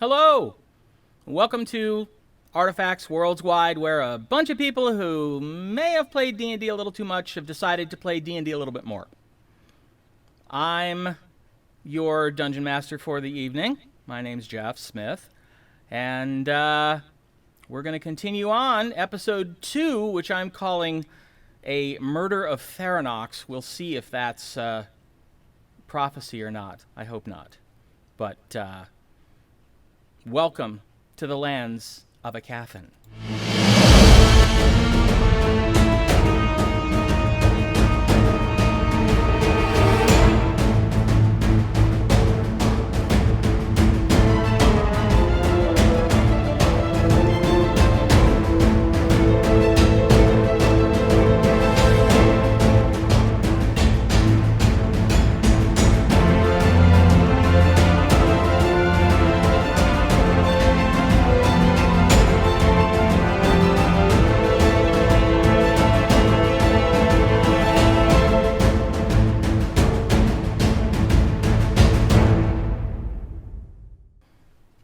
Hello! Welcome to Artifacts Worldswide, where a bunch of people who may have played D&D a little too much have decided to play D&D a little bit more. I'm your Dungeon Master for the evening. My name's Jeff Smith. And we're going to continue on Episode 2, which I'm calling A Murder of Tharinochs. We'll see if that's prophecy or not. I hope not. But welcome to the lands of Aecathan.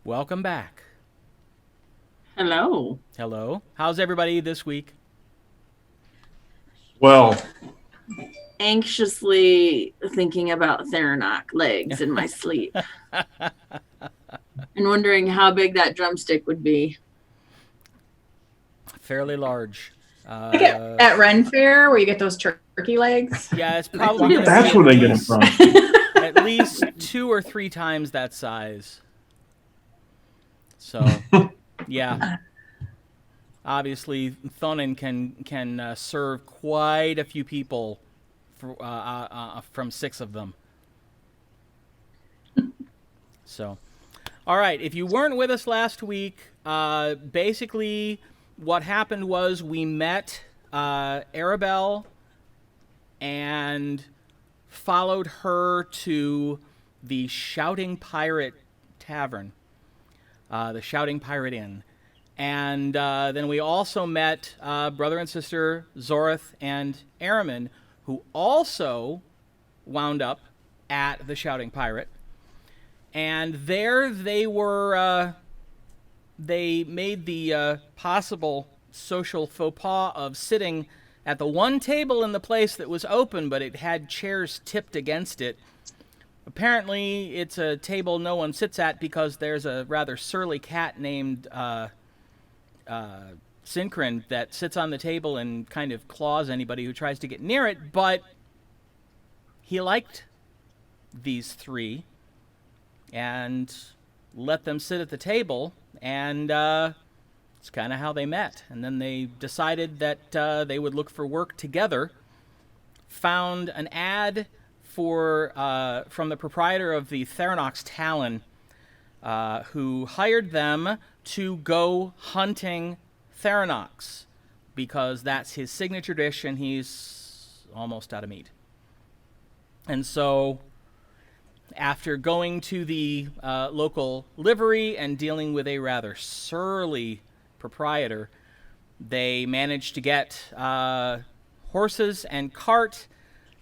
Welcome back. Hello. Hello. How's everybody this week? Well, Anxiously thinking about Tharinoch legs in my sleep. And wondering how big that drumstick would be. Fairly large. Like at Ren Fair, where you get those turkey legs. Yeah, it's probably going to that's be where they get them from. at least 2 or 3 times that size. So, yeah. Obviously, Thonin can serve quite a few people from 6 of them. So, all right. If you weren't with us last week, basically what happened was we met Arabelle and followed her to the Shouting Pirate Tavern. The Shouting Pirate Inn. And then we also met brother and sister Zorith and Araman, who also wound up at the Shouting Pirate. And there they were, they made the possible social faux pas of sitting at the one table in the place that was open, but it had chairs tipped against it. Apparently, it's a table no one sits at because there's a rather surly cat named Synchron that sits on the table and kind of claws anybody who tries to get near it, but he liked these 3 and let them sit at the table, and it's kind of how they met. And then they decided that they would look for work together, found an ad from the proprietor of the Tharinochs Talon, who hired them to go hunting Tharinochs, because that's his signature dish and he's almost out of meat. And so, after going to the local livery and dealing with a rather surly proprietor, they managed to get horses and cart,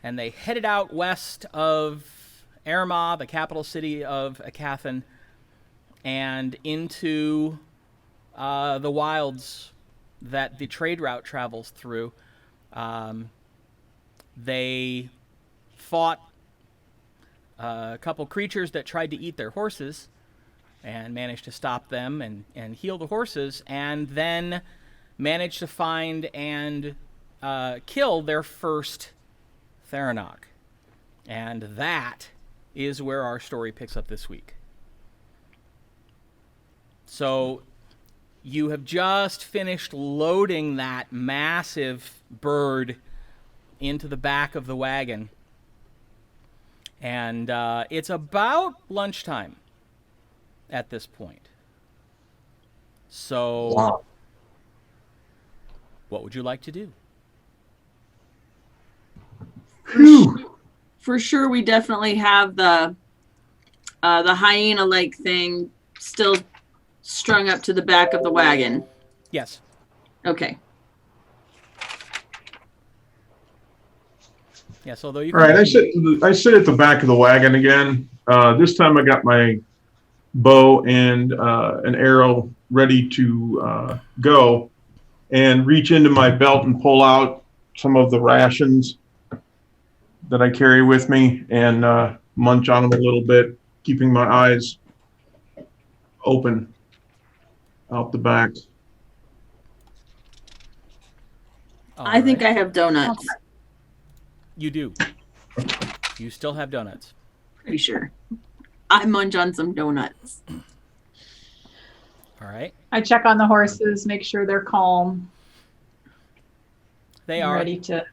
and they headed out west of Armagh, the capital city of Aecathan, and into the wilds that the trade route travels through. They fought a couple creatures that tried to eat their horses and managed to stop them and heal the horses, and then managed to find and kill their first Tharinoch. And that is where our story picks up this week. So you have just finished loading that massive bird into the back of the wagon. And it's about lunchtime at this point. So Wow. What would you like to do? For sure, we definitely have the hyena-like thing still strung up to the back of the wagon. Yes. Okay. Yes, although you All right, I sit at the back of the wagon again. This time I got my bow and an arrow ready to go, and reach into my belt and pull out some of the rations that I carry with me and munch on them a little bit, keeping my eyes open out the back. I think right. I have donuts. You do. You still have donuts. Pretty sure. I munch on some donuts. All right. I check on the horses, make sure they're calm, They and are. ready to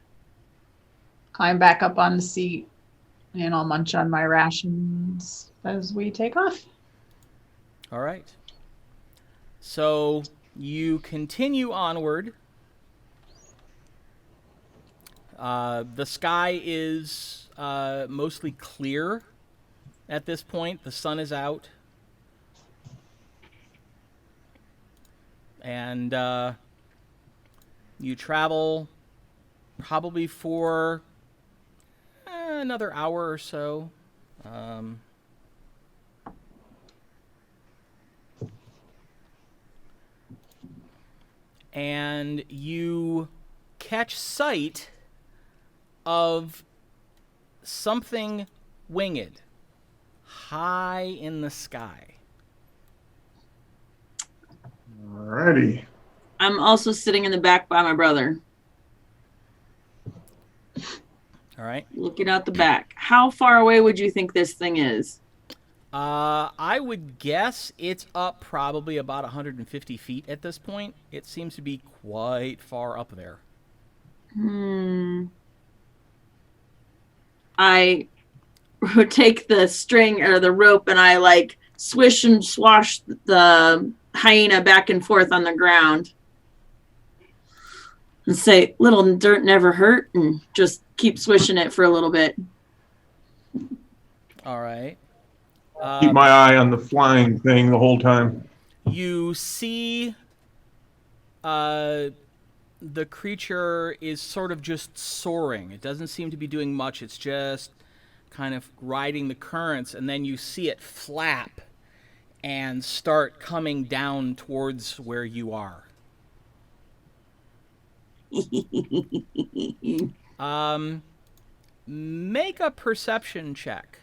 climb back up on the seat, and I'll munch on my rations as we take off. All right. So you continue onward. The sky is mostly clear at this point. The sun is out. And you travel probably for another hour or so. And you catch sight of something winged high in the sky. Alrighty. I'm also sitting in the back by my brother, All right. looking out the back. How far away would you think this thing is? I would guess it's up probably about 150 feet at this point. It seems to be quite far up there. I would take the string or the rope and I like swish and swash the hyena back and forth on the ground and say, little dirt never hurt, and just keep swishing it for a little bit. All right. Keep my eye on the flying thing the whole time. You see the creature is sort of just soaring. It doesn't seem to be doing much. It's just kind of riding the currents, and then you see it flap and start coming down towards where you are. Make a perception check.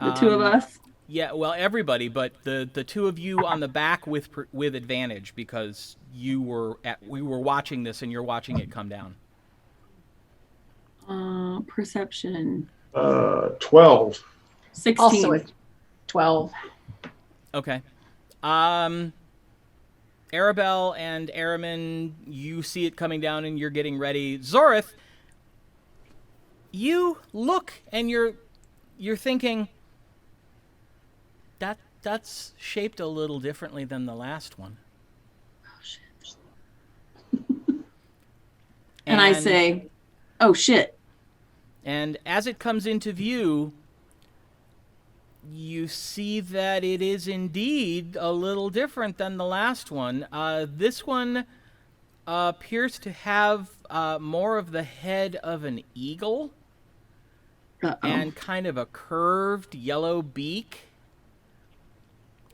The two of us? Yeah, well, everybody, but the two of you on the back with advantage, because we were watching this and you're watching it come down. Perception. 12. 16. Also at 12. Okay. Arabelle and Araman, you see it coming down and you're getting ready. Zorith, you look and you're thinking, that's shaped a little differently than the last one. Oh, shit. And I say, oh, shit. And as it comes into view, you see that it is indeed a little different than the last one. This one appears to have more of the head of an eagle. Uh-oh. And kind of a curved yellow beak.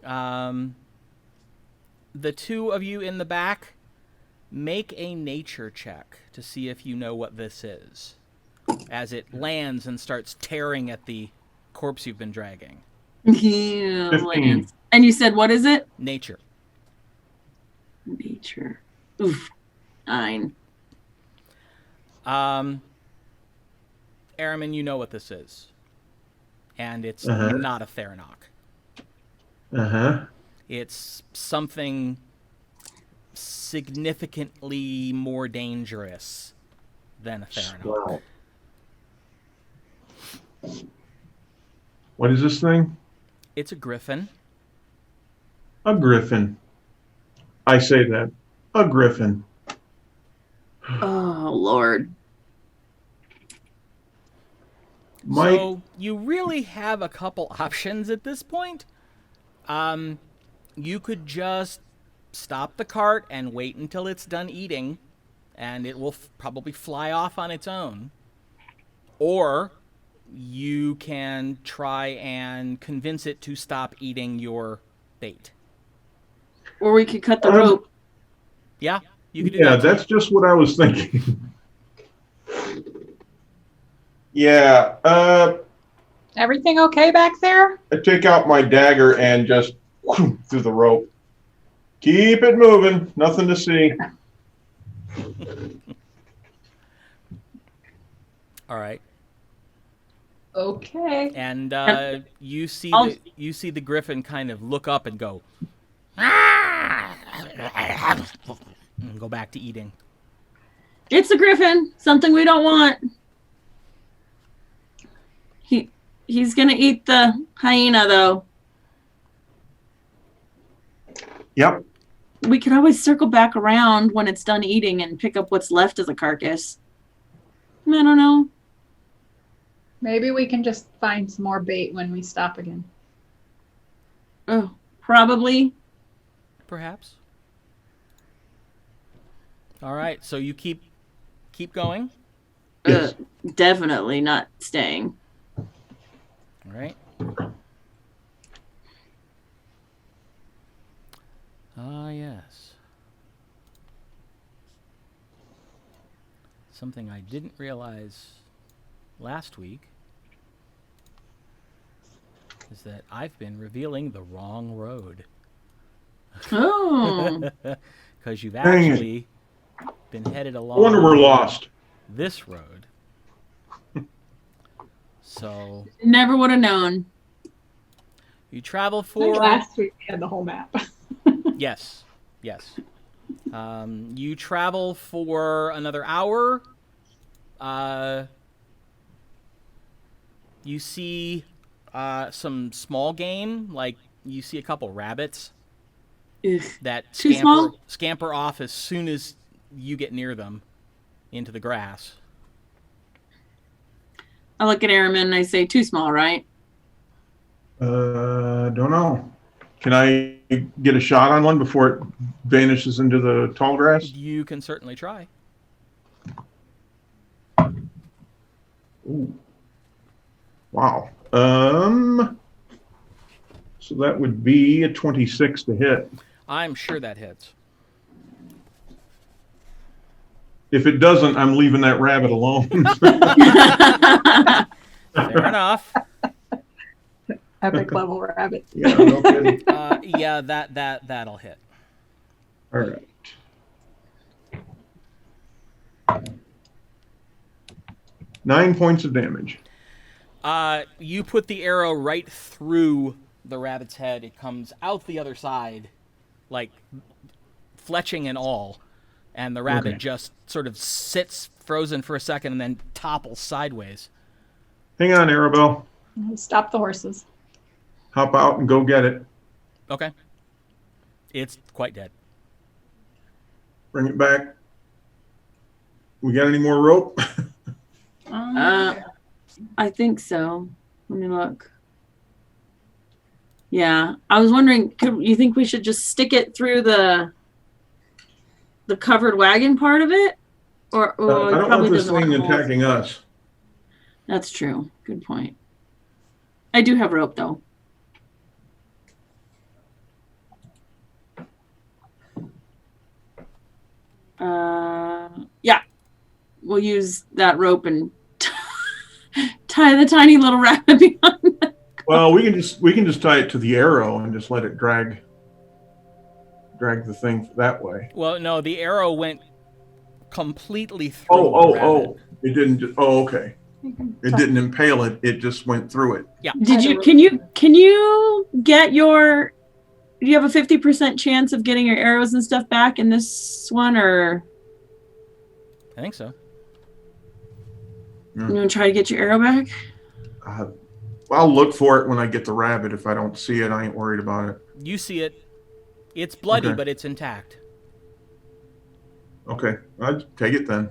The two of you in the back, make a nature check to see if you know what this is, as it lands and starts tearing at the corpse you've been dragging. Yeah, 15. Lance. And you said, what is it? Nature. Nature. Oof. 9. Araman, you know what this is. And it's Uh-huh. not a Tharinoch. Uh-huh. It's something significantly more dangerous than a Tharinoch. Wow. What is this thing? It's a griffin. A griffin. I say that. A griffin. Oh, Lord. Mike, So you really have a couple options at this point. You could just stop the cart and wait until it's done eating, and it will probably fly off on its own. Or you can try and convince it to stop eating your bait. Or we could cut the rope. Yeah, you could do Yeah, that. that's just what I was thinking. Yeah, Everything okay back there? I take out my dagger and just through the rope. Keep it moving. Nothing to see. All right. Okay. And you see I'll- the griffin kind of look up and go, and go back to eating. It's a griffin. Something we don't want. He's gonna eat the hyena though. Yep. We could always circle back around when it's done eating and pick up what's left of the carcass. I don't know. Maybe we can just find some more bait when we stop again. Oh, probably. Perhaps. All right, so you keep going. Yes. Definitely not staying. All right. Ah, yes. Something I didn't realize last week is that I've been revealing the wrong road. Oh. Because you've Dang it. actually been headed I along wonder we're lost. this road. So Never would have known. you travel I think for last week we had the whole map. yes. You travel for another hour. You see some small game, like you see a couple rabbits Ugh. that Too small? scamper off as soon as you get near them into the grass. I look at Airman and I say, too small, right? Don't know. Can I get a shot on one before it vanishes into the tall grass? You can certainly try. Ooh. Wow. So that would be a 26 to hit. I'm sure that hits. If it doesn't, I'm leaving that rabbit alone. Fair enough. Epic level rabbit. Yeah, no kidding. Yeah, that'll hit. All right. Nine points of damage. You put the arrow right through the rabbit's head. It comes out the other side, like fletching and all, and the rabbit Okay. just sort of sits frozen for a second and then topples sideways. Hang on, Arabelle. Stop the horses. Hop out and go get it. Okay. It's quite dead. Bring it back. We got any more rope? I think so. Let me look. Yeah, I was wondering, you think we should just stick it through the covered wagon part of it? Or I it don't probably want this doesn't want thing to hold. attacking us. That's true. Good point. I do have rope though. Yeah, we'll use that rope and tie the tiny little rabbit behind it. Well, we can just tie it to the arrow and just let it drag the thing that way. Well, no, the arrow went completely through. Oh, the rabbit. it didn't. Okay. It didn't impale it. It just went through it. Yeah. Can you get your? Do you have a 50% chance of getting your arrows and stuff back in this one, or I think so. you want to try to get your arrow back? I'll look for it when I get the rabbit. If I don't see it, I ain't worried about it. You see it. It's bloody, Okay. but it's intact. Okay, I'd take it then.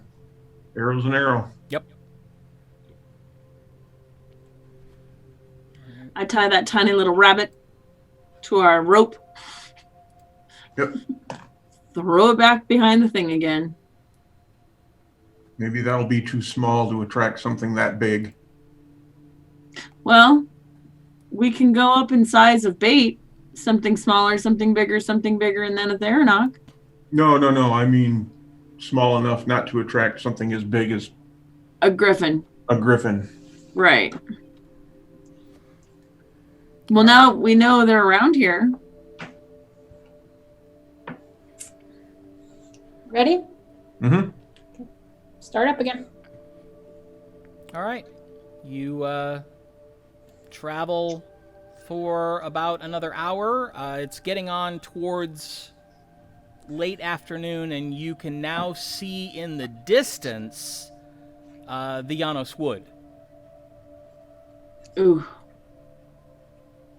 Arrow's an arrow. Yep. I tie that tiny little rabbit to our rope. Yep. Throw it back behind the thing again. Maybe that'll be too small to attract something that big. Well, we can go up in size of bait. Something smaller, something bigger, and then a Tharinoch. No. I mean, small enough not to attract something as big as A griffin. a griffin. Right. Well, now we know they're around here. Ready? Mm-hmm. Start up again. All right. You travel for about another hour. It's getting on towards late afternoon, and you can now see in the distance the Janos Wood. Ooh.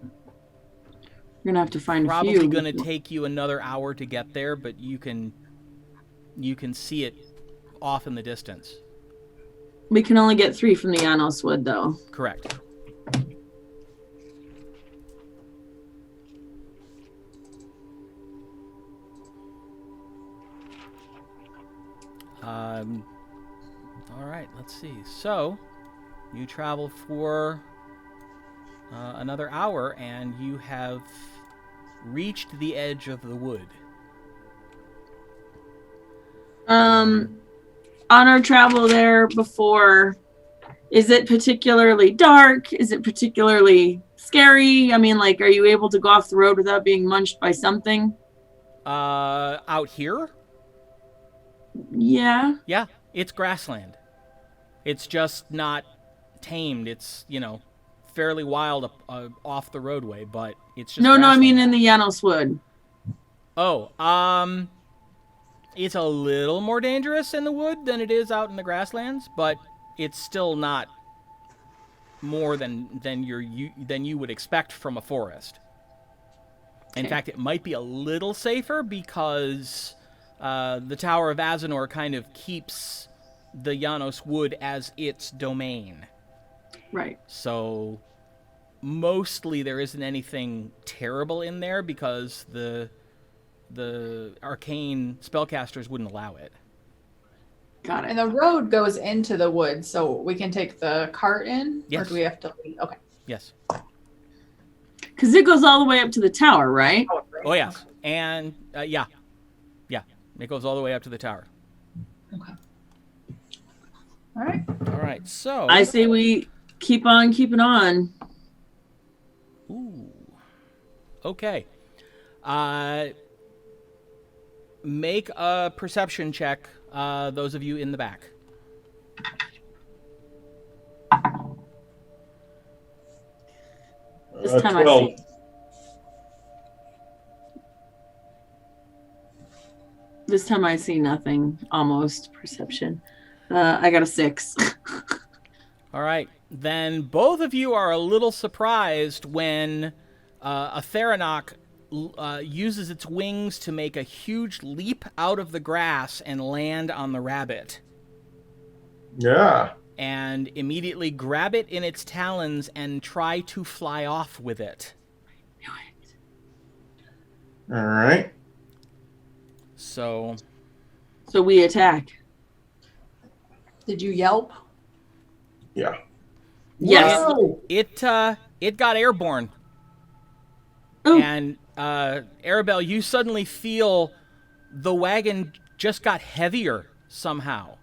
We're gonna have to find a Probably few. going to take you another hour to get there, but you can see it off in the distance. We can only get 3 from the Janos Wood, though. Correct. All right, let's see. So, you travel for another hour, and you have reached the edge of the wood. On our travel there before, is it particularly dark? Is it particularly scary? I mean, like, are you able to go off the road without being munched by something? Out here? Yeah. Yeah, it's grassland. It's just not tamed. It's, fairly wild off the roadway, but it's just No, I mean grassland. in the Janos Wood. Oh, it's a little more dangerous in the wood than it is out in the grasslands, but it's still not more than you would expect from a forest. In Okay. fact, it might be a little safer because the Tower of Azanor kind of keeps the Janos Wood as its domain. Right. So mostly there isn't anything terrible in there because the arcane spellcasters wouldn't allow it. Got And it. the road goes into the woods, so we can take the cart in? Yes. Or do we have to leave? Okay. Yes. Because it goes all the way up to the tower, right? Oh, yes. And, yeah. It goes all the way up to the tower. Okay. All right. All right, so... I say we keep on keeping on. Ooh. Okay. Make a perception check, those of you in the back. This time I 12. see. This time I see nothing. Almost perception. I got a 6. All right. Then both of you are a little surprised when a Tharinoch uses its wings to make a huge leap out of the grass and land on the rabbit. Yeah. And immediately grab it in its talons and try to fly off with it. All right. So So we attack. Did you yelp? Yeah. Yes. Whoa! it got airborne. Ooh. And Arabelle, you suddenly feel the wagon just got heavier somehow.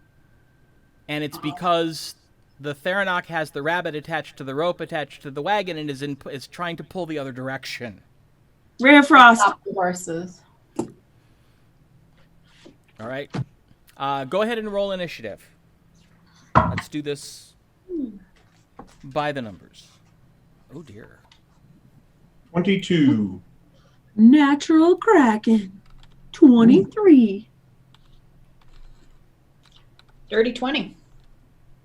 And it's because the Tharinoch has the rabbit attached to the rope attached to the wagon and is trying to pull the other direction. Ray of Frost. Stop the horses. All right. Go ahead and roll initiative. Let's do this by the numbers. Oh, dear. 22. Natural Kraken. 23. Dirty 20.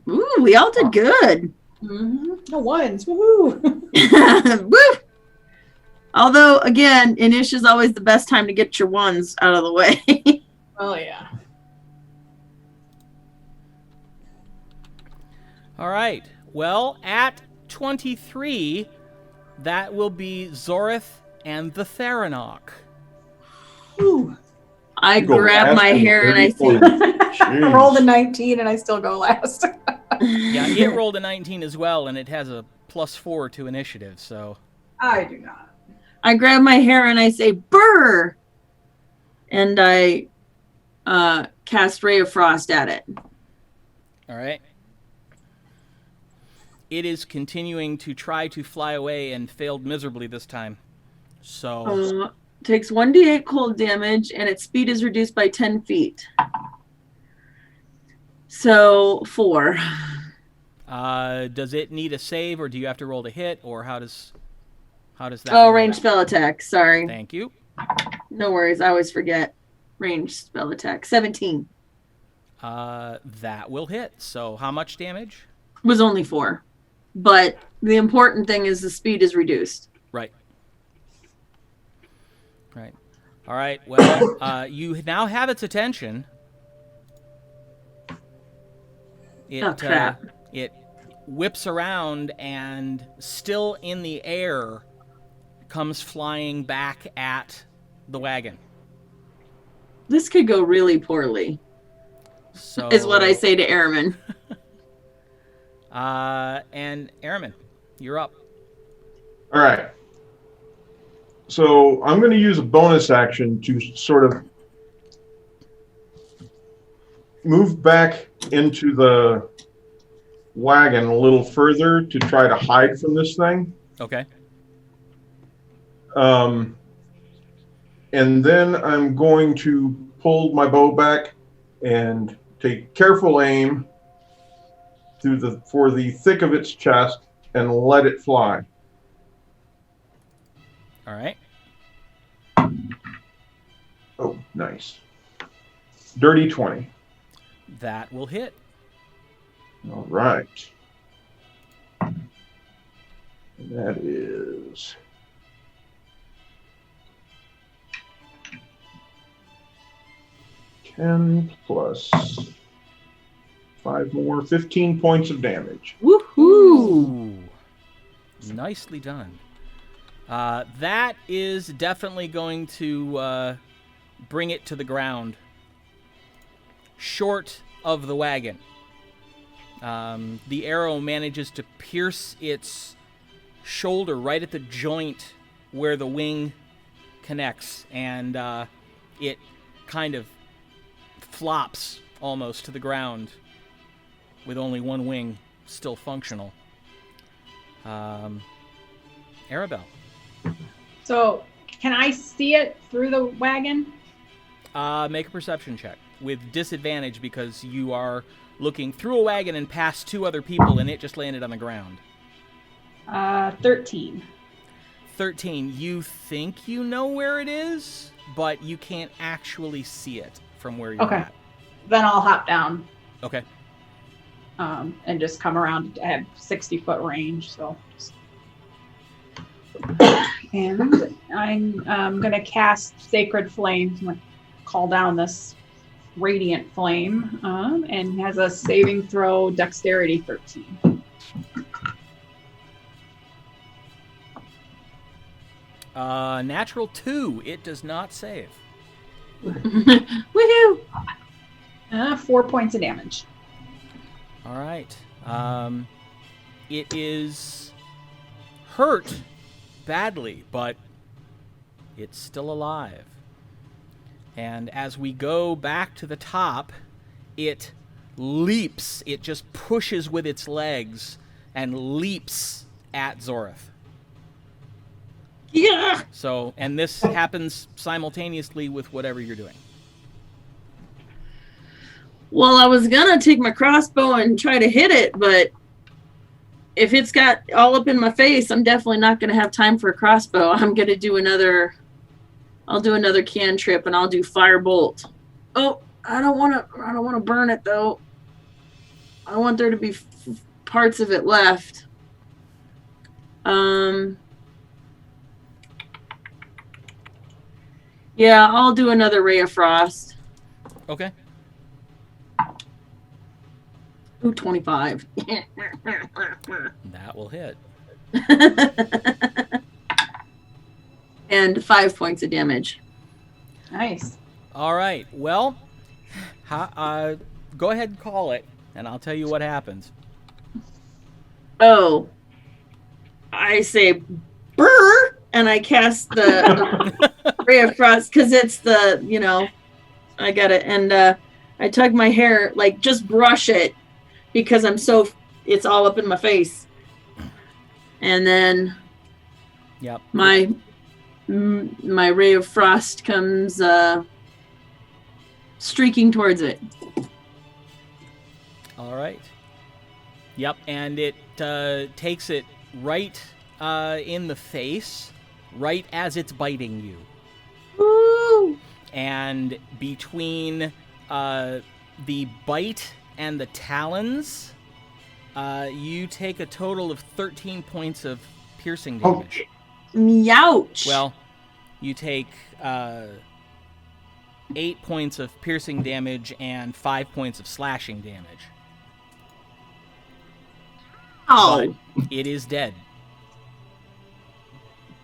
Ooh, we all did good. Mm-hmm. No ones. Woohoo! Woo! Although, again, Inish is always the best time to get your ones out of the way. Oh, yeah. All right. Well, at 23, that will be Zorith and the Tharinoch. Ooh. I You go grab last my on the hair and I 34. say, Jeez. Rolled a 19 and I still go last. Yeah, it rolled a 19 as well, and it has a +4 to initiative, so. I do not. I grab my hair and I say, "Brr!" And I cast Ray of Frost at it. All right. It is continuing to try to fly away and failed miserably this time. So. Takes 1d8 cold damage, and its speed is reduced by 10 feet. So 4. Does it need a save, or do you have to roll to hit, or how does that? Oh, work? ranged spell attack. Sorry. Thank you. No worries. I always forget. Ranged spell attack. 17. That will hit. So how much damage? Was only 4. But the important thing is the speed is reduced. Right. Right. All right. Well, you now have its attention. Oh, crap. It whips around and, still in the air, comes flying back at the wagon. This could go really poorly, So is what I say to Airman. And Airman, you're up. All right. So I'm going to use a bonus action to sort of move back into the wagon a little further to try to hide from this thing. Okay. And then I'm going to pull my bow back and take careful aim for the thick of its chest and let it fly. All right. Oh, nice. Dirty 20. That will hit. All right. And that is 10 plus 5 more, 15 points of damage. Woohoo! Ooh. Nicely done. That is definitely going to bring it to the ground, short of the wagon. The arrow manages to pierce its shoulder right at the joint where the wing connects, and it kind of flops almost to the ground with only one wing still functional. Arabelle. So, can I see it through the wagon? Make a perception check with disadvantage because you are looking through a wagon and past 2 other people, and it just landed on the ground. 13. 13. You think you know where it is, but you can't actually see it from where you're Okay. at. Then I'll hop down Okay. and just come around. I have 60-foot range, so. And I'm going to cast Sacred Flame. I'm going to call down this Radiant Flame, and has a saving throw, Dexterity 13. Natural 2. It does not save. Woohoo! 4 points of damage. All right. It is hurt badly, but it's still alive. And as we go back to the top, it leaps. It just pushes with its legs and leaps at Zorath. Yeah! So, and this happens simultaneously with whatever you're doing. Well, I was gonna take my crossbow and try to hit it, but if it's got all up in my face, I'm definitely not gonna have time for a crossbow. I'm gonna do another. I'll do another cantrip and I'll do Firebolt. Oh, I don't want to burn it though. I want there to be parts of it left. Yeah, I'll do another Ray of Frost. Okay. Ooh, 25. That will hit. And 5 points of damage. Nice. All right. Well, go ahead and call it, and I'll tell you what happens. Oh. I say, "Brr," and I cast the ray of frost because it's the, I got it, and I tug my hair, like just brush it because it's all up in my face, and then Yep. my ray of frost comes streaking towards it. All right. Yep, and it takes it right in the face, right as it's biting you. Woo! And between the bite and the talons, you take a total of 13 points of piercing damage. Meouch! Well, you take 8 points of piercing damage and 5 points of slashing damage. Oh. But it is dead.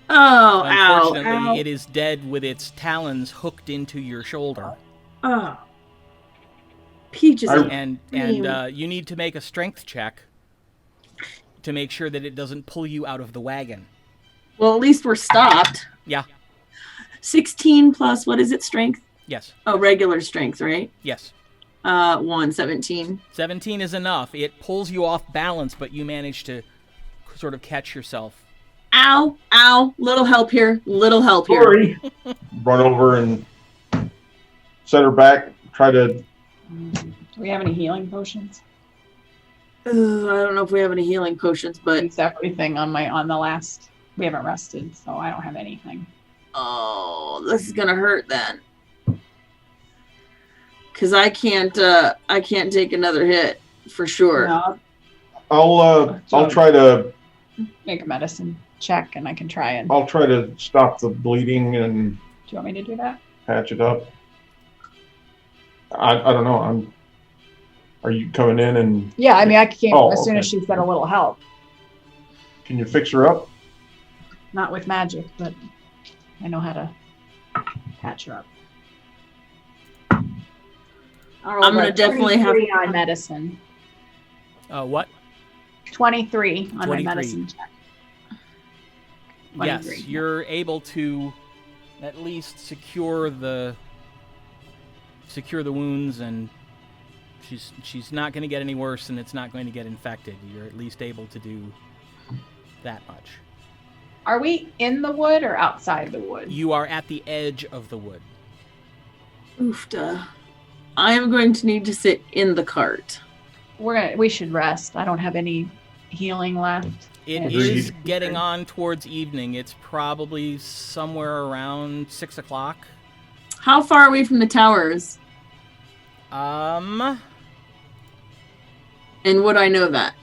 Oh, Unfortunately, ow. it is dead with its talons hooked into your shoulder. Oh. Peaches. And you need to make a strength check to make sure that it doesn't pull you out of the wagon. Well, at least we're stopped. Yeah. 16 plus, what is it, strength? Yes. Oh, regular strength, right? Yes. 17. 17 is enough. It pulls you off balance, but you manage to sort of catch yourself. Ow, ow, little help here. Sorry. Run over and set her back. Try to. Do we have any healing potions? I don't know if we have any healing potions, but It's everything on the last. We haven't rested, so I don't have anything. oh, this is gonna hurt then. Cause I can't take another hit for sure. No, I'll try to. make a medicine check, and I can try and. I'll try to stop the bleeding and Do you want me to do that? patch it up. I don't know. Are you coming in and Yeah, I mean, I came Oh, as soon okay. as she's got a little help. can you fix her up? Not with magic, but I know how to patch her up. I'm gonna definitely have 23 on medicine. What? 23 on my 23. medicine check. Yes, 23. you're able to at least secure the wounds, and she's not going to get any worse, and it's not going to get infected. You're at least able to do that much. Are we in the wood or outside the wood? You are at the edge of the wood. Oofta. I am going to need to sit in the cart. We should rest. I don't have any healing left. It Agreed. is getting on towards evening. It's probably somewhere around 6 o'clock. How far away from the towers? Um, And would I know that?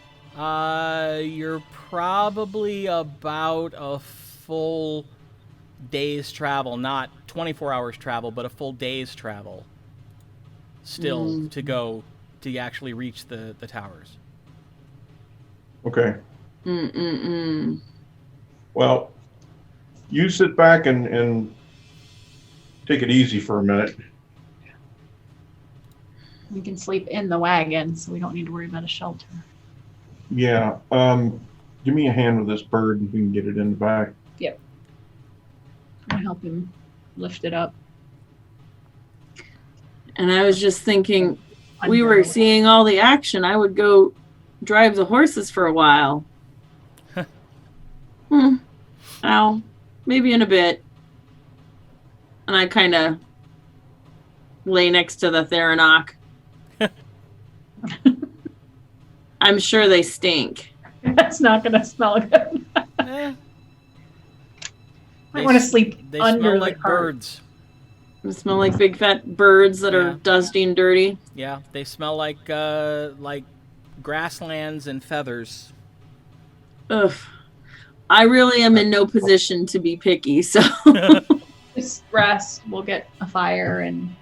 you're probably about a full day's travel, not 24 hours travel, but a full day's travel still to go to actually reach the towers. Okay. Mm-mm-mm. Well, you sit back and take it easy for a minute. We can sleep in the wagon, so we don't need to worry about a shelter. Yeah. Give me a hand with this bird and we can get it in the back. I'll help him lift it up. And I was just thinking, we were seeing all the action. I would go drive the horses for a while. Ow. Maybe in a bit. And I kind of lay next to the Tharinoch. I'm sure they stink. That's not going to smell good. Eh, I want to sleep they under smell the like cart. birds. They smell like big fat birds that Yeah. are dusty and dirty. Yeah, they smell like grasslands and feathers. Ugh. I really am in no position to be picky, so Just rest. We'll get a fire, and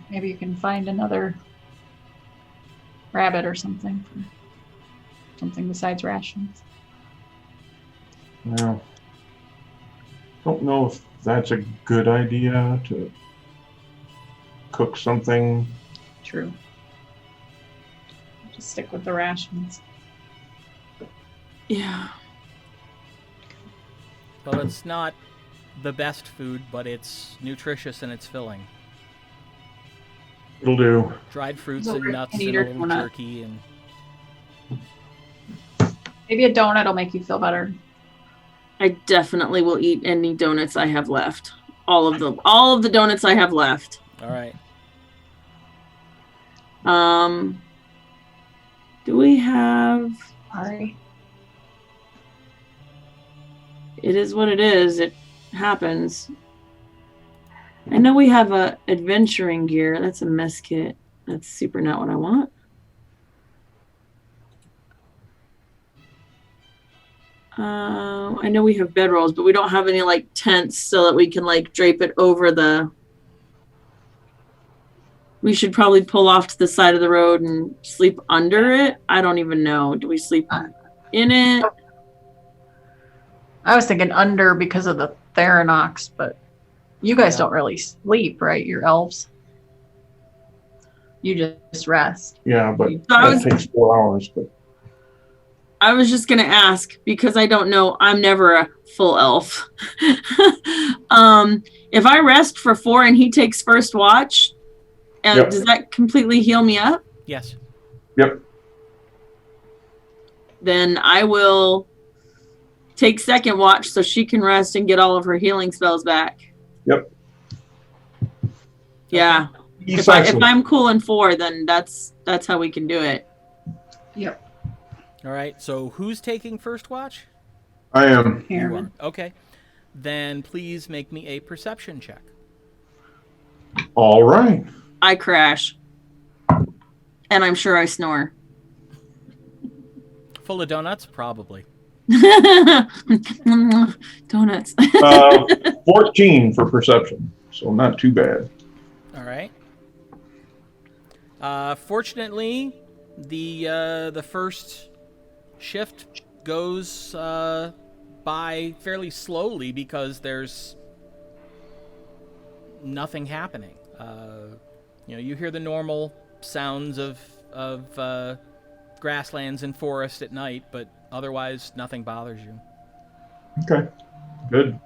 maybe you can find another rabbit or something. Something besides rations. Well, don't know if that's a good idea to cook something. True. Just stick with the rations. yeah. Well, it's not the best food, but it's nutritious and it's filling. It'll do. Dried fruits So and we nuts can and eat a our little donut. jerky and... Maybe a donut will make you feel better. I definitely will eat any donuts I have left. All of the donuts I have left. All right. Do we have... Sorry. It is what it is. It happens. I know we have a adventuring gear. That's a mess kit. That's super not what I want. I know we have bedrolls, but we don't have any like tents so that we can like drape it over the... We should probably pull off to the side of the road and sleep under it. I don't even know. Do we sleep in it? I was thinking under because of the Tharinochs, but you guys don't really sleep, right? You're elves. You just rest. Yeah, but I that takes 4 hours. But I was just going to ask because I don't know. I'm never a full elf. If I rest for 4 and he takes first watch, Yep. does that completely heal me up? Yes. Yep. Then I will take second watch so she can rest and get all of her healing spells back. Yep. Yeah. If I'm cool in 4, then that's how we can do it. Yep. All right. So who's taking first watch? I am. You are. Okay. Then please make me a perception check. All right. I crash. And I'm sure I snore. Full of donuts? Probably. Donuts. 14 for perception, so not too bad. All right. Fortunately, the first shift goes by fairly slowly because there's nothing happening. You hear the normal sounds of grasslands and forest at night, but otherwise nothing bothers you. Okay, good.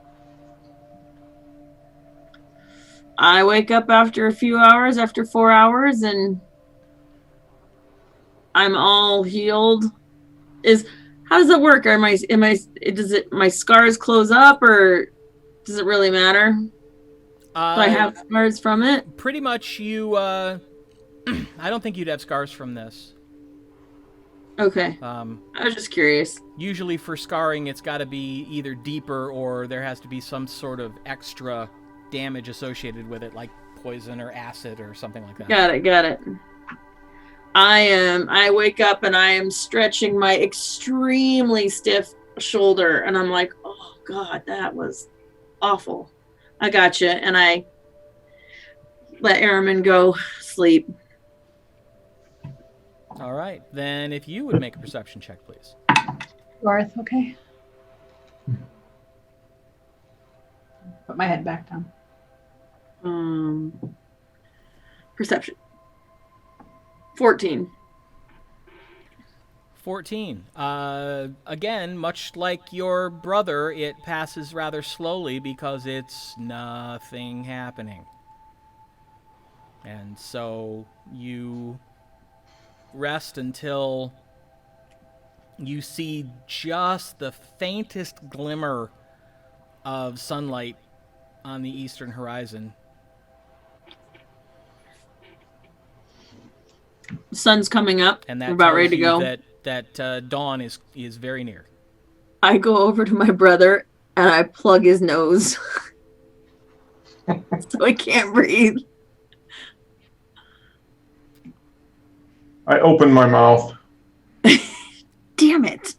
I wake up after a few hours, after 4 hours, and I'm all healed. How does that work? My scars close up, or does it really matter? Do I have scars from it? Pretty much you, I don't think you'd have scars from this. Okay. I was just curious. Usually for scarring, it's got to be either deeper or there has to be some sort of extra damage associated with it, like poison or acid or something like that. Got it. I wake up and I am stretching my extremely stiff shoulder, and I'm like, oh God, that was awful. I gotcha. And I let Airman go sleep. All right. Then if you would make a perception check, please. Garth, okay. Put my head back down. Perception. 14. 14. Again, much like your brother, it passes rather slowly because it's nothing happening. And so you rest until you see just the faintest glimmer of sunlight on the eastern horizon. The sun's coming up. And that We're about tells ready to you go. that dawn is very near. I go over to my brother and I plug his nose so he can't breathe. I open my mouth. Damn it.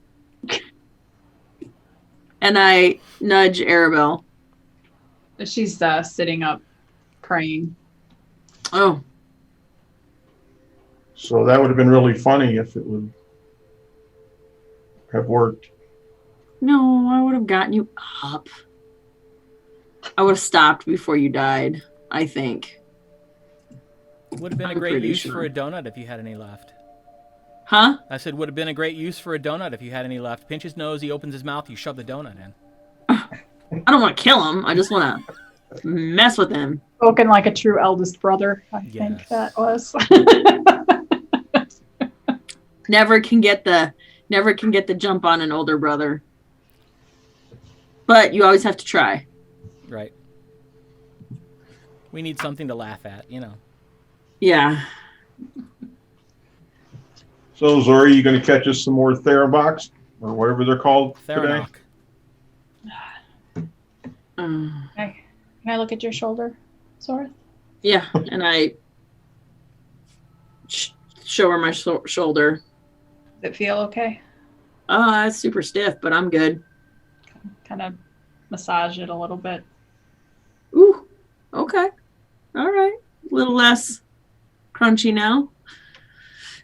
And I nudge Arabelle. She's sitting up, praying. Oh. So that would have been really funny if it would have worked. No, I would have gotten you up. I would have stopped before you died, I think. Would have been a great use for a donut if you had any left. Huh? I said would have been a great use for a donut if you had any left. Pinch his nose, he opens his mouth, you shove the donut in. I don't want to kill him. I just want to mess with him. Spoken like a true eldest brother, I think Yes. that was. Never can get the jump on an older brother. But you always have to try. Right. We need something to laugh at, you know. Yeah. So, Zora, you going to catch us some more Tharinochs or whatever they're called today? Tharinoch. Okay. Can I look at your shoulder, Sora? Yeah, and I show her my shoulder. Does it feel okay? It's super stiff, but I'm good. Kind of massage it a little bit. Ooh, okay. All right. A little less crunchy now.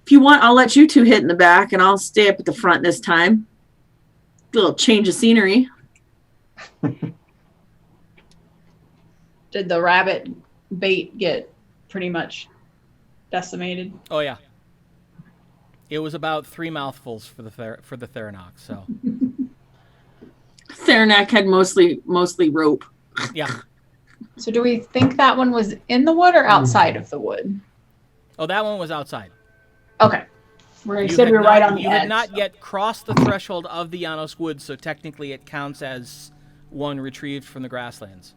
If you want, I'll let you two hit in the back, and I'll stay up at the front this time. A little change of scenery. Did the rabbit bait get pretty much decimated? Oh yeah. It was about 3 mouthfuls for the Tharinochs, so Tharinoch had mostly rope. yeah. So do we think that one was in the wood or outside of the wood? Oh, that one was outside. Okay. You You said had we were right not- on the You edge. had not yet crossed the threshold of the Janos Woods, so technically it counts as one retrieved from the grasslands.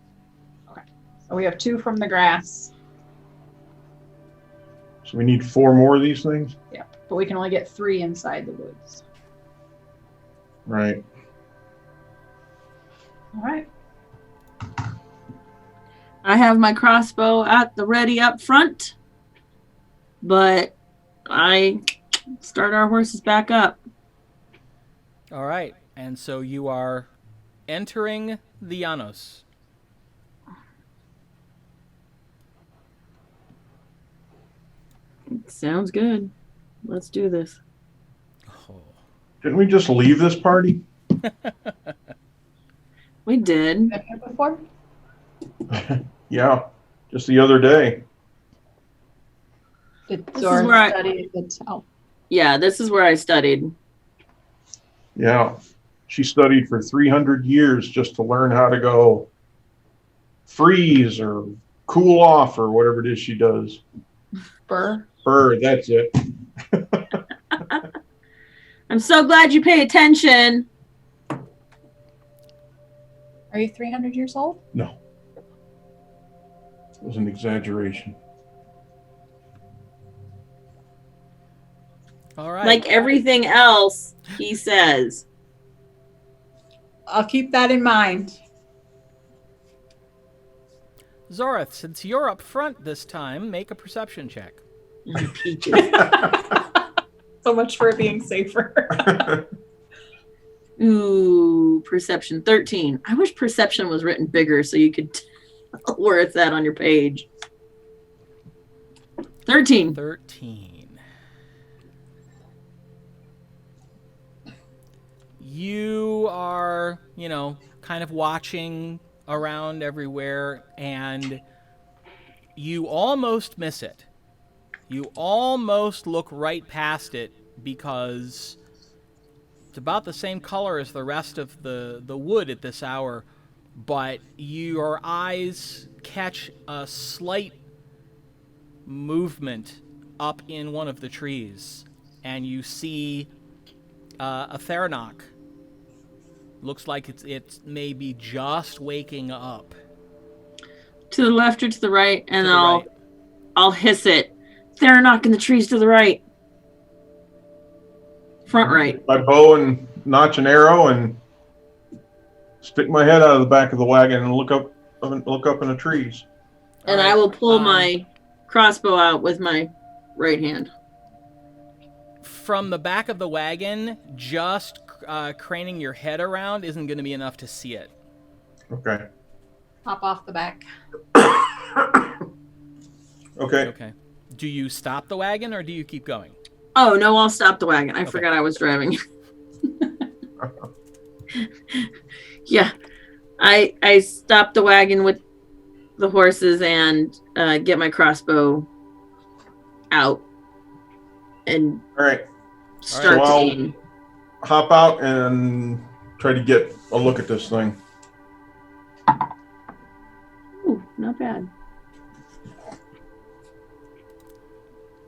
So we have 2 from the grass. So we need 4 more of these things? Yeah. But we can only get 3 inside the woods. Right. All right. I have my crossbow at the ready up front, but I start our horses back up. All right, and so you are entering the Janos. Sounds good. Let's do this. Oh. Didn't we just leave this party? We did. Been here before? Yeah, just the other day. Did This is Zora where I- study the tell? Yeah, this is where I studied. Yeah. She studied for 300 years just to learn how to go freeze or cool off or whatever it is she does. Burr? That's it. I'm so glad you pay attention. Are you 300 years old? No. It was an exaggeration. All right. Like everything else, he says. I'll keep that in mind. Zorath, since you're up front this time, make a perception check. Peaches. So much for it being safer. Ooh, perception 13. I wish perception was written bigger so you could tell where it's at on your page. 13. 13. You are, kind of watching around everywhere, and you almost miss it. You almost look right past it because it's about the same color as the rest of the wood at this hour, but your eyes catch a slight movement up in one of the trees, and you see a Tharinoch. Looks like it's maybe just waking up. To the left or to the right, and To the right. I'll hiss it. Tharinoch in the trees to the right. Front right. My bow and notch an arrow and stick my head out of the back of the wagon and look up in the trees. And All I right, will pull my crossbow out with my right hand. From the back of the wagon, just craning your head around isn't going to be enough to see it. Okay. Hop off the back. Okay. Okay. Do you stop the wagon or do you keep going? Oh, no, I'll stop the wagon. I Okay. forgot I was driving. Yeah. I stop the wagon with the horses and get my crossbow out and All right. start So to I'll- aim. Hop out and try to get a look at this thing. not bad.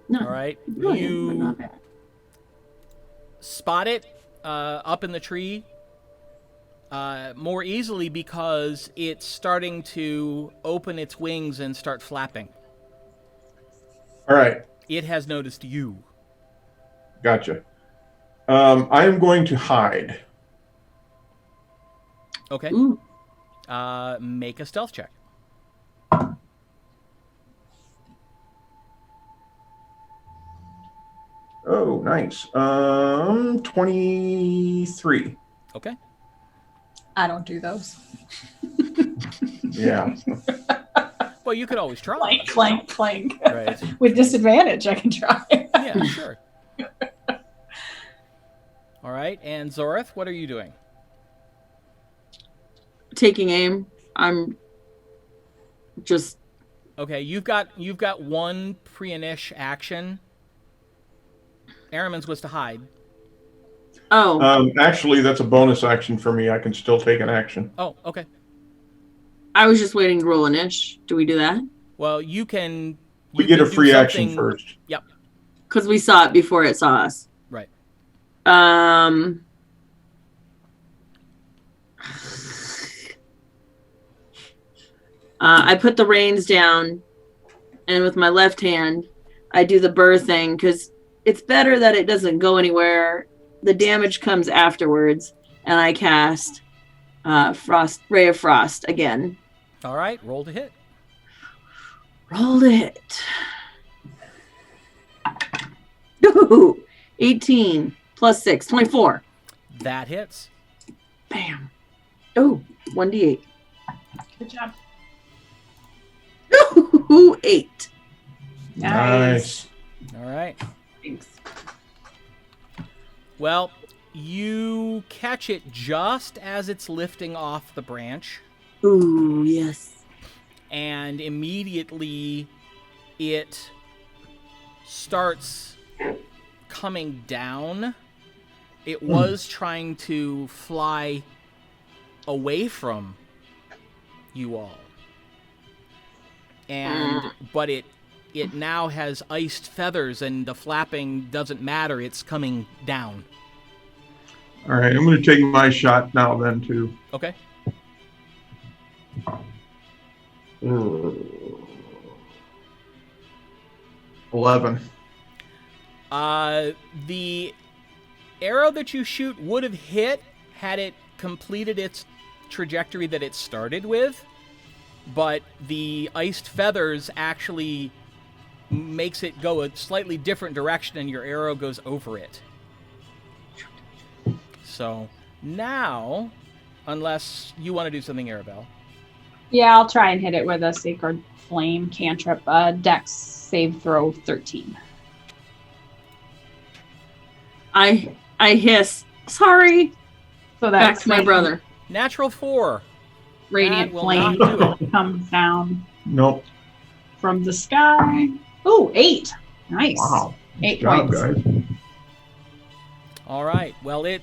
No, All right. brilliant, but You not bad. spot it up in the tree more easily because it's starting to open its wings and start flapping. All right. It has noticed you. Gotcha. I am going to hide. Okay. Ooh. Make a stealth check. Oh, nice. 23. Okay. I don't do those. Yeah. Well, you could always try. Clank, clank, clank. Right. With disadvantage, I can try. Yeah, sure. All right. And Zorith, what are you doing? Taking aim. I'm just Okay, you've got one pre-inish action. Aramin's was to hide. Actually, that's a bonus action for me. I can still take an action. Oh, okay. I was just waiting to roll an ish. Do we do that? Well, you can. We you get can a do free action something- first. Yep. Because we saw it before it saw us. Right. I put the reins down, and with my left hand, I do the burr thing because it's better that it doesn't go anywhere. The damage comes afterwards, and I cast Ray of Frost again. All right. Roll to hit. Rolled it. Ooh, 18 plus 6, 24. That hits. Bam. Oh, 1d8. Good job. Ooh, 8. Nice. All right. Thanks. Well, you catch it just as it's lifting off the branch, Ooh, yes. and immediately it starts coming down. It was trying to fly away from you all. But it now has iced feathers, and the flapping doesn't matter. It's coming down. All right. I'm going to take my shot now then, too. Okay. 11. The arrow that you shoot would have hit had it completed its trajectory that it started with, but the iced feathers actually makes it go a slightly different direction, and your arrow goes over it. So now, unless you want to do something, Arabelle. Yeah, I'll try and hit it with a Sacred Flame cantrip. Dex save throw 13. I hiss. Sorry. So Back that's to my brother. Natural 4. Radiant That will flame not do comes down Nope. from the sky. Oh, 8. Nice. Wow. 8 Good job, points. guys. All right. Well, it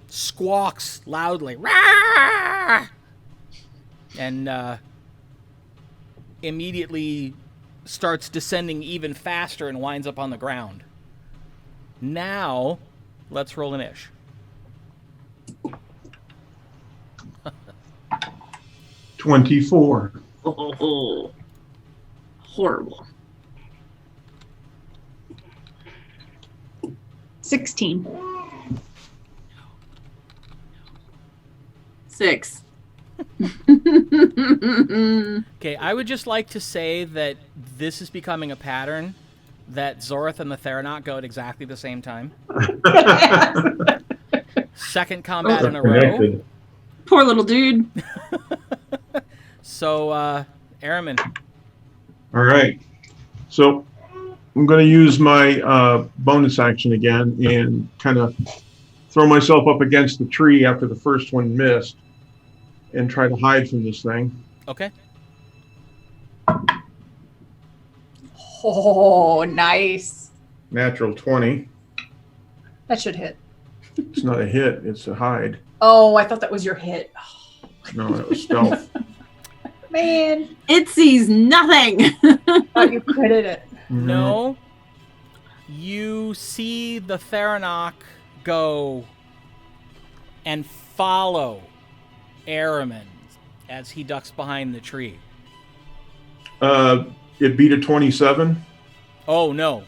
squawks loudly. Rah! And immediately starts descending even faster and winds up on the ground. Now, let's roll an ish. $24. Oh, horrible. 16. 6. Okay, I would just like to say that this is becoming a pattern that Zorith and the Tharinoch go at exactly the same time. Second combat in a row. Connected. Poor little dude. So, Aramin. All right. So I'm going to use my bonus action again and kind of throw myself up against the tree after the first one missed and try to hide from this thing. Okay. Oh, nice. Natural 20. That should hit. It's not a hit. It's a hide. Oh, I thought that was your hit. No, that was stealth. Man, It sees nothing. thought you critted it. No. You see the Tharinoch go and follow Araman as he ducks behind the tree. It beat a 27. Oh, no.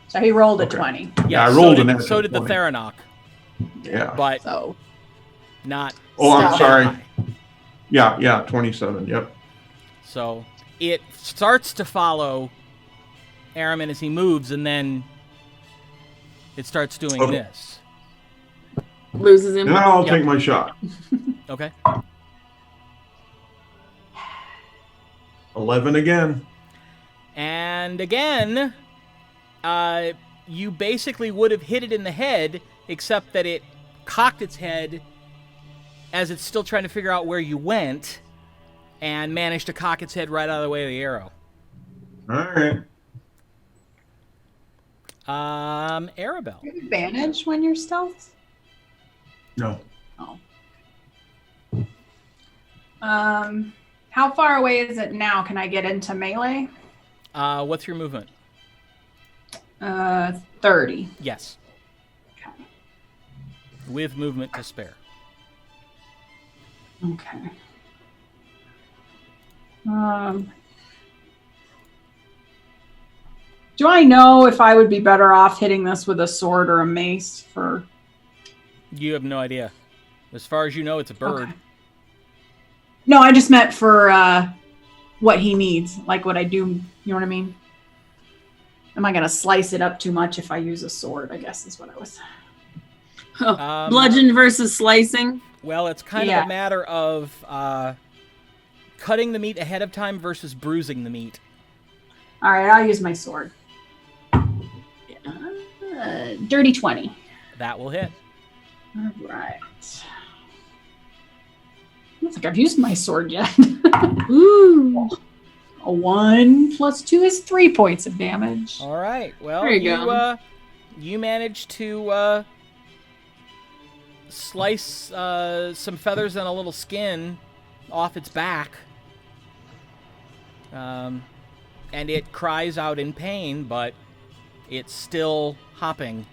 So he rolled a Okay. 20. Yeah, I rolled an So did the 20. Tharinoch, Yeah. but So not. Oh, I'm that sorry. high. Yeah, 27. Yep. So it starts to follow Araman as he moves, and then it starts doing Okay. this. Loses him. Now I'll Yep. take my shot. Okay. 11 again. And again, you basically would have hit it in the head, except that it cocked its head as it's still trying to figure out where you went, and managed to cock its head right out of the way of the arrow. All right. Arabelle. you have advantage when you're stealth? No. Oh. How far away is it now? Can I get into melee? What's your movement? 30. Yes, Okay. with movement to spare. Okay. Do I know if I would be better off hitting this with a sword or a mace for... You have no idea. As far as you know, it's a bird. Okay. No, I just meant for what he needs. Like what I do, you know what I mean? Am I going to slice it up too much if I use a sword, I guess is what I was... Bludgeon versus slicing. Well, it's kind of a matter of cutting the meat ahead of time versus bruising the meat. All right, I'll use my sword. Dirty 20. That will hit. All right. I don't think I've used my sword yet. Ooh. A 1 plus 2 is 3 points of damage. All right. Well, There you go. You managed to slice some feathers and a little skin off its back. And it cries out in pain, but it's still hopping.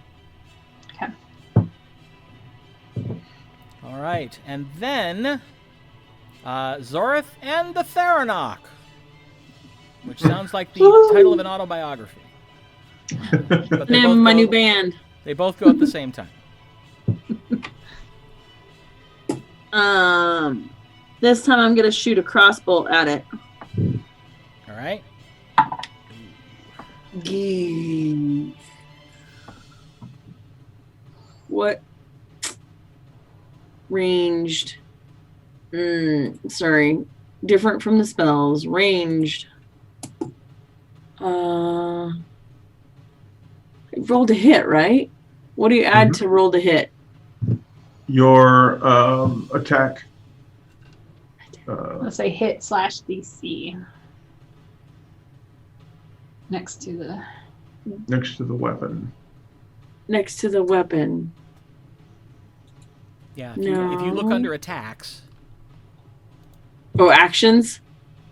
Okay. All right. And then Zorith and the Tharinoch, which sounds like the title of an autobiography. But they Name my go- new band. They both go at the same time. This time I'm gonna shoot a crossbow at it. All right. What? Ranged. Sorry. Different from the spells. Ranged. I rolled a hit, right? What do you add to roll to hit? Your attack. Let's say hit / DC. Next to the... Next to the weapon. Next to the weapon. Yeah. If you look No. under attacks, Oh, actions?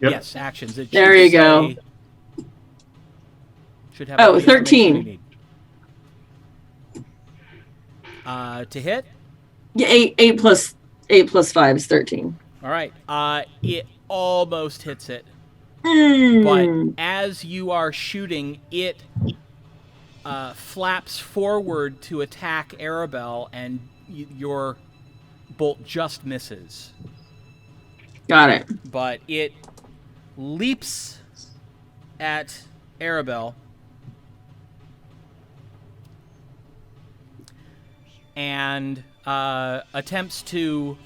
Yep. yes, actions. It There should you go. say- Should have Oh, all the information 13. you need. To hit. Yeah, 8 plus 5 is 13. All right. It almost hits it. Mm. But as you are shooting, it flaps forward to attack Arabelle, and your bolt just misses. Got it. But it leaps at Arabelle and attempts to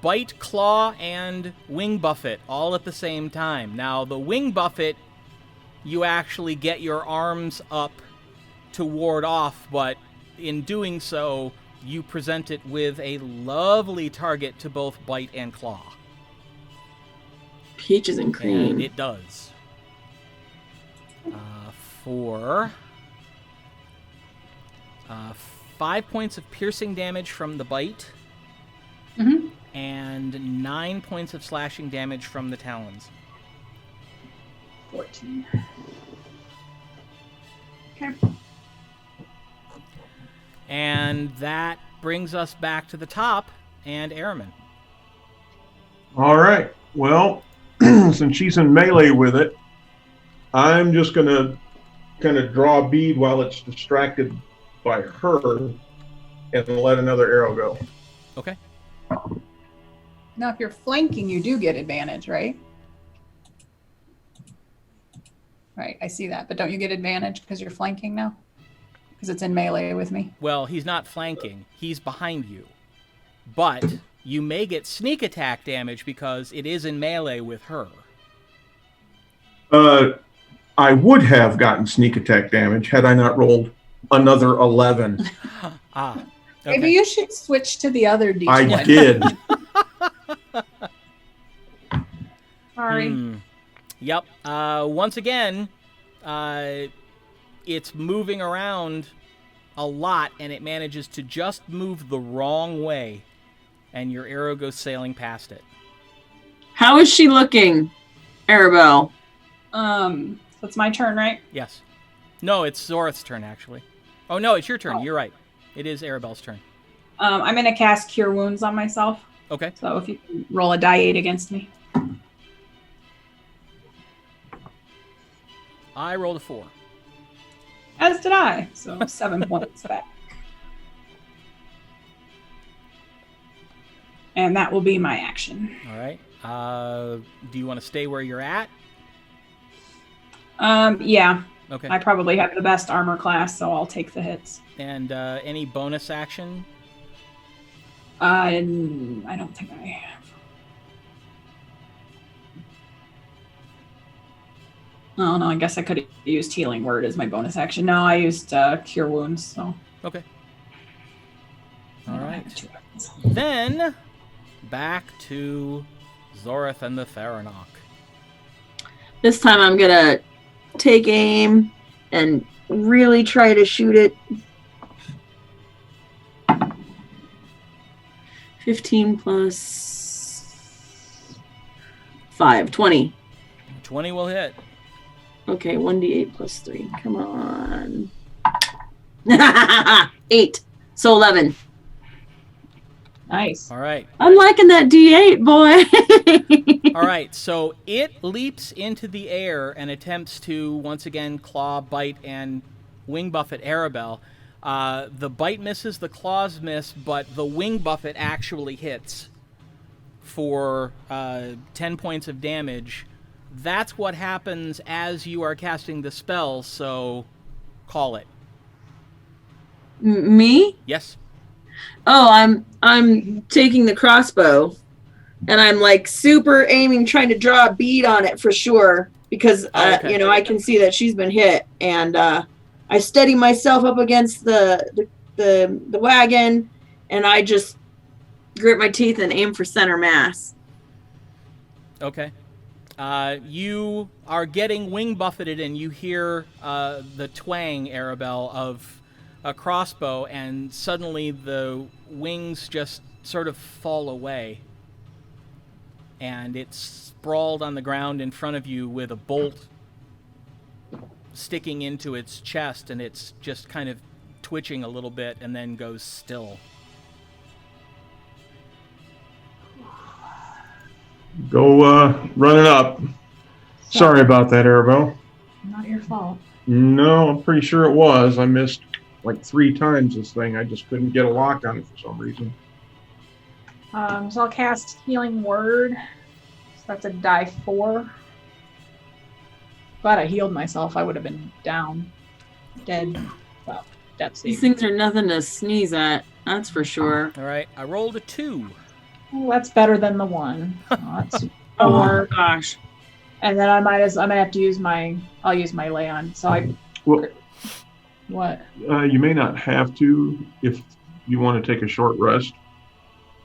bite, claw, and wing buffet all at the same time. Now, the wing buffet, you actually get your arms up to ward off, but in doing so, you present it with a lovely target to both bite and claw. Peaches and cream. And it does. For 5 points of piercing damage from the bite, Mhm. and 9 points of slashing damage from the talons. 14. Okay. And that brings us back to the top and Airman. All right. Well, since she's in melee with it, I'm just going to kind of draw a bead while it's distracted by her and let another arrow go. Okay. Now, if you're flanking, you do get advantage, right? Right, I see that. But don't you get advantage because you're flanking now? Because it's in melee with me. Well, he's not flanking. He's behind you. But you may get sneak attack damage because it is in melee with her. I would have gotten sneak attack damage had I not rolled another 11. Okay. Maybe you should switch to the other D20. I did. Sorry. Yep. Once again, it's moving around a lot, and it manages to just move the wrong way, and your arrow goes sailing past it. How is she looking, Arabelle? So it's my turn, right? Yes. No, it's Zorith's turn, actually. Oh, no, it's your turn. Oh. You're right. It is Arabelle's turn. I'm going to cast Cure Wounds on myself. Okay. So if you can roll a die 8 against me. I rolled a 4. As did I. So 7 points back. And that will be my action. All right. Do you want to stay where you're at? Yeah. Okay. I probably have the best armor class, so I'll take the hits. And any bonus action? I don't think I have. Oh, no, I guess I could have used Healing Word as my bonus action. No, I used Cure Wounds, so. Okay. All right. Then, back to Zorith and the Tharinoch. This time I'm going to take aim and really try to shoot it. 15 plus 5, 20. 20 will hit. Okay, 1d8 plus 3. Come on. 8. So 11. Nice. All right. I'm liking that d8, boy. All right, so it leaps into the air and attempts to, once again, claw, bite, and wing buffet Arabelle. The bite misses, the claws miss, but the wing buffet actually hits for 10 points of damage. That's what happens as you are casting the spell, so call it. Me? Yes. Oh, I'm taking the crossbow, and I'm like super aiming, trying to draw a bead on it for sure, because okay. I can see that she's been hit, and I steady myself up against the wagon, and I just grit my teeth and aim for center mass. Okay. You are getting wing buffeted, and you hear the twang, Arabelle, of a crossbow, and suddenly the wings just sort of fall away. And it's sprawled on the ground in front of you with a bolt sticking into its chest, and it's just kind of twitching a little bit and then goes still. Go running up. Sorry about that, Arabelle. Not your fault. No, I'm pretty sure it was. I missed like 3 times this thing. I just couldn't get a lock on it for some reason. So I'll cast Healing Word. So that's a die 4. Glad I healed myself. I would have been down. Dead. Well, death save. These things are nothing to sneeze at, that's for sure. All right, I rolled a 2. Well, that's better than the 1. That's 4. Oh gosh. And then I might have to use I'll use my lay on. So Well, what? you may not have to if you want to take a short rest.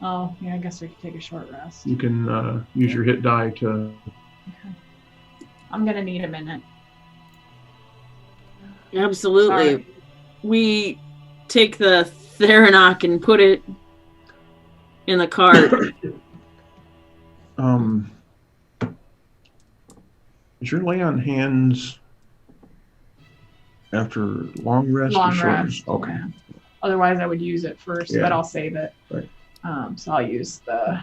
Oh, yeah, I guess we could take a short rest. You can use your hit die to... Okay. I'm going to need a minute. Absolutely. Sorry. We take the Tharinoch and put it in the cart Is your lay on hands after long rest or Long short rest. Okay. Yeah. Otherwise, I would use it first, Yeah. but I'll save it. Right. So I'll use the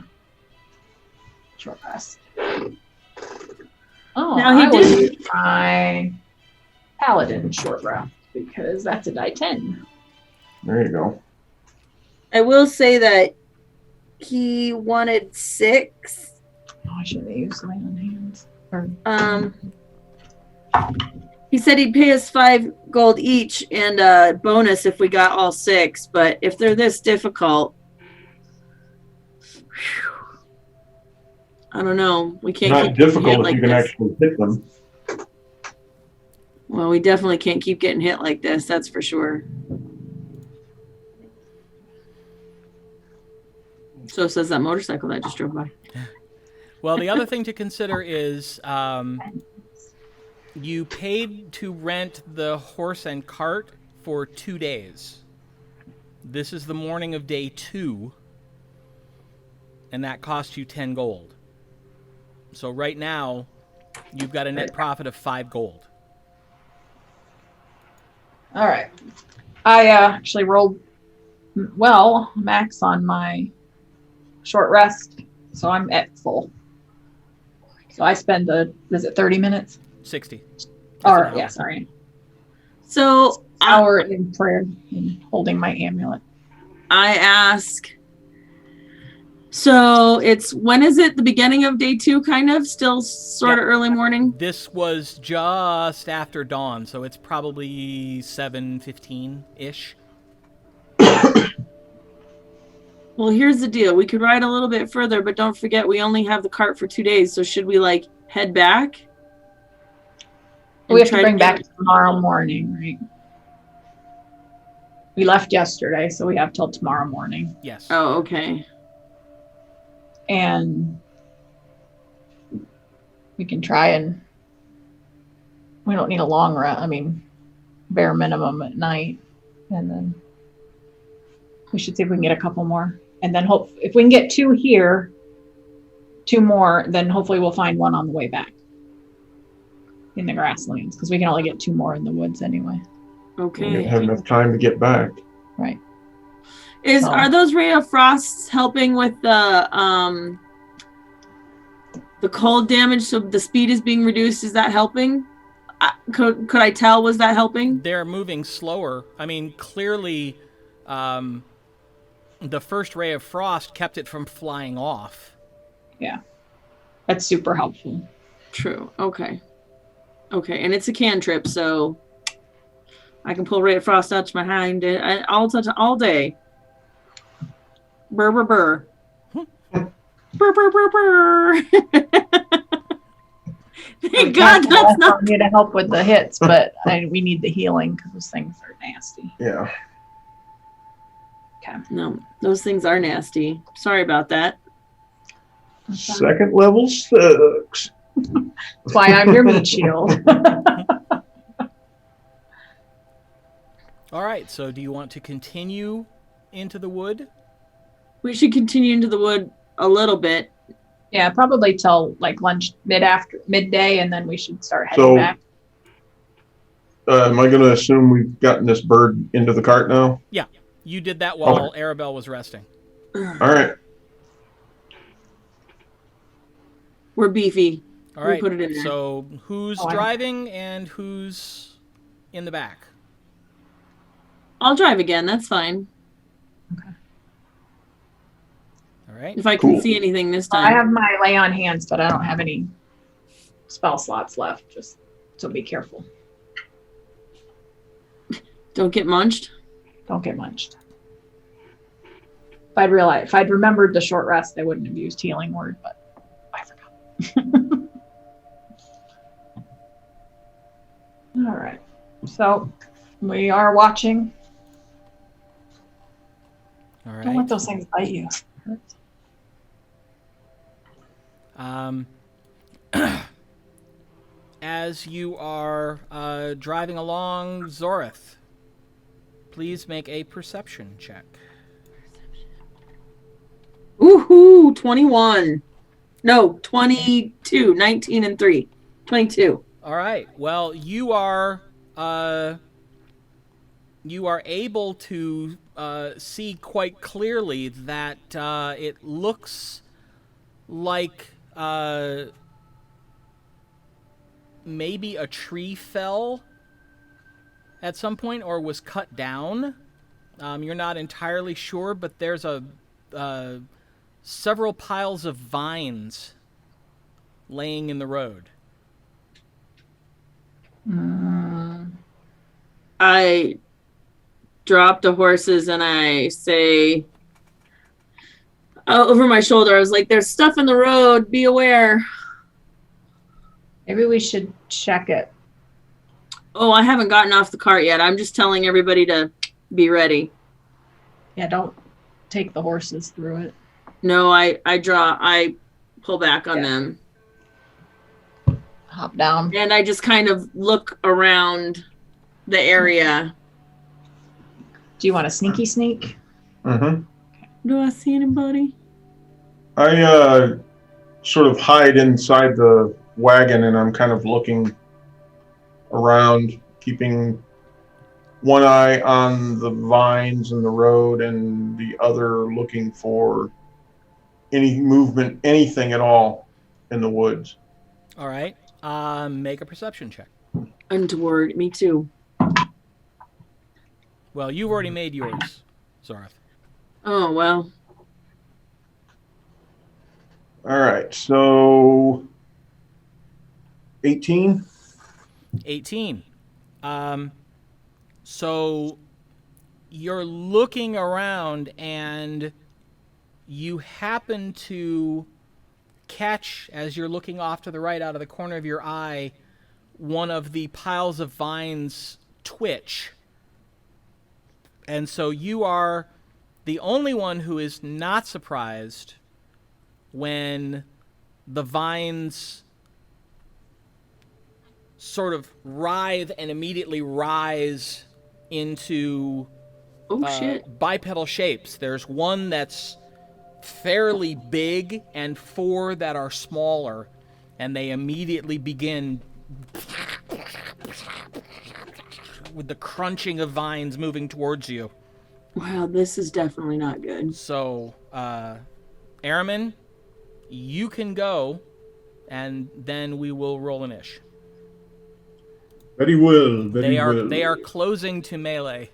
short rest. Oh, Now he I will did- use my paladin short rest because that's a die 10. There you go. I will say that he wanted 6. Oh, I should have used my own hands. Or, He said he'd pay us 5 gold each and a bonus if we got all 6. But if they're this difficult, I don't know. We can't Not keep getting hit difficult if like you can this. actually hit them. Well, we definitely can't keep getting hit like this. That's for sure. So says that motorcycle that just drove by. Well, the other thing to consider is you paid to rent the horse and cart for 2 days. This is the morning of day 2, and that cost you 10 gold. So right now, you've got a net profit of 5 gold. all right. I actually rolled well max on my short rest, so I'm at full. So I spend is it 30 minutes? 60. That's Or an hour. yeah, sorry. So Hour in prayer and holding my amulet. I ask. So it's when is it? The beginning of day 2, kind of still sort of early morning. This was just after dawn, so it's probably 7:15-ish. Well, here's the deal. We could ride a little bit further, but don't forget we only have the cart for 2 days. So should we like head back? We have to try bring get- back tomorrow morning, right? We left yesterday, so we have till tomorrow morning. Yes. Oh, okay. And we can try and we don't need a long run. I mean, bare minimum at night. And then we should see if we can get a couple more. And then hope if we can get 2 here, 2 more, then hopefully we'll find one on the way back in the grasslands because we can only get 2 more in the woods anyway. We Okay. didn't have enough time to get back. Right. Are those ray of frosts helping with the cold damage? So the speed is being reduced. Is that helping? Could I tell? Was that helping? They're moving slower. I mean, clearly, the first ray of frost kept it from flying off. Yeah. That's super helpful. True. Okay. Okay, and it's a cantrip, so I can pull ray of frost out to my hind all day. Burr burr burr. Burr burr burr burr. Thank God that's not. You to help with the hits, but we need the healing because those things are nasty. Yeah. Okay. No, those things are nasty. Sorry about that. Second level sucks. That's why I'm your meat shield. All right, so do you want to continue into the wood? We should continue into the wood a little bit. Yeah, probably till like lunch, midday, and then we should start heading So- back. Am I going to assume we've gotten this bird into the cart now? You did that while Arabelle was resting. All right. We're beefy. All We right, put it in there. so who's Oh, I- driving and who's in the back? I'll drive again. That's fine. All right. If I can Cool. see anything this I time. have my lay on hands, but I don't have any spell slots left. Just so be careful. Don't get munched. Don't get munched. If I'd remembered the short rest, I wouldn't have used healing word, but I forgot. All right. So we are watching. All Don't let right. those things bite you. As you are driving along, Zorith, please make a perception check. Woohoo! 21. No, 22. 19 and 3. 22. All right. Well, you are able to see quite clearly that it looks like maybe a tree fell at some point or was cut down. You're not entirely sure, but there's several piles of vines laying in the road. I drop the horses and I say over my shoulder, I was like, there's stuff in the road, be aware. Maybe we should check it. Oh, I haven't gotten off the cart yet. I'm just telling everybody to be ready. Yeah, don't take the horses through it. No, I pull back on them. Hop down. And I just kind of look around the area. Do you want a sneaky sneak? Mm-hmm. Do I see anybody? I sort of hide inside the wagon and I'm kind of looking around, keeping one eye on the vines and the road and the other looking for any movement, anything at all in the woods. All right. Make a perception check. Untoward. Me too. Well, you've already made yours, Zarth. Oh, well. All right, so 18. 18. So you're looking around and you happen to catch, as you're looking off to the right out of the corner of your eye, one of the piles of vines twitch. And so you are the only one who is not surprised when the vines sort of writhe and immediately rise into Shit. bipedal shapes. There's one that's fairly big and 4 that are smaller, and they immediately begin with the crunching of vines moving towards you. Wow, this is definitely not good. So, Araman, you can go, and then we will roll an ish. Very well, very well. They are closing to melee.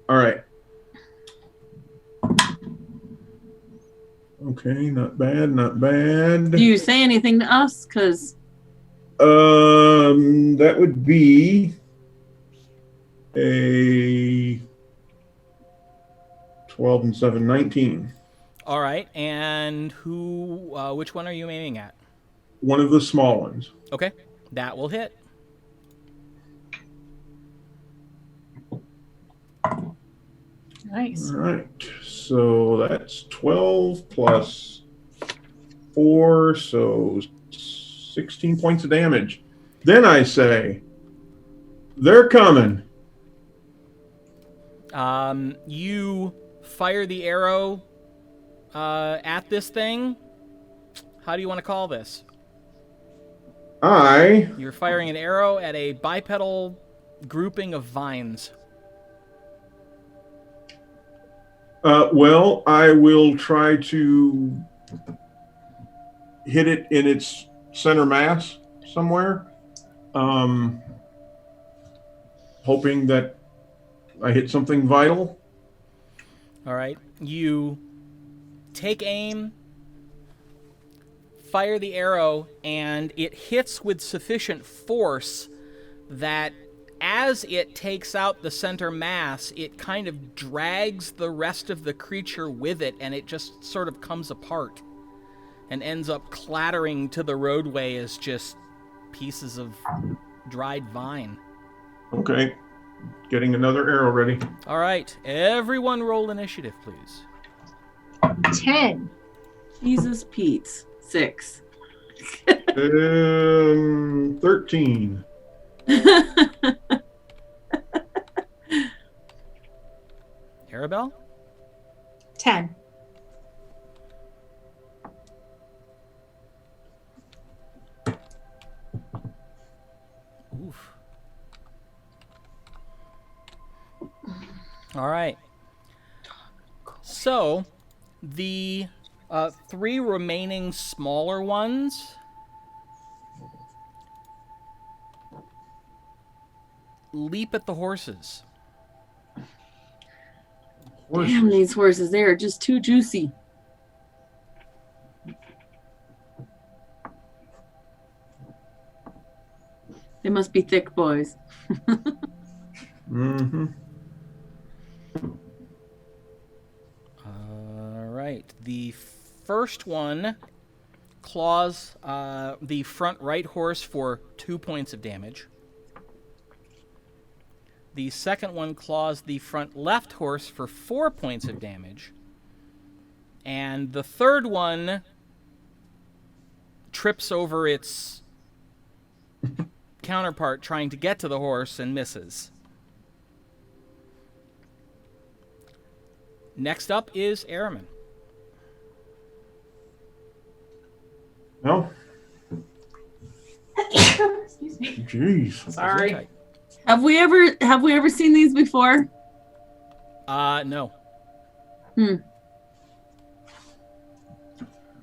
All right. Okay, not bad, not bad. Do you say anything to us? Because that would be a 12 and 7, 19. All right, and which one are you aiming at? One of the small ones. Okay, that will hit. Nice. All right, so that's 12 plus 4, so 16 points of damage. Then I say, they're coming. You fire the arrow at this thing. How do you want to call this? You're firing an arrow at a bipedal grouping of vines. Well, I will try to hit it in its center mass somewhere, hoping that I hit something vital. All right. You take aim, fire the arrow, and it hits with sufficient force that as it takes out the center mass, it kind of drags the rest of the creature with it, and it just sort of comes apart and ends up clattering to the roadway as just pieces of dried vine. Okay. Getting another arrow ready. All right. Everyone roll initiative, please. 10. Jesus Pete. 6. 13. Arabelle? 10. All right. So, the 3 remaining smaller ones leap at the horses. Damn these horses, they are just too juicy. They must be thick boys. Mm-hmm. All right. The first one claws the front right horse for 2 points of damage. The second one claws the front left horse for 4 points of damage. And the third one trips over its counterpart trying to get to the horse and misses. Next up is Araman. No? Excuse me. Jeez. Sorry. Have we ever seen these before? No.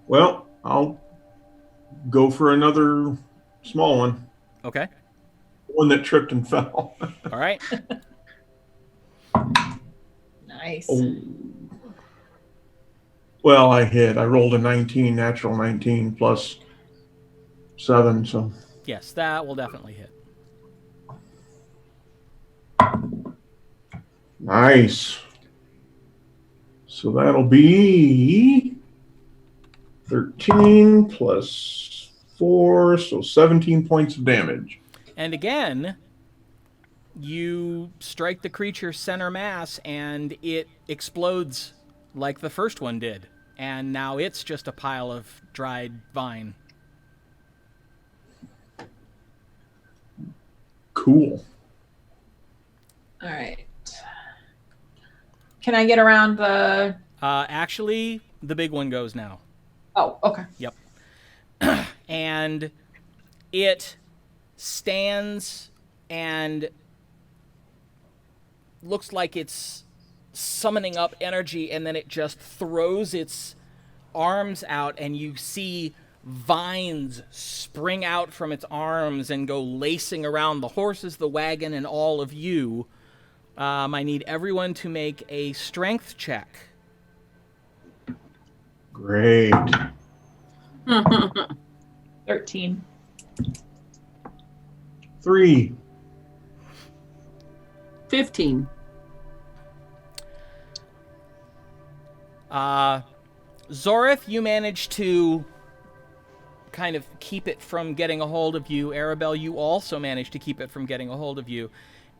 Well, I'll go for another small one. Okay. One that tripped and fell. All right. Nice. Oh. Well, I hit. I rolled a 19, natural 19 plus 7, so. Yes, that will definitely hit. Nice. So that'll be 13 plus 4, so 17 points of damage. And again, you strike the creature's center mass and it explodes like the first one did. And now it's just a pile of dried vine. Cool. All right. Can I get around the... Actually, the big one goes now. Oh, okay. Yep. And it stands and looks like it's summoning up energy, and then it just throws its arms out, and you see vines spring out from its arms and go lacing around the horses, the wagon, and all of you. I need everyone to make a strength check. Great. 13. 3. 15. Zorith, you managed to kind of keep it from getting a hold of you. Arabelle, you also managed to keep it from getting a hold of you,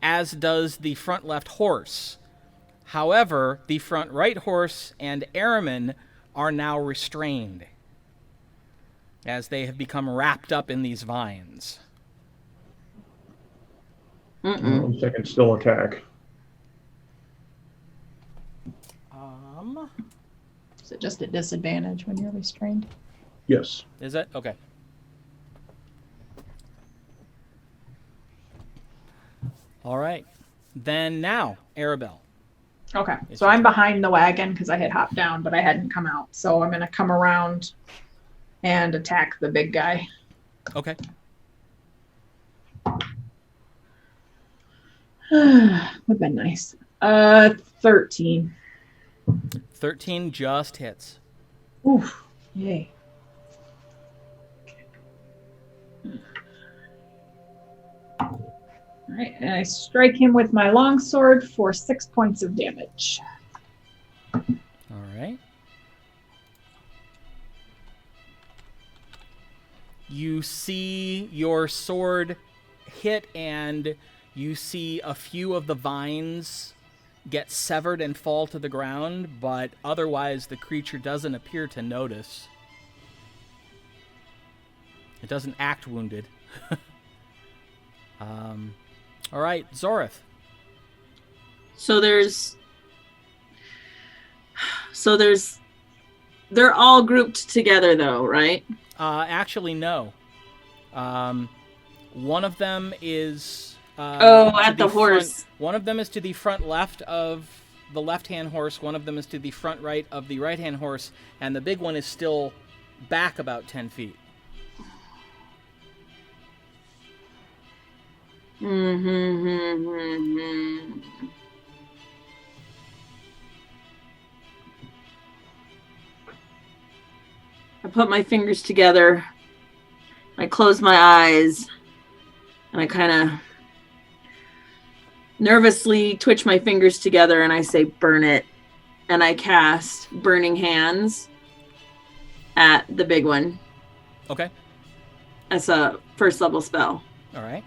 as does the front left horse. However, the front right horse and Araman are now restrained, as they have become wrapped up in these vines. One second, still attack. Is it just a disadvantage when you're restrained? Yes. Is it? Okay. All right. Then now, Arabelle. Okay. It's So your I'm turn. behind the wagon because I had hopped down, but I hadn't come out. So I'm going to come around and attack the big guy. Okay. Would have been nice. 13. 13 just hits. Oof. Yay. All right, and I strike him with my longsword for 6 points of damage. All right. You see your sword hit, and you see a few of the vines get severed and fall to the ground, but otherwise the creature doesn't appear to notice. It doesn't act wounded. All right, Zorith. They're all grouped together though, right? Actually, no. One of them is At the horse. One of them is to the front left of the left-hand horse. One of them is to the front right of the right-hand horse. And the big one is still back about 10 feet. I put my fingers together. I close my eyes. And I kind of nervously twitch my fingers together and I say, burn it. And I cast Burning Hands at the big one. Okay. That's a first level spell. All right.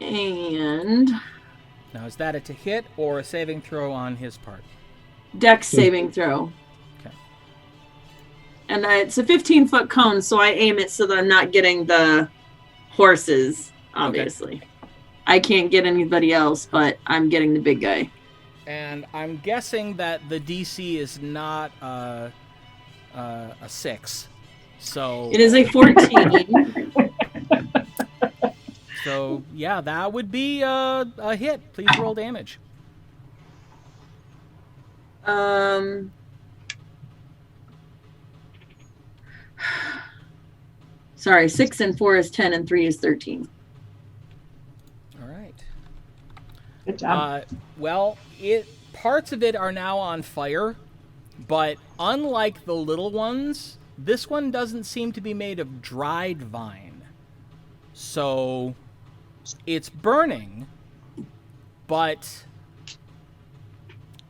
And Now, is that a to hit or a saving throw on his part? Dex saving throw. Okay. And it's a 15-foot cone, so I aim it so that I'm not getting the horses, obviously. Okay. I can't get anybody else, but I'm getting the big guy. And I'm guessing that the DC is not a 6. So it is a 14. So, yeah, that would be a hit. Please roll damage. Sorry, 6 and 4 is 10 and 3 is 13. All right. Good job. Well, parts of it are now on fire, but unlike the little ones, this one doesn't seem to be made of dried vine. So it's burning, but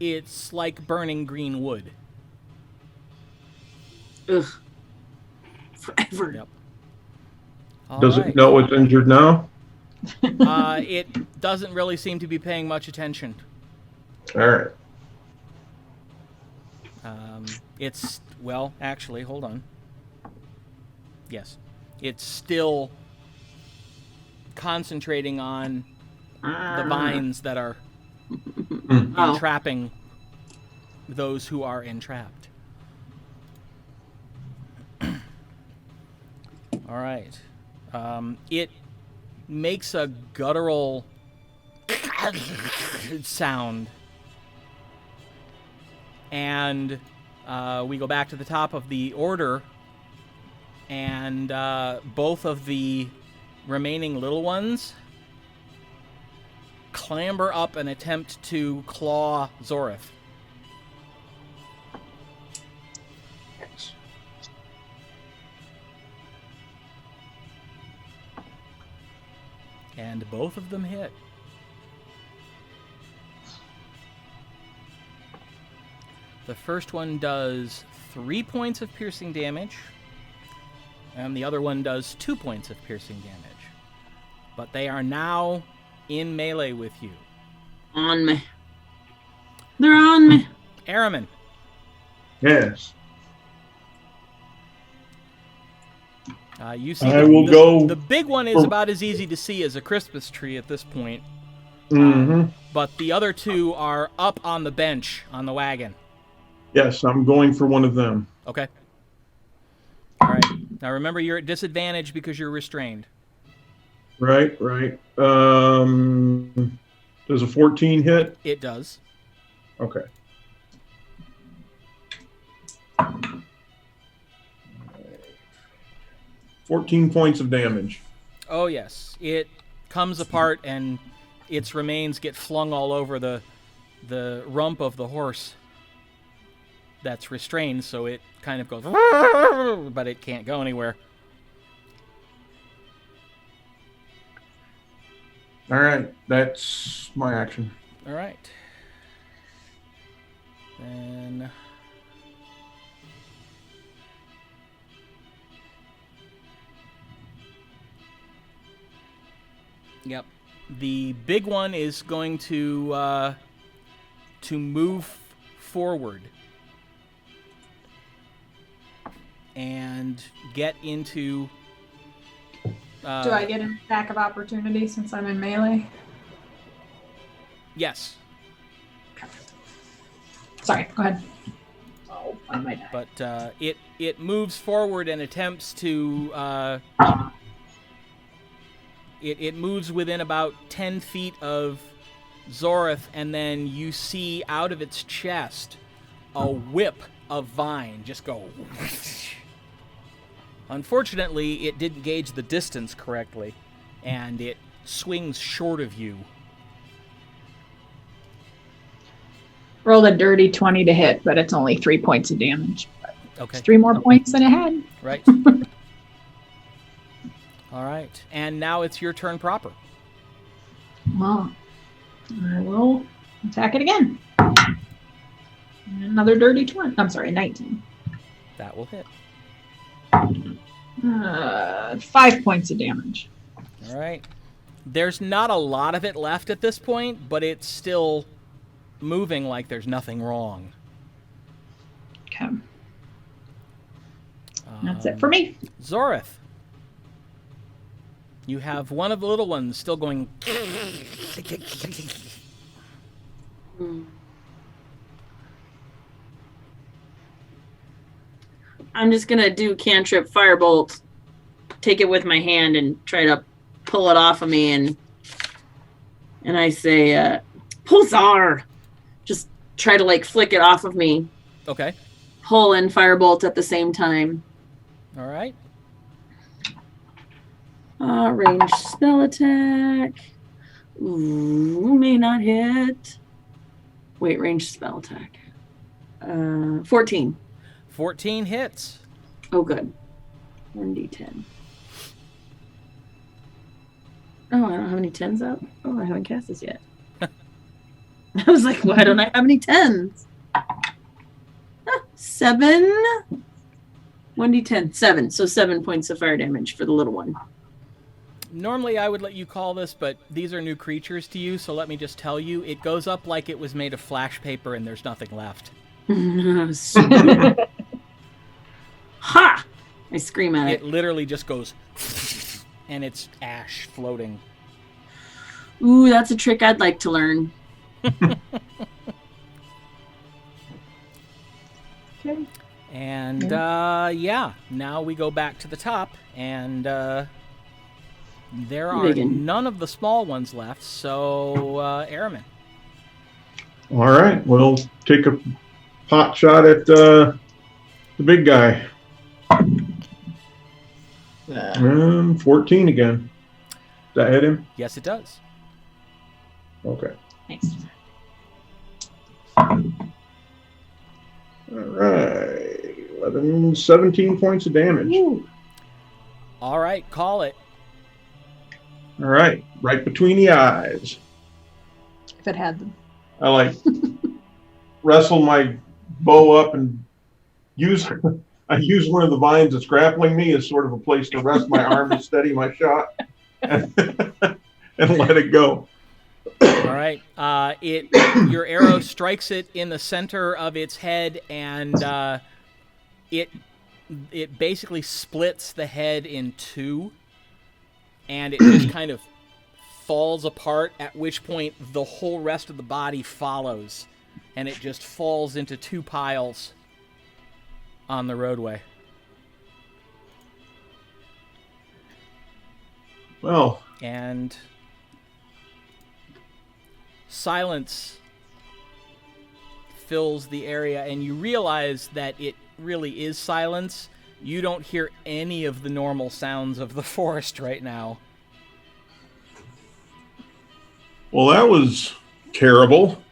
it's like burning green wood. Ugh. Forever. Yep. Does it know it's injured now? It doesn't really seem to be paying much attention. All right. Well, actually, hold on. Yes. It's still concentrating on the vines that are entrapping those who are entrapped. All right. It makes a guttural sound. And we go back to the top of the order, and both of the remaining little ones clamber up and attempt to claw Zorith. And both of them hit. The first one does 3 points of piercing damage, and the other one does 2 points of piercing damage. But they are now in melee with you. On me. They're on me. Araman. Yes. You see, I will go. The big one is about as easy to see as a Christmas tree at this point. But the other two are up on the bench on the wagon. Yes, I'm going for one of them. Okay. All right. Now remember, you're at disadvantage because you're restrained. Right. Does a 14 hit? It does. Okay. – 14 points of damage. Oh, yes. It comes apart and its remains get flung all over the rump of the horse that's restrained, so it kind of goes, but it can't go anywhere. All right. That's my action. All right. Then... Yep. The big one is going to move forward and get into... Do I get an attack of opportunity since I'm in melee? Yes. Sorry, go ahead. Oh, on my die. But it moves forward and attempts to. It moves within about 10 feet of Zorith, and then you see out of its chest a whip of vine just go. Unfortunately, it didn't gauge the distance correctly, and it swings short of you. Rolled a dirty 20 to hit, but it's only 3 points of damage. Okay. It's 3 more points than it had. Right. All right. And now it's your turn proper. Well, I will attack it again. Another dirty 20. I'm sorry, 19. That will hit. 5 points of damage. All right. There's not a lot of it left at this point, but it's still moving like there's nothing wrong. Okay. That's it for me. Zorith. You have one of the little ones still going. I'm just gonna do cantrip firebolt, take it with my hand and try to pull it off of me, and I say, Pulsar! Just try to like flick it off of me. Okay. Pull and firebolt at the same time. All right. Ranged spell attack. Ooh, may not hit. Wait, ranged spell attack. 14. 14 hits. Oh, good. 1d10. Oh, I don't have any 10s up. Oh, I haven't cast this yet. I was like, why don't I have any 10s? 7. 1d10. 7. So 7 points of fire damage for the little one. Normally I would let you call this, but these are new creatures to you, so let me just tell you, it goes up like it was made of flash paper and there's nothing left. Ha! I scream at It it. literally just goes, and it's ash floating. Ooh, that's a trick I'd like to learn. Okay. And, yeah, now we go back to the top, and there are Digging. none of the small ones left, so, Aramin. All right, we'll take a pot shot at the big guy. 14 again. Does that hit him? Yes, it does. Okay. Nice. All right. 11, 17 points of damage. Ooh. All right, call it. All right. Right between the eyes. If it had them. I like wrestle my bow up and I use one of the vines that's grappling me as sort of a place to rest my arm and steady my shot and let it go. All right. Your arrow strikes it in the center of its head, and it basically splits the head in two, and it just kind of falls apart, at which point the whole rest of the body follows, and it just falls into two piles on the roadway. Well, And silence fills the area, and you realize that it really is silence. You don't hear any of the normal sounds of the forest right now. well, that was terrible.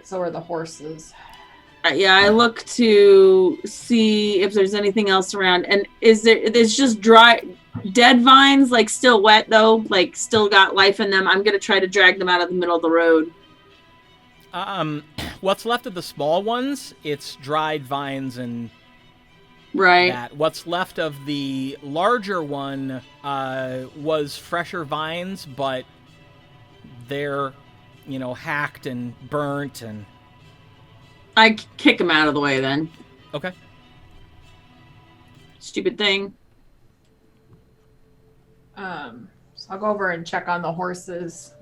So are the horses. I look to see if there's anything else around. And there's just dead vines, like still wet though, like still got life in them. I'm going to try to drag them out of the middle of the road. What's left of the small ones, it's dried vines and Right. that. What's left of the larger one was fresher vines, but they're, hacked and burnt and... I kick them out of the way then. Okay. Stupid thing. So I'll go over and check on the horses.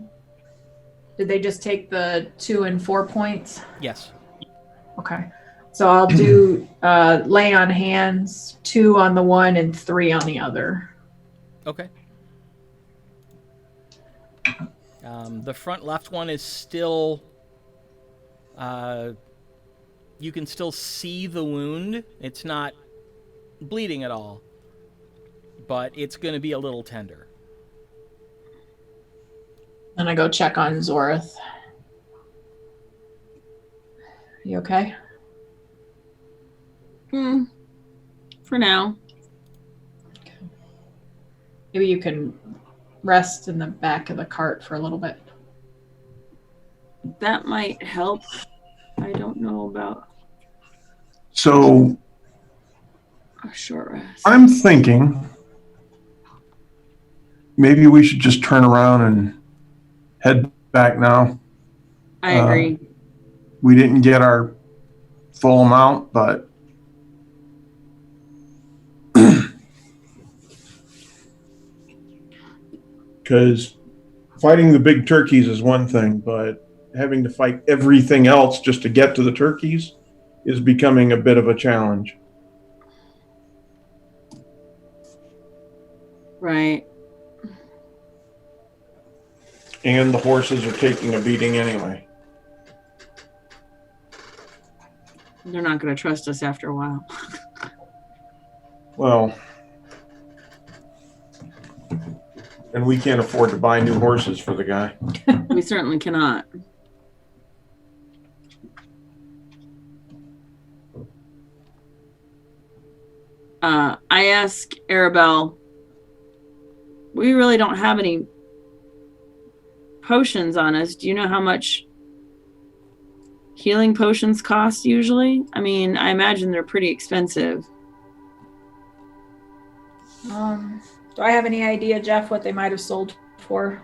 Did they just take the 2 and 4 points? Yes. Okay. So I'll do lay on hands, 2 on the one and 3 on the other. Okay. The front left one is still... you can still see the wound. It's not bleeding at all. But it's going to be a little tender. Then I go check on Zorith. You okay? For now. Maybe you can rest in the back of the cart for a little bit. That might help. I don't know about So a short rest. I'm thinking maybe we should just turn around and head back now. I agree. We didn't get our full amount, but because fighting the big turkeys is one thing, but having to fight everything else just to get to the turkeys is becoming a bit of a challenge. Right. And the horses are taking a beating anyway. They're not going to trust us after a while. Well, and we can't afford to buy new horses for the guy. We certainly cannot. I ask Arabelle, we really don't have any potions on us. Do you know how much healing potions cost usually? I mean, I imagine they're pretty expensive. Do I have any idea, Jeff, what they might have sold for?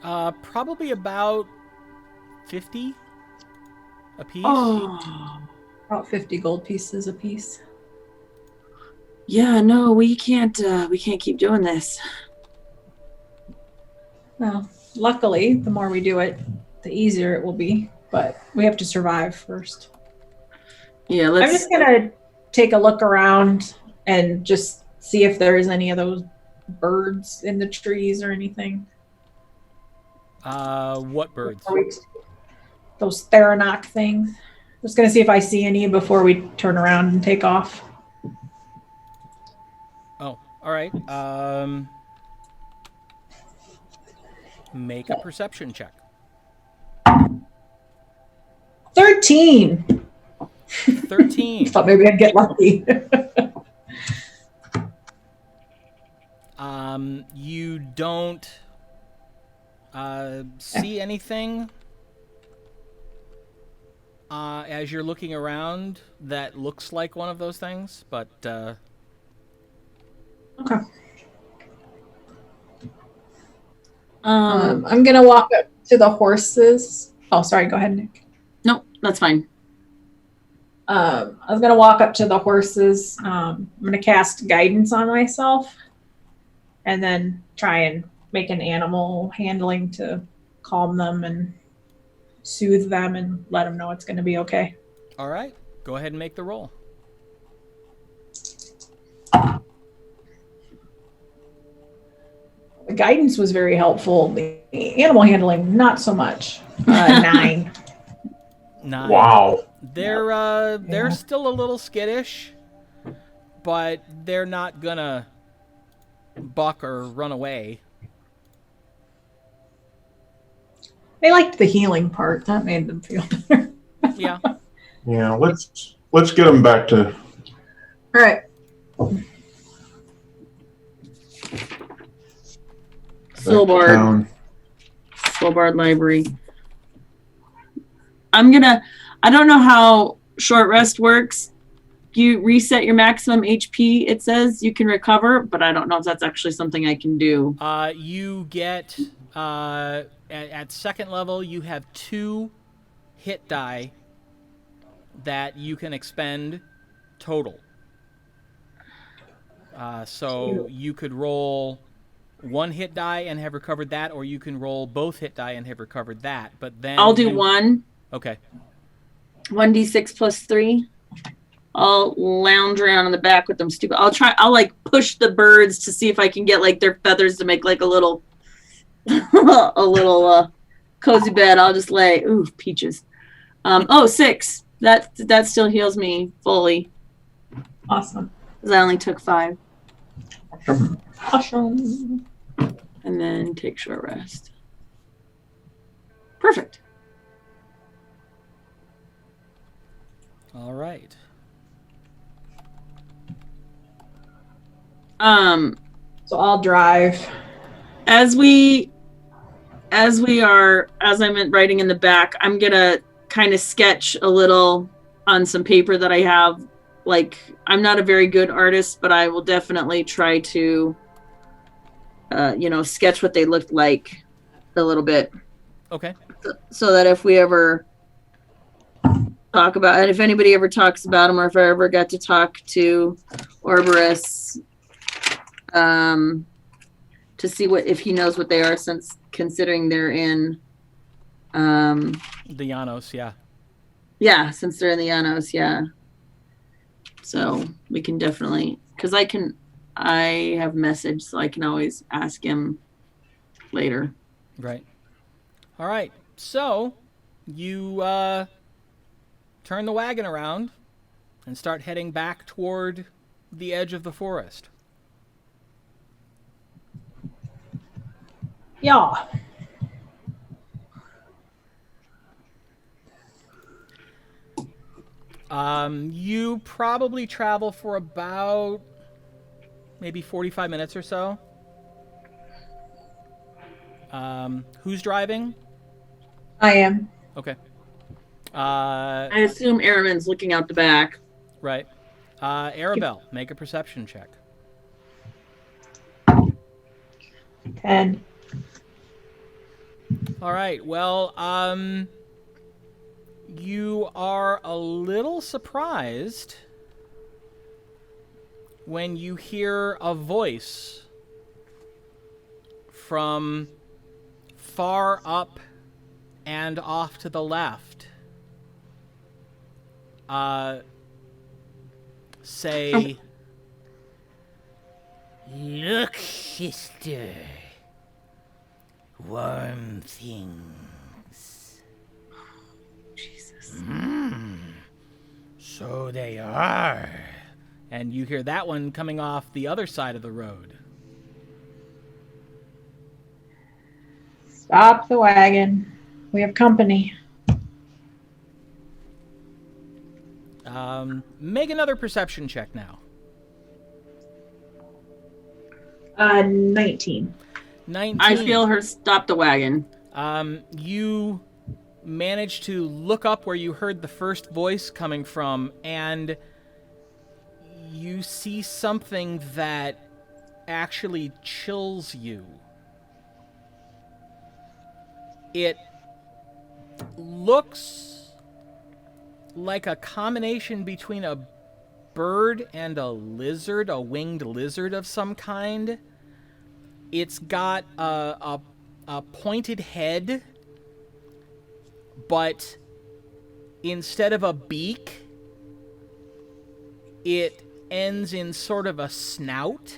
Probably about 50 a piece. Oh, About 50 gold pieces a piece. yeah, no, we can't keep doing this. Well, luckily, the more we do it, the easier it will be. But we have to survive first. Yeah, I'm just gonna take a look around and just see if there's any of those birds in the trees or anything. What birds? Those Tharinoch things. Just gonna see if I see any before we turn around and take off. Oh, all right. Make a perception check. 13. 13. Thought maybe I'd get lucky. You don't see anything as you're looking around that looks like one of those things, but Okay. I'm I'm gonna walk up to the horses. Oh, sorry. Go ahead, Nick. Nope, that's fine. I was gonna walk up to the horses. I'm gonna cast guidance on myself, and then try and make an animal handling to calm them and soothe them and let them know it's gonna be okay. all right. Go ahead and make the roll. The guidance was very helpful. The animal handling, not so much. 9. 9. Wow. They're still a little skittish, but they're not gonna buck or run away. They liked the healing part. That made them feel better. Yeah. Yeah, let's get them back to. All right. Silbard Library. I don't know how short rest works. You reset your maximum HP, it says you can recover, but I don't know if that's actually something I can do. You get at second level, you have 2 hit die that you can expend total. So you could roll one hit die and have recovered that, or you can roll both hit die and have recovered that. But then I'll do one. Okay. 1d6 plus 3. I'll lounge around in the back with them stupid. I'll like push the birds to see if I can get like their feathers to make like a little cozy bed. I'll just lay, peaches. 6. That still heals me fully. Awesome. Because I only took 5. Awesome. And then take short rest. Perfect. All right. So I'll drive. As I'm writing in the back, I'm gonna kind of sketch a little on some paper that I have. Like, I'm not a very good artist, but I will definitely try to, sketch what they looked like a little bit. Okay. So that if we ever talk about, and if anybody ever talks about them, or if I ever got to talk to Orberus, to see if he knows what they are, since considering they're in, The Janos, yeah. Yeah, since they're in the Janos, yeah. So we can definitely, because I have message, so I can always ask him later. Right. All right. So you turn the wagon around and start heading back toward the edge of the forest. Yeah. You probably travel for about maybe 45 minutes or so. Who's driving? I am. Okay. I assume Airman's looking out the back. Right. Arabelle, make a perception check. 10. All right. Well, you are a little surprised when you hear a voice from far up and off to the left. Say, "Look, sister, warm things." Jesus. So they are. and you hear that one coming off the other side of the road. Stop the wagon. We have company. Make another perception check now. 19. 19. I feel her stop the wagon. You manage to look up where you heard the first voice coming from, and you see something that actually chills you. It looks like a combination between a bird and a lizard, a winged lizard of some kind. It's got a pointed head, but instead of a beak, it ends in sort of a snout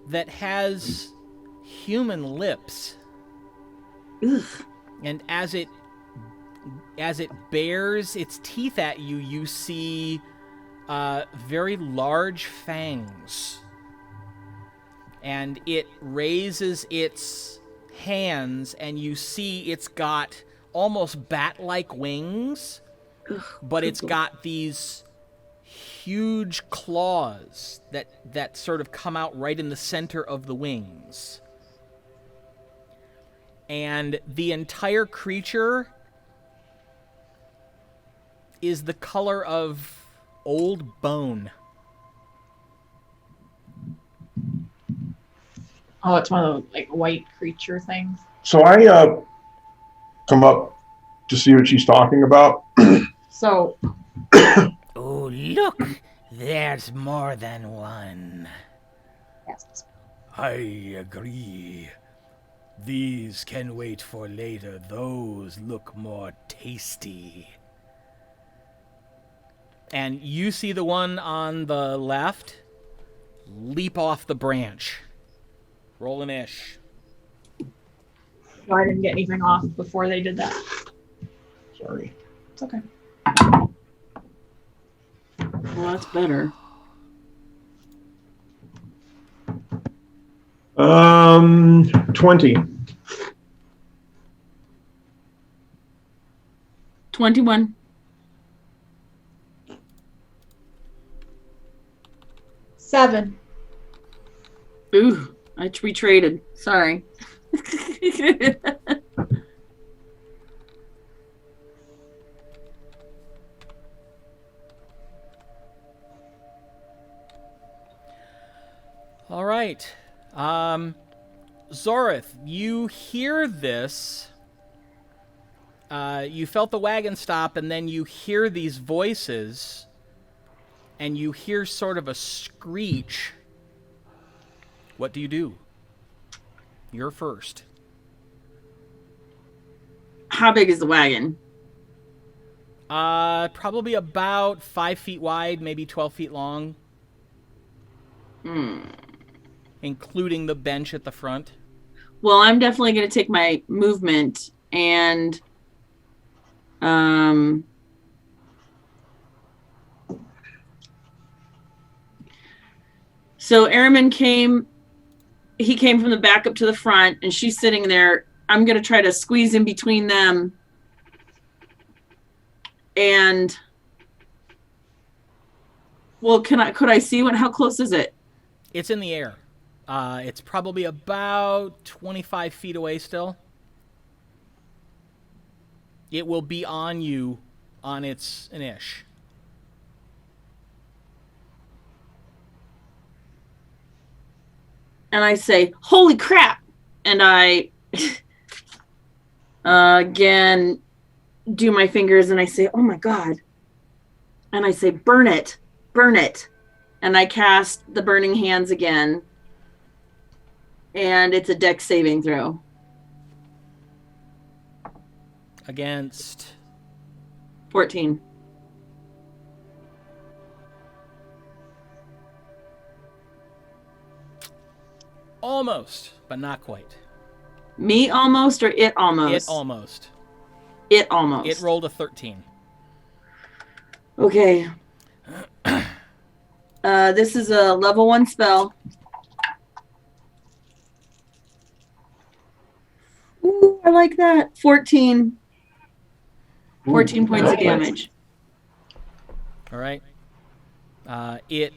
that has human lips. Ugh. And as it bares its teeth at you, you see very large fangs. And it raises its hands, and you see it's got almost bat-like wings, but it's got these huge claws that sort of come out right in the center of the wings. And the entire creature is the color of old bone. Oh, it's one of those like white creature things. So I come up to see what she's talking about. So, Oh, look, there's more than one. yes. I agree. These can wait for later. Those look more tasty. And you see the one on the left leap off the branch. Roll an ish. Well, I didn't get anything off before they did that. Sorry. It's okay. Well, that's better. 20. 21. 7. Ooh, we traded. Sorry. All right. Zorith, you hear this. You felt the wagon stop, and then you hear these voices, and you hear sort of a screech. What do you do? You're first. How big is the wagon? Probably about 5 feet wide, maybe 12 feet long. Including the bench at the front. Well, I'm definitely going to take my movement and so Airman came from the back up to the front, and she's sitting there. I'm going to try to squeeze in between them. And well, could I see how close is it? It's in the air. It's probably about 25 feet away still. It will be on you on its an ish. And I say, holy crap. And I, again, do my fingers and I say, oh my God. And I say, burn it. And I cast the burning hands again. And it's a dex saving throw. Against 14. almost, but not quite. Me almost or it almost? It almost. It almost. It rolled a 13. Okay. This is a level 1 spell. Ooh, I like that. 14. 14 points of damage. All right. It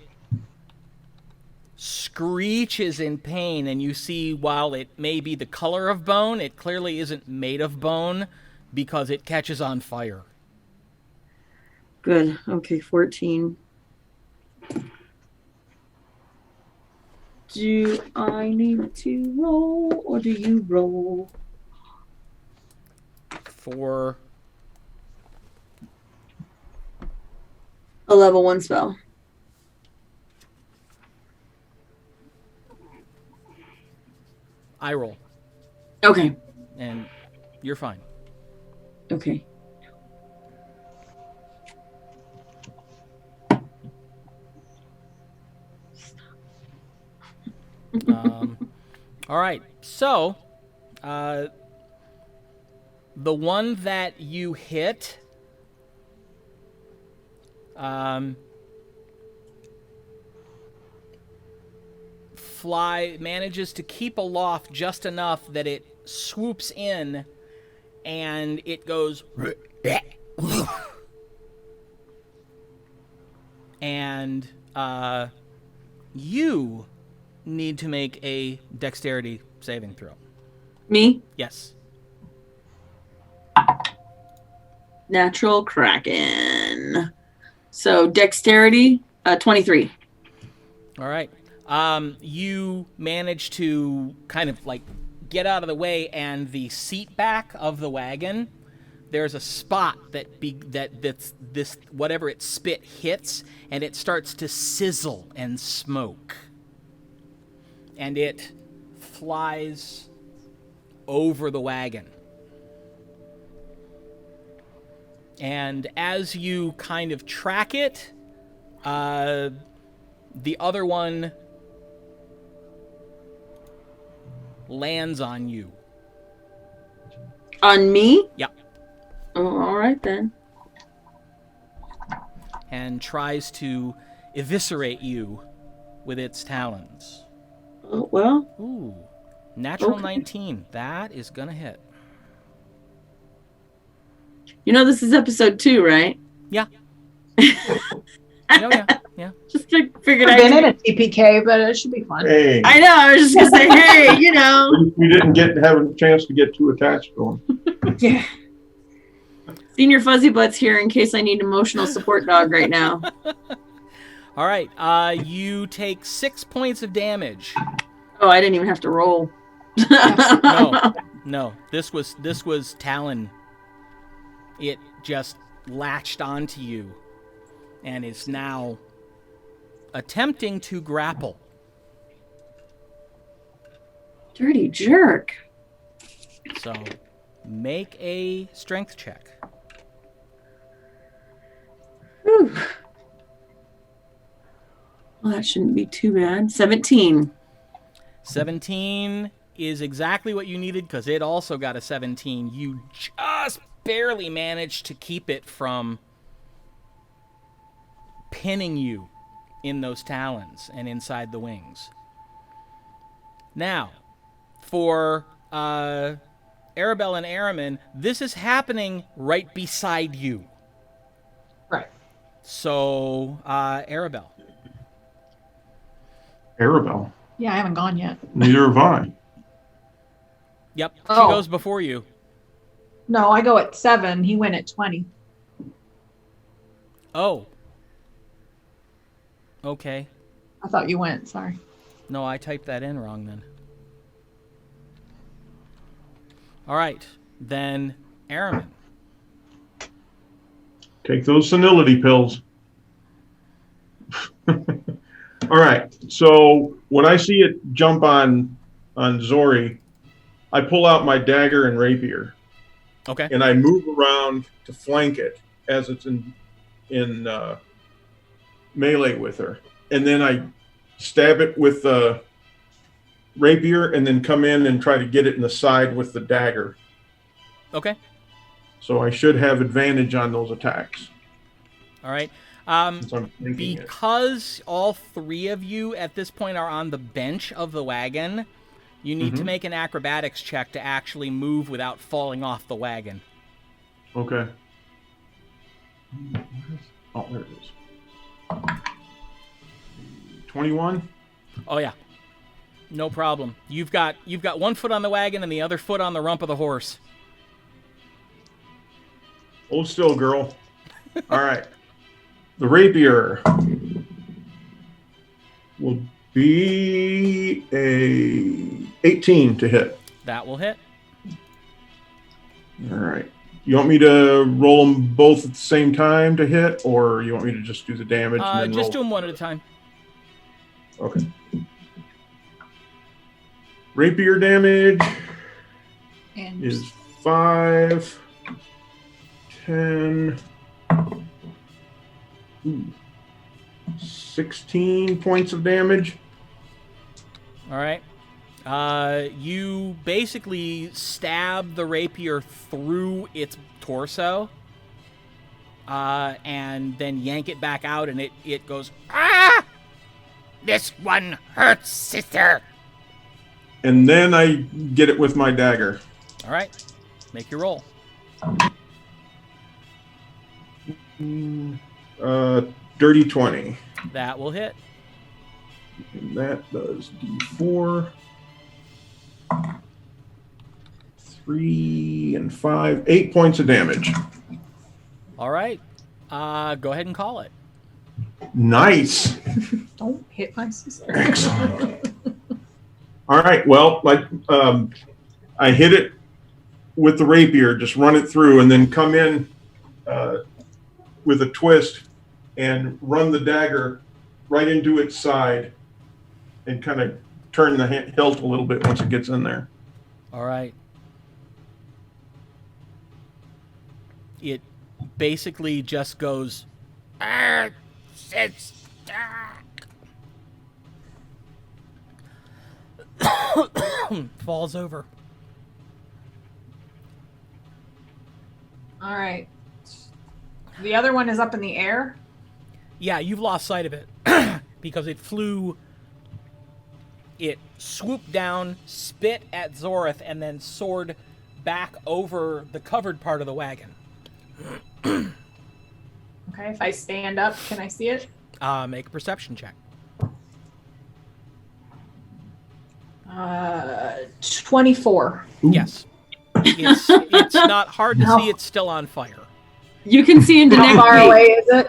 screeches in pain, and you see while it may be the color of bone, it clearly isn't made of bone because it catches on fire. Good. Okay, 14. Do I need to roll, or do you roll? For A level 1 spell. I roll, Okay. and you're fine. Okay. All right. So, the one that you hit, manages to keep aloft just enough that it swoops in, and it goes, and you need to make a dexterity saving throw. Me? Yes. Natural Kraken. So dexterity, 23. All right. You manage to kind of like get out of the way, and the seat back of the wagon, there's a spot that's this whatever it spit hits, and it starts to sizzle and smoke. and it flies over the wagon. And as you kind of track it, the other one lands on you. On me? Yep. Oh, all right then. And tries to eviscerate you with its talons. Oh, well, Ooh. Natural Okay. 19. That is going to hit. you know this is episode 2, right? Yeah. Yeah. Just figured I've been in I'd... a TPK, but it should be fun. Hey, I know, I was just going to say, hey, you know. we didn't have a chance to get too attached to him. Yeah. Senior Fuzzy Butt's here in case I need emotional support dog right now. All right. You take 6 points of damage. Oh, I didn't even have to roll. No. This was Talon. It just latched onto you and is now attempting to grapple. Dirty jerk. So, make a strength check. Whew. Well, that shouldn't be too bad. 17. 17 is exactly what you needed because it also got a 17. You just barely managed to keep it from pinning you in those talons and inside the wings. Now, for Arabelle and Araman, this is happening right beside you. Right. So, Arabelle. Arabelle. Yeah, I haven't gone yet. Neither have I. Yep, she Oh. goes before you. No, I go at 7. He went at 20. Oh. Okay. I thought you went. Sorry. No, I typed that in wrong then. All right. Then, Araman. Take those senility pills. All right. So when I see it jump on Zori, I pull out my dagger and rapier, Okay. and I move around to flank it as it's in melee with her, and then I stab it with the rapier, and then come in and try to get it in the side with the dagger. Okay. So I should have advantage on those attacks. All right. Since I'm flanking it. Because all 3 of you at this point are on the bench of the wagon, you need to make an acrobatics check to actually move without falling off the wagon. Okay. Oh, there it is. 21. Oh yeah. No problem. You've got 1 foot on the wagon and the other foot on the rump of the horse. Hold still, girl. All right. The rapier will be a 18 to hit. That will hit. All right. You want me to roll them both at the same time to hit, or you want me to just do the damage and then Just do roll? them one at a time. Okay. Rapier damage And is 5, 10, 16 points of damage. All right. You basically stab the rapier through its torso, and then yank it back out, and it goes, "Ah! This one hurts, sister!" And then I get it with my dagger. All right. Make your roll. Dirty 20. That will hit. And that does D4. 3 and 5. 8 points of damage. All right. Go ahead and call it. Nice. don't hit my sister. Excellent. All right. Well, I hit it with the rapier, just run it through, and then come in with a twist and run the dagger right into its side and kind of turn the hilt a little bit once it gets in there. All right. It basically just goes. It's falls over. All right. The other one is up in the air. Yeah, you've lost sight of it because it flew. It swooped down, spit at Zorith, and then soared back over the covered part of the wagon. Okay, if I stand up, can I see it? Make a perception check. 24. Yes. It's not hard to see. It's still on fire. You can see into How next far week. away is it?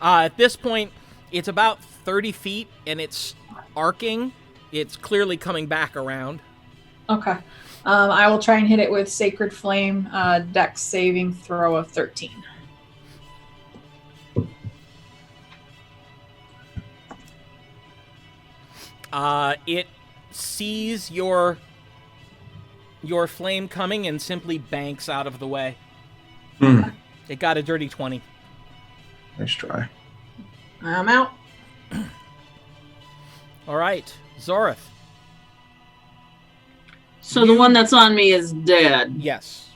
At this point, it's about 30 feet, and it's arcing. It's clearly coming back around. Okay. I will try and hit it with Sacred Flame, Dex saving throw of 13. It sees your flame coming and simply banks out of the way. It got a dirty 20. Nice try. I'm out. All right, Zorith. So the one that's on me is dead. Yes.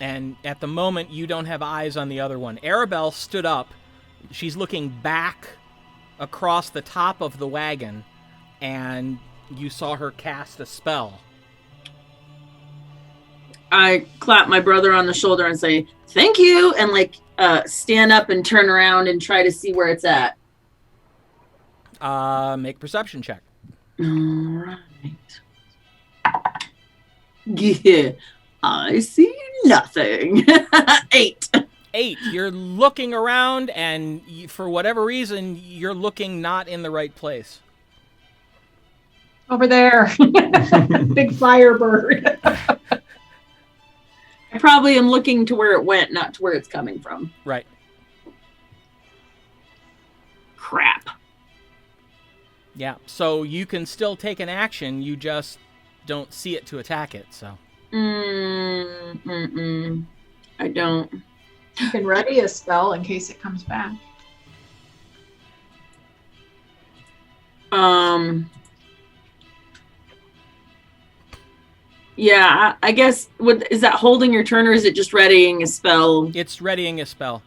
And at the moment, you don't have eyes on the other one. Arabelle stood up. She's looking back across the top of the wagon, and you saw her cast a spell. I clap my brother on the shoulder and say, "Thank you," and stand up and turn around and try to see where it's at. Make perception check. All right. Yeah, I see nothing. 8. 8. You're looking around, and for whatever reason, you're looking not in the right place. Over there. Big firebird. I probably am looking to where it went, not to where it's coming from. Right. Crap. Yeah, so you can still take an action, you just don't see it to attack it, so. I don't. You can ready a spell in case it comes back. Yeah, I guess, is that holding your turn or is it just readying a spell? It's readying a spell.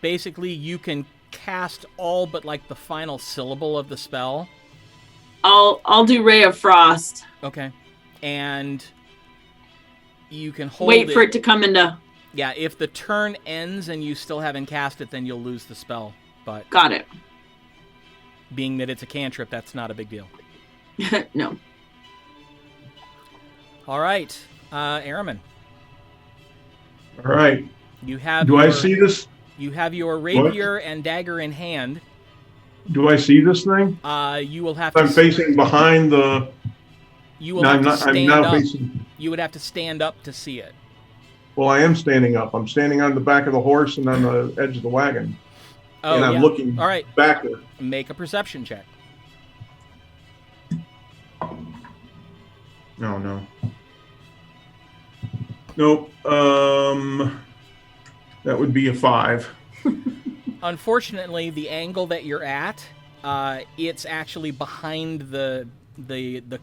Basically, you can cast all but the final syllable of the spell. I'll do Ray of Frost. Okay. And you can hold Wait for it to come into... Yeah, if the turn ends and you still haven't cast it, then you'll lose the spell. But Got it. being that it's a cantrip, that's not a big deal. No. All right, Araman. All right. You have. Do I see this? You have your rapier and dagger in hand. Do I see this thing? You will have. I'm to facing behind the. You will have to stand I'm now up. facing. You would have to stand up to see it. Well, I am standing up. I'm standing on the back of the horse and on the edge of the wagon. Oh, and I'm yeah. looking All right. backward. Make a perception check. No, no. Nope. That would be a 5. Unfortunately, the angle that you're at, it's actually behind the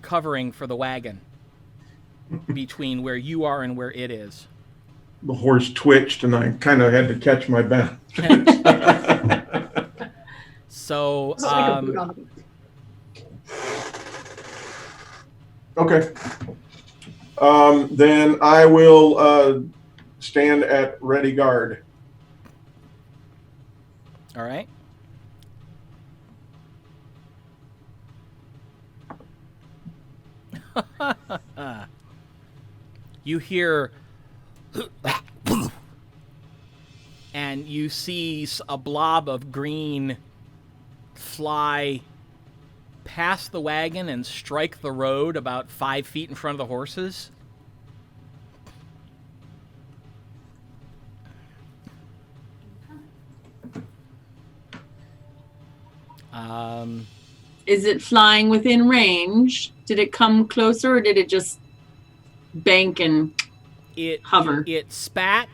covering for the wagon, between where you are and where it is. The horse twitched, and I kind of had to catch my breath. So, Okay. Then I will stand at ready guard. all right. You hear, and you see a blob of green fly past the wagon and strike the road about 5 feet in front of the horses. Is it flying within range? Did it come closer or did it just bank and hover? It spat,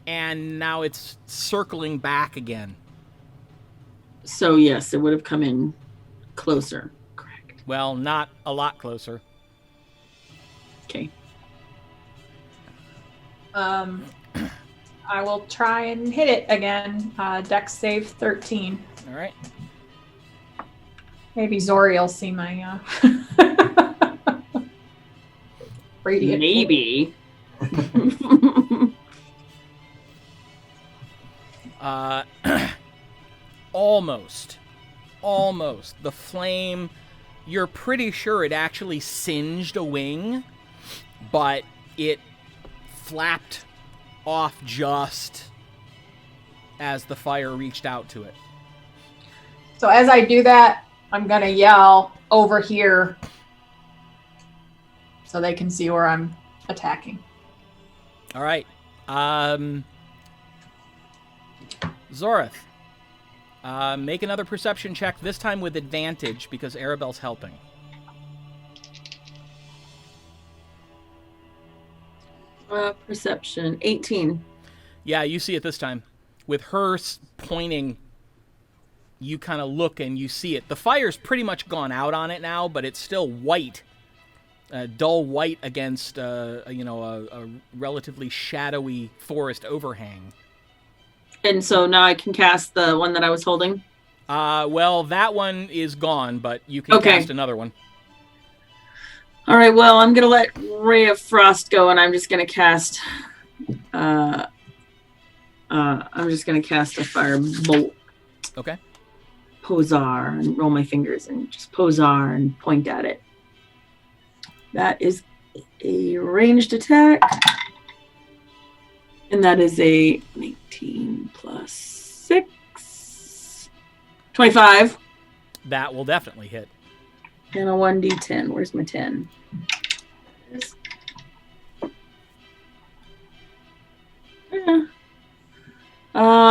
and now it's circling back again. So yes, it would have come in closer. Correct. Well, not a lot closer. Okay. I will try and hit it again. Dex save 13. All right. Maybe Zori will see my radiant. Maybe. Almost. The flame, you're pretty sure it actually singed a wing, but it flapped off just as the fire reached out to it. So as I do that, I'm going to yell over here so they can see where I'm attacking. All right. Zorith, make another perception check, this time with advantage because Arabelle's helping. Perception 18. Yeah, you see it this time. With her pointing, you kind of look and you see it. The fire's pretty much gone out on it now, but it's still white, dull white against a relatively shadowy forest overhang. And so now I can cast the one that I was holding? Well, that one is gone, but you can cast another one. All right, well, I'm going to let Ray of Frost go, and I'm just going to cast... I'm just going to cast a fire bolt. Okay. Posar, and roll my fingers, and just Posar and point at it. That is a ranged attack. And that is a 19 plus 6. 25. That will definitely hit. And a 1d10. Where's my 10?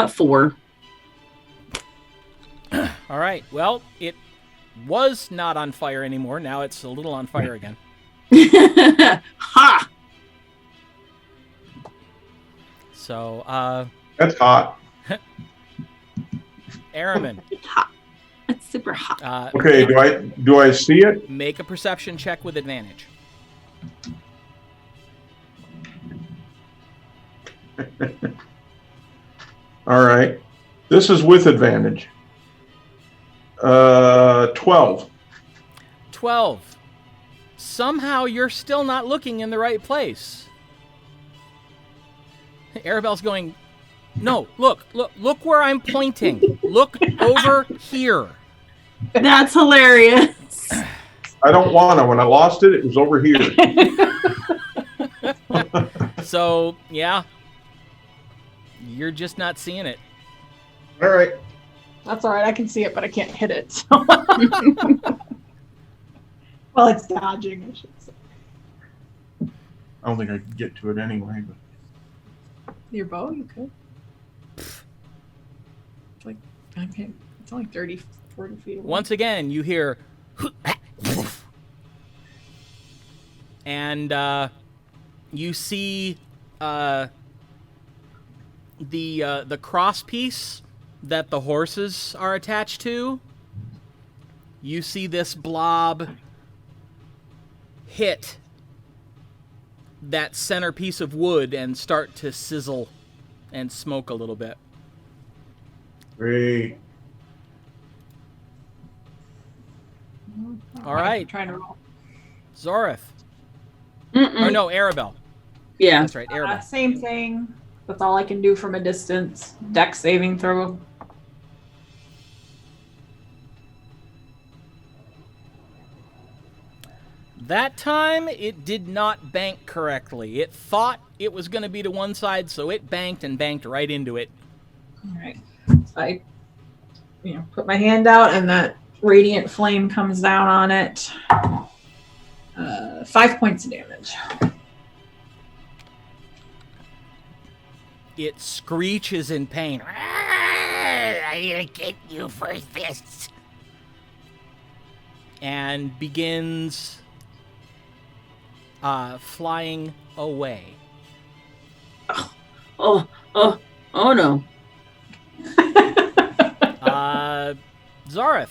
4. All right. Well, it was not on fire anymore. Now it's a little on fire again. Ha! So, That's hot. Araman. It's hot. It's super hot. Okay, do I see it? Make a perception check with advantage. All right. This is with advantage. 12. 12. Somehow you're still not looking in the right place. Arabelle's going, no, look where I'm pointing. Look over here. That's hilarious. I don't want to. When I lost it, it was over here. So, yeah. You're just not seeing it. All right. That's all right. I can see it, but I can't hit it. So. Well, it's dodging, I should say. I don't think I could get to it anyway. But... Your bow, you could. It's like, it's only 30, 40 feet away. Once again, you hear... and you see the cross piece that the horses are attached to. You see this blob hit that center piece of wood and start to sizzle and smoke a little bit. Great. All right. I'm trying to roll. Zorith. Or no, Arabelle. Yeah. That's right, Arabelle. Same thing. That's all I can do from a distance. Dex saving throw. That time, it did not bank correctly. It thought it was going to be to one side, so it banked and banked right into it. All right. So I, put my hand out, and that radiant flame comes down on it. 5 points of damage. It screeches in pain. I'll get you for this. and begins flying away. Oh no. Zareth.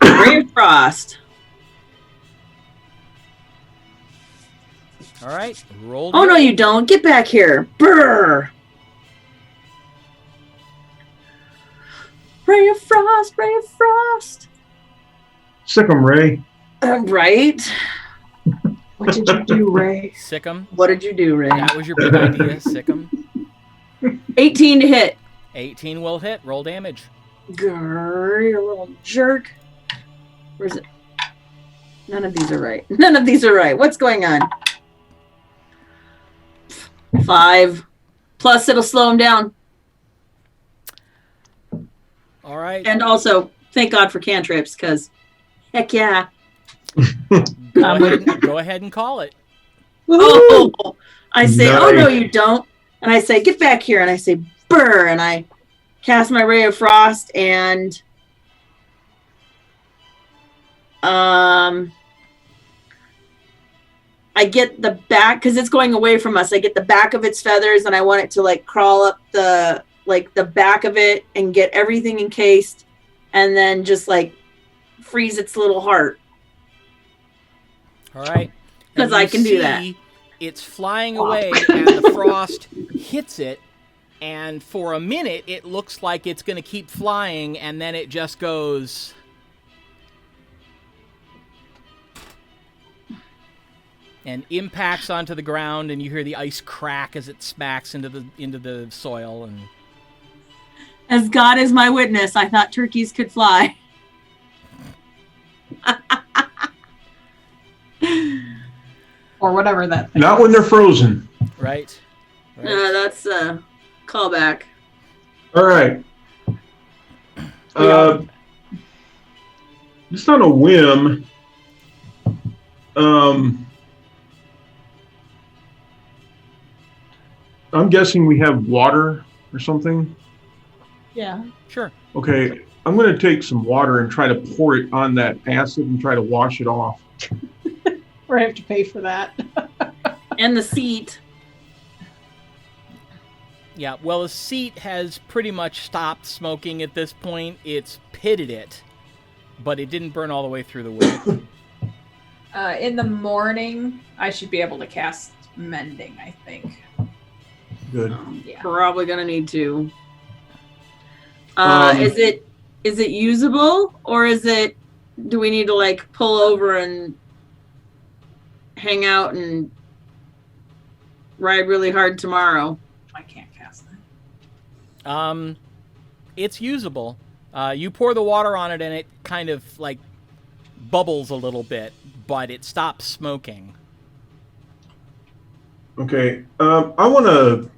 Ray of Frost. All right, roll. Oh no, you don't. Get back here. Brr. Ray of Frost, Ray of Frost. Sick 'em, Ray. Right? What did you do, Ray? Sick 'em. What did you do, Ray? That was your big idea. Sick 'em. 18 to hit. 18 will hit. Roll damage. Grrr, you little jerk. Where's it? None of these are right. None of these are right. What's going on? 5. Plus, it'll slow him down. All right. And also, thank God for cantrips, because heck yeah. Go ahead and call it. Oh, I say, Nice. oh no, you don't. And I say, get back here. And I say, brr. And I cast my Ray of Frost and I get the back, because it's going away from us. I get the back of its feathers and I want it to like crawl up the back of it and get everything encased and then just like freeze its little heart. All right. 'Cause And I you can do that. see It's flying away, and the frost hits it, and for a minute, it looks like it's going to keep flying, and then it just goes... and impacts onto the ground, and you hear the ice crack as it smacks into the soil. And As God is my witness, I thought turkeys could fly. Or whatever that thing Not was. when they're frozen. right. That's a callback. All right. Just on a whim, I'm guessing we have water or something. Yeah. Sure. Okay, I'm going to take some water and try to pour it on that acid and try to wash it off. Or I have to pay for that. And the seat. Yeah, well, the seat has pretty much stopped smoking at this point. It's pitted it, but it didn't burn all the way through the wood. In the morning, I should be able to cast mending, I think. Good. Yeah. Probably gonna need to. Um, Is it usable, or do we need to like pull over and hang out and ride really hard tomorrow? I can't cast that. It's usable. You pour the water on it, and it kind of like bubbles a little bit, but it stops smoking. Okay, I want to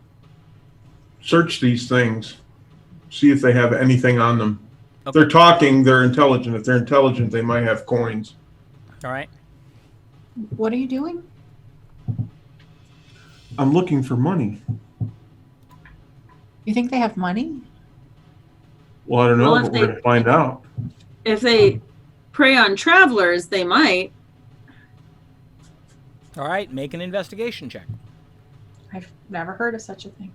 search these things, see if they have anything on them. If Okay. they're talking, they're intelligent. If they're intelligent, they might have coins. All right. What are you doing? I'm looking for money. You think they have money? Well, I don't know, Well, if but we're they- going to find out. If they prey on travelers, they might. All right. Make an investigation check. I've never heard of such a thing.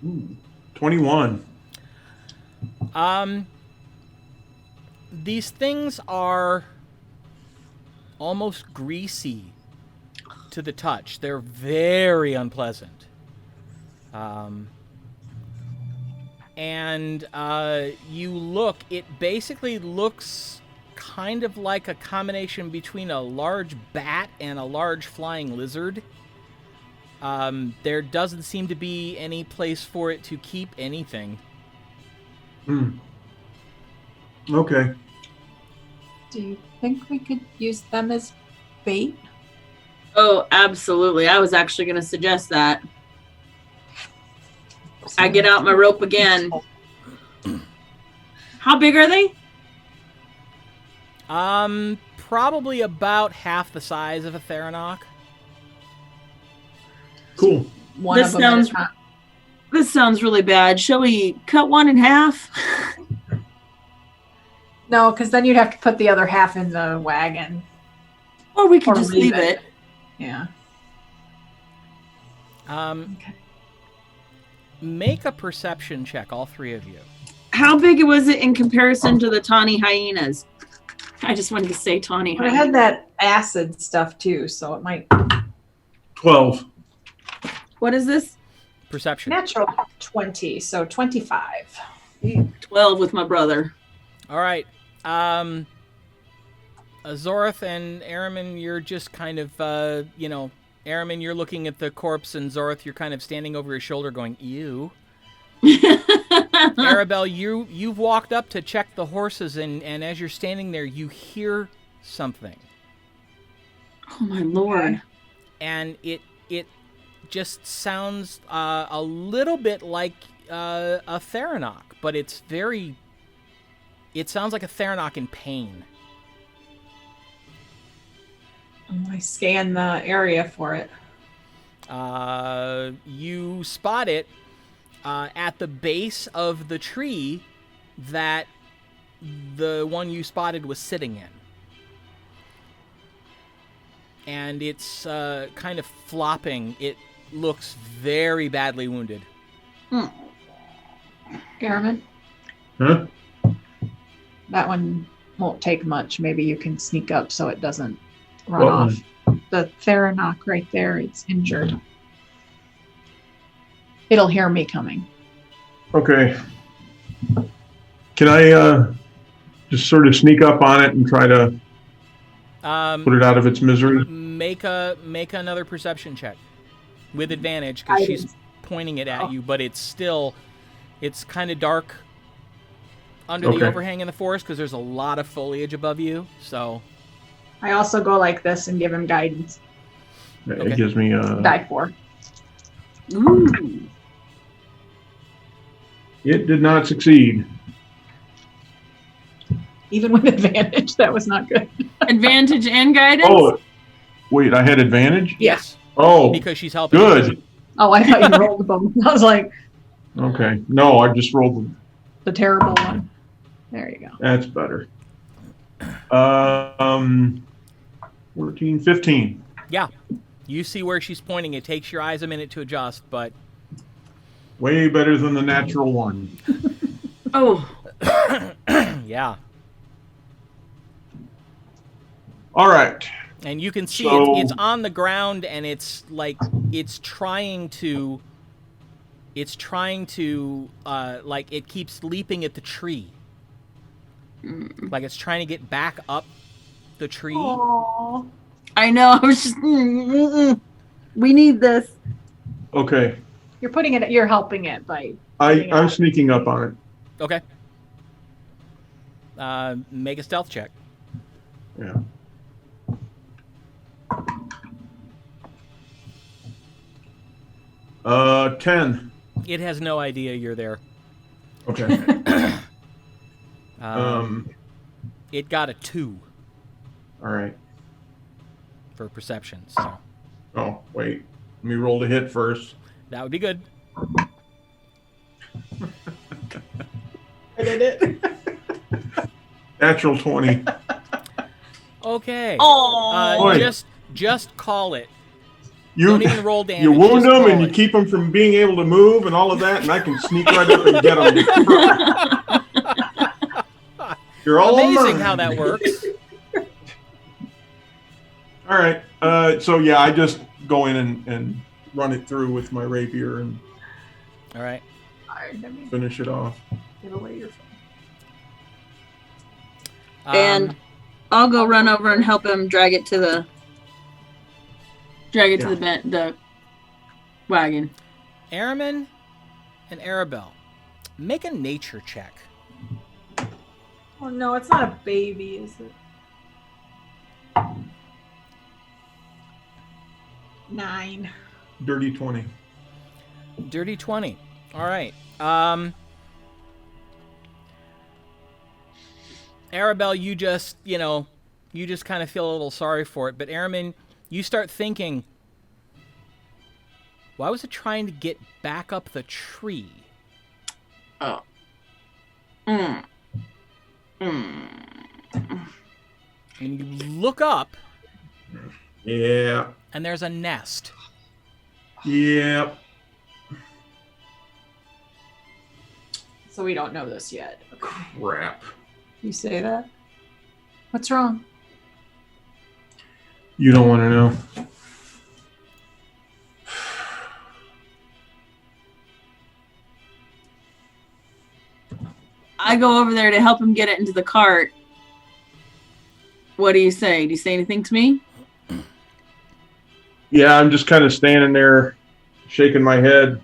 Ooh, 21. These things are almost greasy to the touch. They're very unpleasant. And you look, it basically looks kind of like a combination between a large bat and a large flying lizard. There doesn't seem to be any place for it to keep anything. Okay. Do you think we could use them as bait? Oh, absolutely. I was actually going to suggest that. I get out my rope again. How big are they? Probably about half the size of a Tharinoch. Cool. One This of them at a sounds- time. This sounds really bad. Shall we cut one in half? No, because then you'd have to put the other half in the wagon. Or we could Or just leave leave it. Yeah. Okay. Make a perception check, all three of you. How big was it in comparison to the tawny hyenas? I just wanted to say tawny But it hyenas. had that acid stuff too, so it might 12. What is this? Perception. natural 20, so 25. 12 with my brother. All right. Azorth and Araman, you're just kind of, Araman, you're looking at the corpse, and Zorth, you're kind of standing over his shoulder going, ew. Arabelle, you've walked up to check the horses, and as you're standing there, you hear something. Oh, my Lord. And it just sounds a little bit like a Tharinoch, but it sounds like a Tharinoch in pain. I scan the area for it. You spot it at the base of the tree that the one you spotted was sitting in. And it's kind of flopping. It looks very badly wounded. Airman, Huh? that one won't take much. Maybe you can sneak up so it doesn't run What off. The Tharinoch right there, it's injured. It'll hear me coming. Okay. Can I just sort of sneak up on it and try to put it out of its misery? Make another perception check with advantage because she's pointing it at you, but it's kind of dark under the overhang in the forest because there's a lot of foliage above you. So I also go like this and give him guidance. It gives me Die 4. Ooh. It did not succeed. Even with advantage, that was not good. Advantage and guidance? Oh, wait, I had advantage? yes, Oh, because she's helping. good. Oh, I thought you rolled them. I was like, Okay. No, I just rolled them. the terrible one. There you go. That's better. 14, 15. Yeah, you see where she's pointing. It takes your eyes a minute to adjust, but Way better than the natural one. Oh. yeah. All right. And you can see So- it's on the ground, and it's like it's trying to like it keeps leaping at the tree, like it's trying to get back up the tree. Aww. I know. I was just. We need this. Okay. You're helping it by. I'm sneaking up on it. Okay. Make a stealth check. Yeah. Uh, 10. It has no idea you're there. Okay. It got a 2 All right. for perception, so Oh, wait. Let me roll the hit first. that would be good. I did it. Natural 20. Okay. Oh. Boy. Just call it. You Don't even roll damage. you wound just them call and you it. keep them from being able to move and all of that, and I can sneak right up and get them. You're all Amazing mine. how that works. All right. So yeah, I just go in and run it through with my rapier and All right. finish it off. Give away your phone. And I'll go run over and help him drag it to the the wagon. Araman and Arabelle, make a nature check. Oh no, it's not a baby, is it? 9. Dirty 20. Dirty 20. All right. Arabelle, you just kind of feel a little sorry for it. But Araman, you start thinking, why was it trying to get back up the tree? Oh. Mm. And you look up, Yeah. and there's a nest. Yeah. So we don't know this yet. Crap. You say that? What's wrong? You don't want to know. I go over there to help him get it into the cart. What do you say? Do you say anything to me? Yeah, I'm just kind of standing there, shaking my head.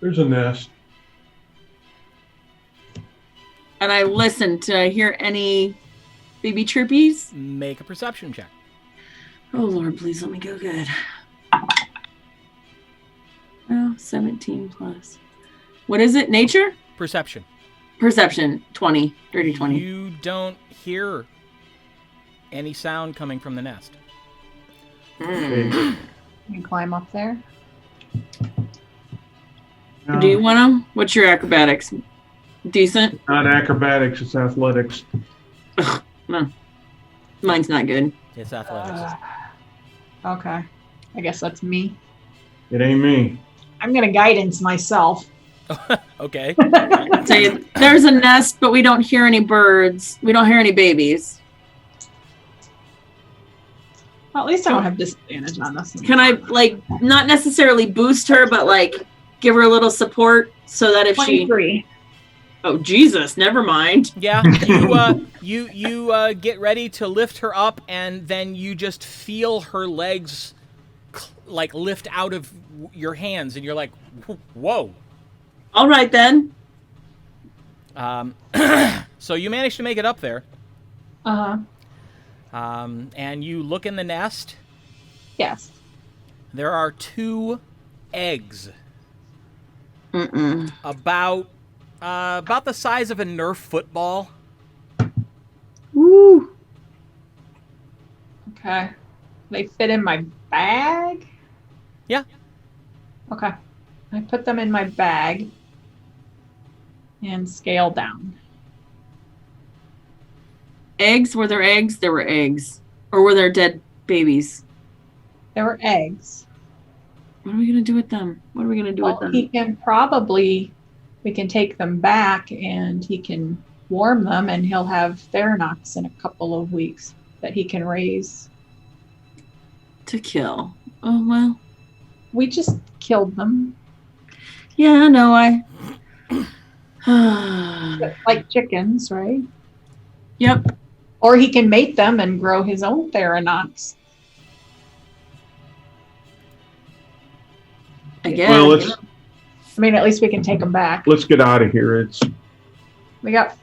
There's a nest. And I listen to hear any baby chirpies. Make a perception check. Oh, Lord, please let me go good. Oh, 17 plus. What is it? Nature? Perception. Perception. 20. Dirty 20. You don't hear any sound coming from the nest. Okay. You climb up there. Do you want to? What's your acrobatics? Decent? Not acrobatics, it's athletics. No. Mine's not good. It's athletics. Okay. I guess that's me. It ain't me. I'm going to guidance myself. Okay. Say, there's a nest, but we don't hear any birds. We don't hear any babies. Well, at least I don't have disadvantage on this one. Can I, not necessarily boost her, but, give her a little support so that if 23. Oh, Jesus, never mind. Yeah, you get ready to lift her up, and then you just feel her legs lift out of your hands, and you're like, whoa. All right, then. So you managed to make it up there. Uh-huh. And you look in the nest. Yes. There are 2 eggs. Mm-mm. About the size of a Nerf football. Woo. Okay. They fit in my bag? Yeah. Okay. I put them in my bag and scale down. Eggs? Were there eggs? There were eggs. Or were there dead babies? There were eggs. What are we going to do with them? What are we going to do with them? He can we can take them back and he can warm them and he'll have Tharinochs in a couple of weeks that he can raise. To kill. Oh, well. We just killed them. Yeah, no, Like chickens, right? Yep. Or he can mate them and grow his own Tharinochs. Again. Well, at least we can take them back. let's get out of here. We got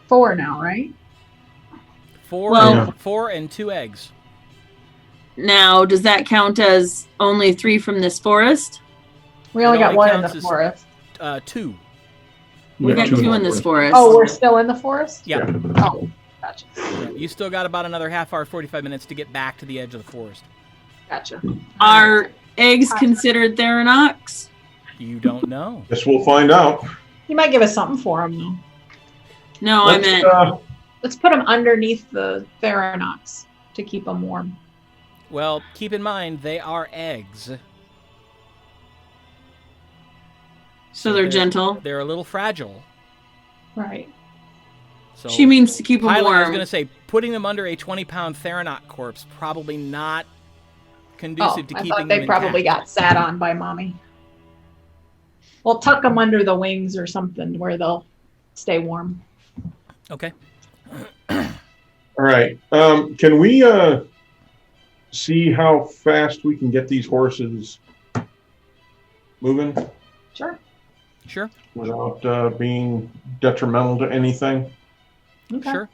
4 now, right? 4, Well- 4 and 2 eggs. Now, does that count as only 3 from this forest? We only It got only 1 in counts the as- forest. 2. We got 2 in this forest. Oh, we're still in the forest? Yeah. Oh, gotcha. You still got about another half hour, 45 minutes to get back to the edge of the forest. Gotcha. Are eggs considered Tharinochs? You don't know. Guess we'll find out. You might give us something for them, though. No, Let's, I meant Let's put them underneath the Tharinochs to keep them warm. Well, keep in mind, they are eggs. so they're gentle. They're a little fragile. Right. So She means to keep them Highland, I was warm. going to say, putting them under a 20-pound Tharinoch corpse, probably not conducive to I keeping thought them they probably intact. got sat on by mommy. We'll tuck them under the wings or something where they'll stay warm. Okay. All right. Can we see how fast we can get these horses moving Sure. Sure. without being detrimental to anything? Okay. Sure.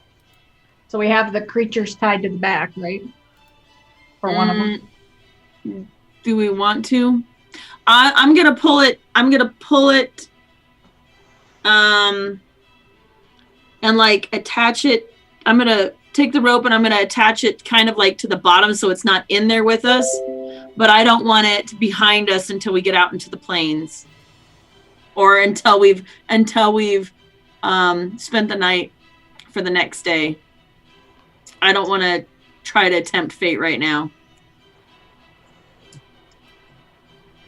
So we have the creatures tied to the back, right? For one of them. Do we want to? I'm gonna pull it. And attach it. I'm gonna take the rope and I'm gonna attach it kind of to the bottom so it's not in there with us. But I don't want it behind us until we get out into the plains. or until we've spent the night for the next day. I don't want to try to tempt fate right now.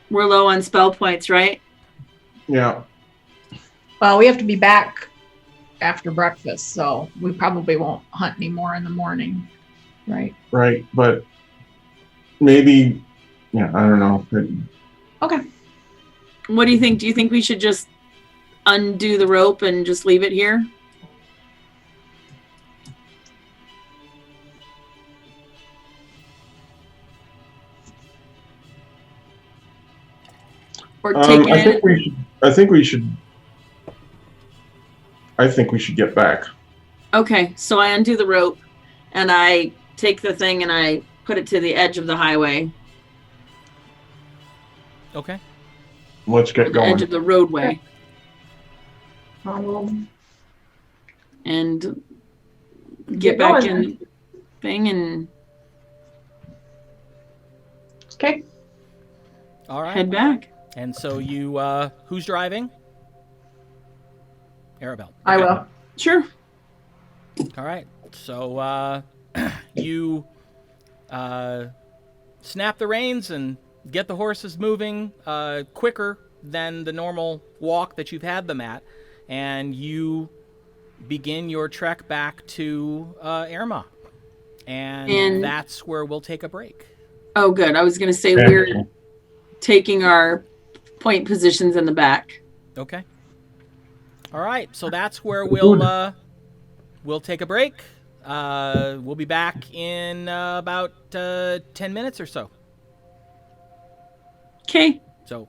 We're low on spell points, right? Yeah. Well, we have to be back after breakfast, so we probably won't hunt anymore in the morning, right? Right. But maybe, yeah, I don't know. Okay. What do you think? Do you think we should just undo the rope and just leave it here? Or take it I in? I think we should get back. Okay, so I undo the rope and I take the thing and I put it to the edge of the highway. Okay. Let's get The going. edge of the roadway. Um, And Get get back going. in the thing and okay. All right. head back. And so you, who's driving? Arabelle. I Okay. will. Sure. All right. So you snap the reins and get the horses moving quicker than the normal walk that you've had them at, and you begin your trek back to Irma. And that's where we'll take a break. Oh, good. I was going to say Yeah. we're taking our point positions in the back. Okay. All right. So that's where we'll take a break. We'll be back in about 10 minutes or so. Okay. So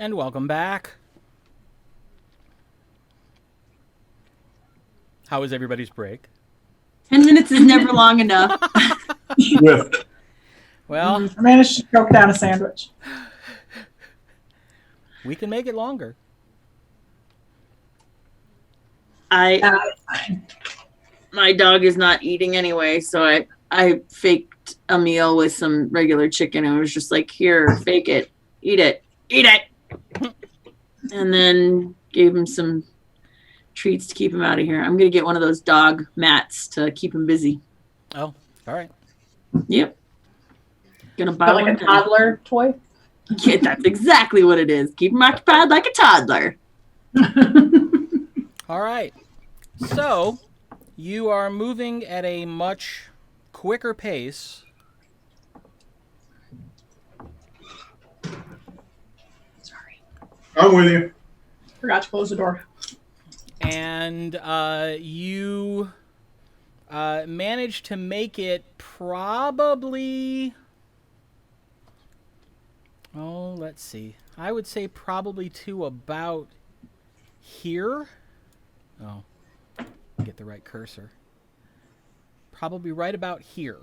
And welcome back. How was everybody's break? 10 minutes is never long enough. Swift. Well, I managed to choke down a sandwich. we can make it longer. My dog is not eating anyway, so I faked a meal with some regular chicken and was just like, here, fake it, eat it. And then gave him some treats to keep him out of here. I'm gonna get one of those dog mats to keep him busy. Oh, all right. Yep. Gonna buy But like one a toddler toy. Yeah, that's exactly what it is. Keep him occupied like a toddler. All right. So, you are moving at a much quicker pace. Sorry. I'm with you. Forgot to close the door. And you managed to make it probably... Oh, let's see. I would say probably to about here. Oh, get the right cursor. Probably right about here.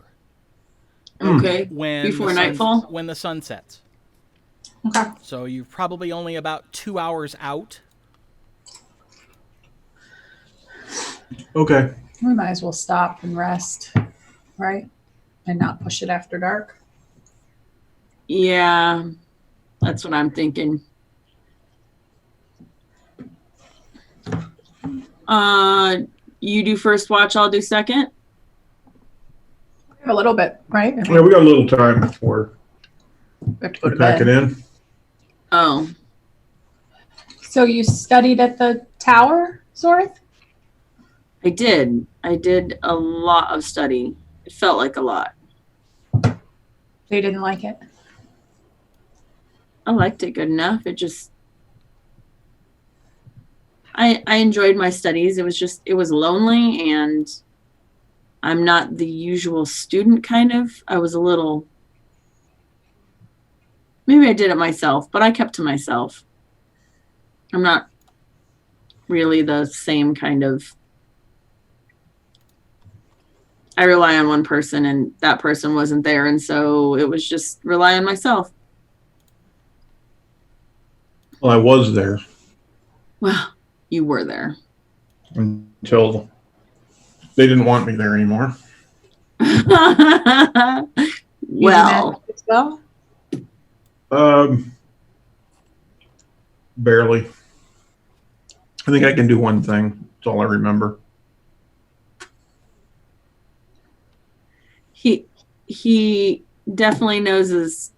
Okay. When Before the sun- nightfall? When the sun sets. Okay. So you're probably only about 2 hours out. Okay. We might as well stop and rest, right? And not push it after dark. Yeah, that's what I'm thinking. You do first watch, I'll do second. We have a little bit, right? Yeah, we got a little time before We have to go I to pack it bed. in. Oh, So you studied at the tower, Zorth? I did. I did a lot of study. It felt like a lot. They didn't like it. I liked it good enough. It just, I enjoyed my studies. It was lonely, and I'm not the usual student kind of. I was a little, maybe I did it myself, but I kept to myself. I'm not really the same kind of, I rely on one person and that person wasn't there. And so it was just rely on myself. Well, I was there Well, you were there. until they didn't want me there anymore. Well, Well, Barely. I think I can do one thing. That's all I remember. he definitely knows his,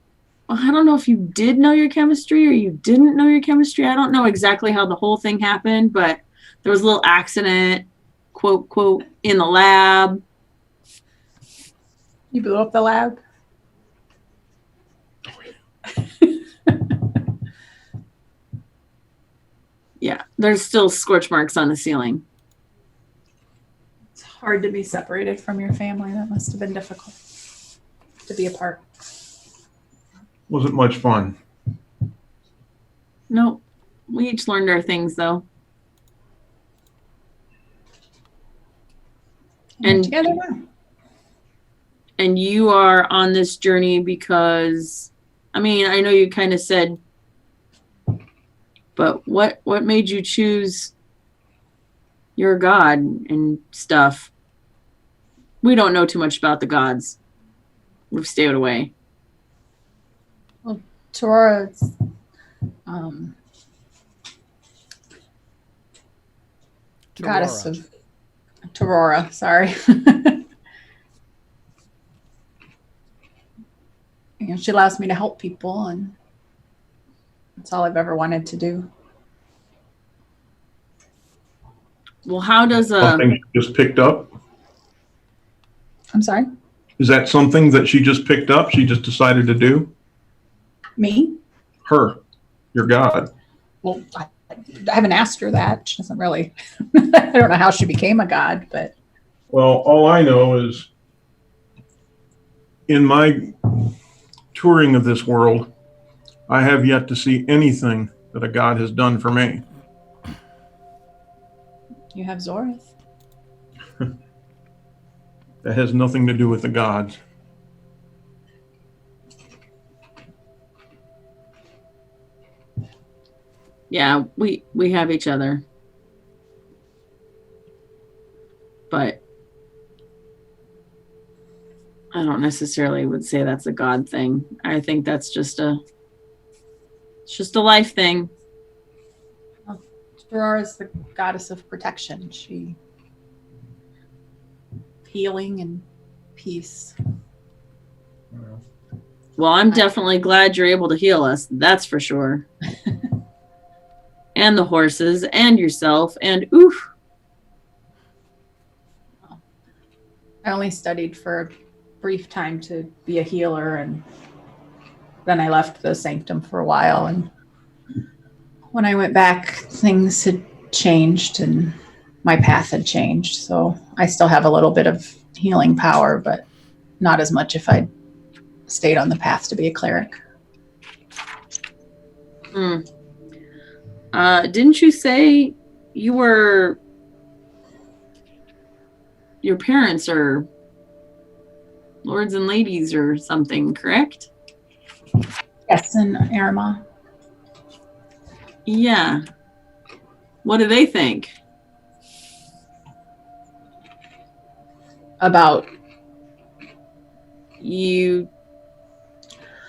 I don't know if you did know your chemistry or you didn't know your chemistry. I don't know exactly how the whole thing happened, but there was a little accident, quote, quote, in the lab. you blew up the lab. Yeah, there's still scorch marks on the ceiling. It's hard to be separated from your family. That must have been difficult to be apart. Wasn't much fun. No, we each learned our things though. And- together now. And you are on this journey because, I mean, I know you kind of said, but what made you choose your god and stuff? We don't know too much about the gods. We've stayed away. Taurora's goddess of Taurora, sorry. You know, she allows me to help people, and that's all I've ever wanted to do. Well, how does Something she just picked up? I'm sorry? Is that something that she just picked up? She just decided to do? Me? Her, your god. Well, I haven't asked her that. She doesn't really, I don't know how she became a god, but Well, all I know is in my touring of this world, I have yet to see anything that a god has done for me. You have Zorith. That has nothing to do with the gods. Yeah, we have each other. But I don't necessarily would say that's a god thing. I think that's just a life thing. Aurora is the goddess of protection. She healing and peace. Well, I'm definitely glad you're able to heal us. That's for sure. And the horses and yourself and oof. I only studied for a brief time to be a healer, and then I left the sanctum for a while, and when I went back, things had changed and my path had changed. So I still have a little bit of healing power, but not as much if I'd stayed on the path to be a cleric. Didn't you say your parents are lords and ladies or something, correct? Yes, in Arima. Yeah. What do they think? About You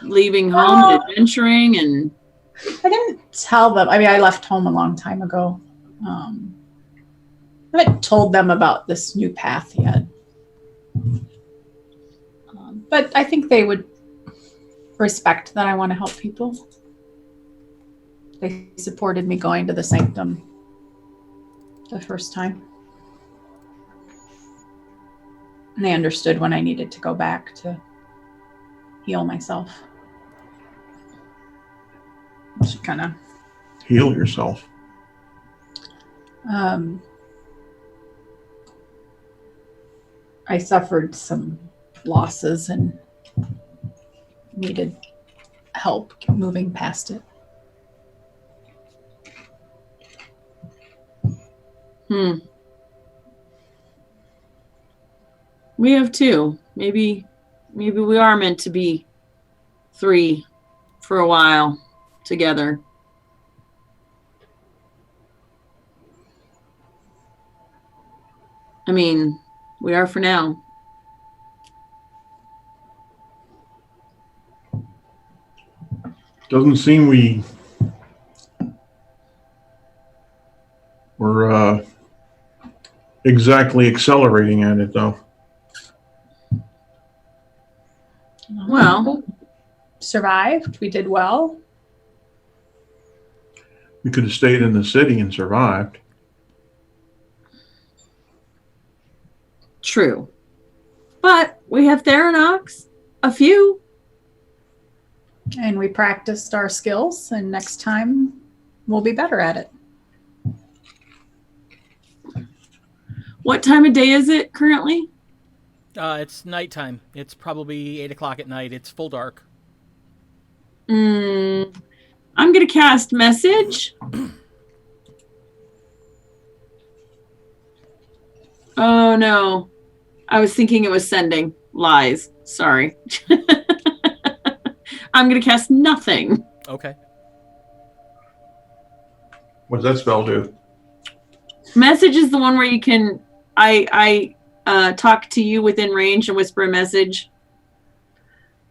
leaving home, adventuring, and I didn't tell them. I mean, I left home a long time ago. I haven't told them about this new path yet. But I think they would respect that I want to help people. They supported me going to the sanctum the first time. And they understood when I needed to go back to heal myself. Just kind of Heal yourself. I suffered some losses and needed help moving past it. we have two. Maybe we are meant to be three for a while together. I mean, we are for now. Doesn't seem we're exactly accelerating at it, though. Well, Survived. We did well. We could have stayed in the city and survived. true. But we have Tharinochs, a few. And we practiced our skills, and next time we'll be better at it. What time of day is it currently? It's nighttime. It's probably 8 o'clock at night. It's full dark. I'm going to cast message. Oh, no. I was thinking it was sending. Lies. Sorry. I'm going to cast nothing. Okay. What does that spell do? Message is the one where you can... I talk to you within range and whisper a message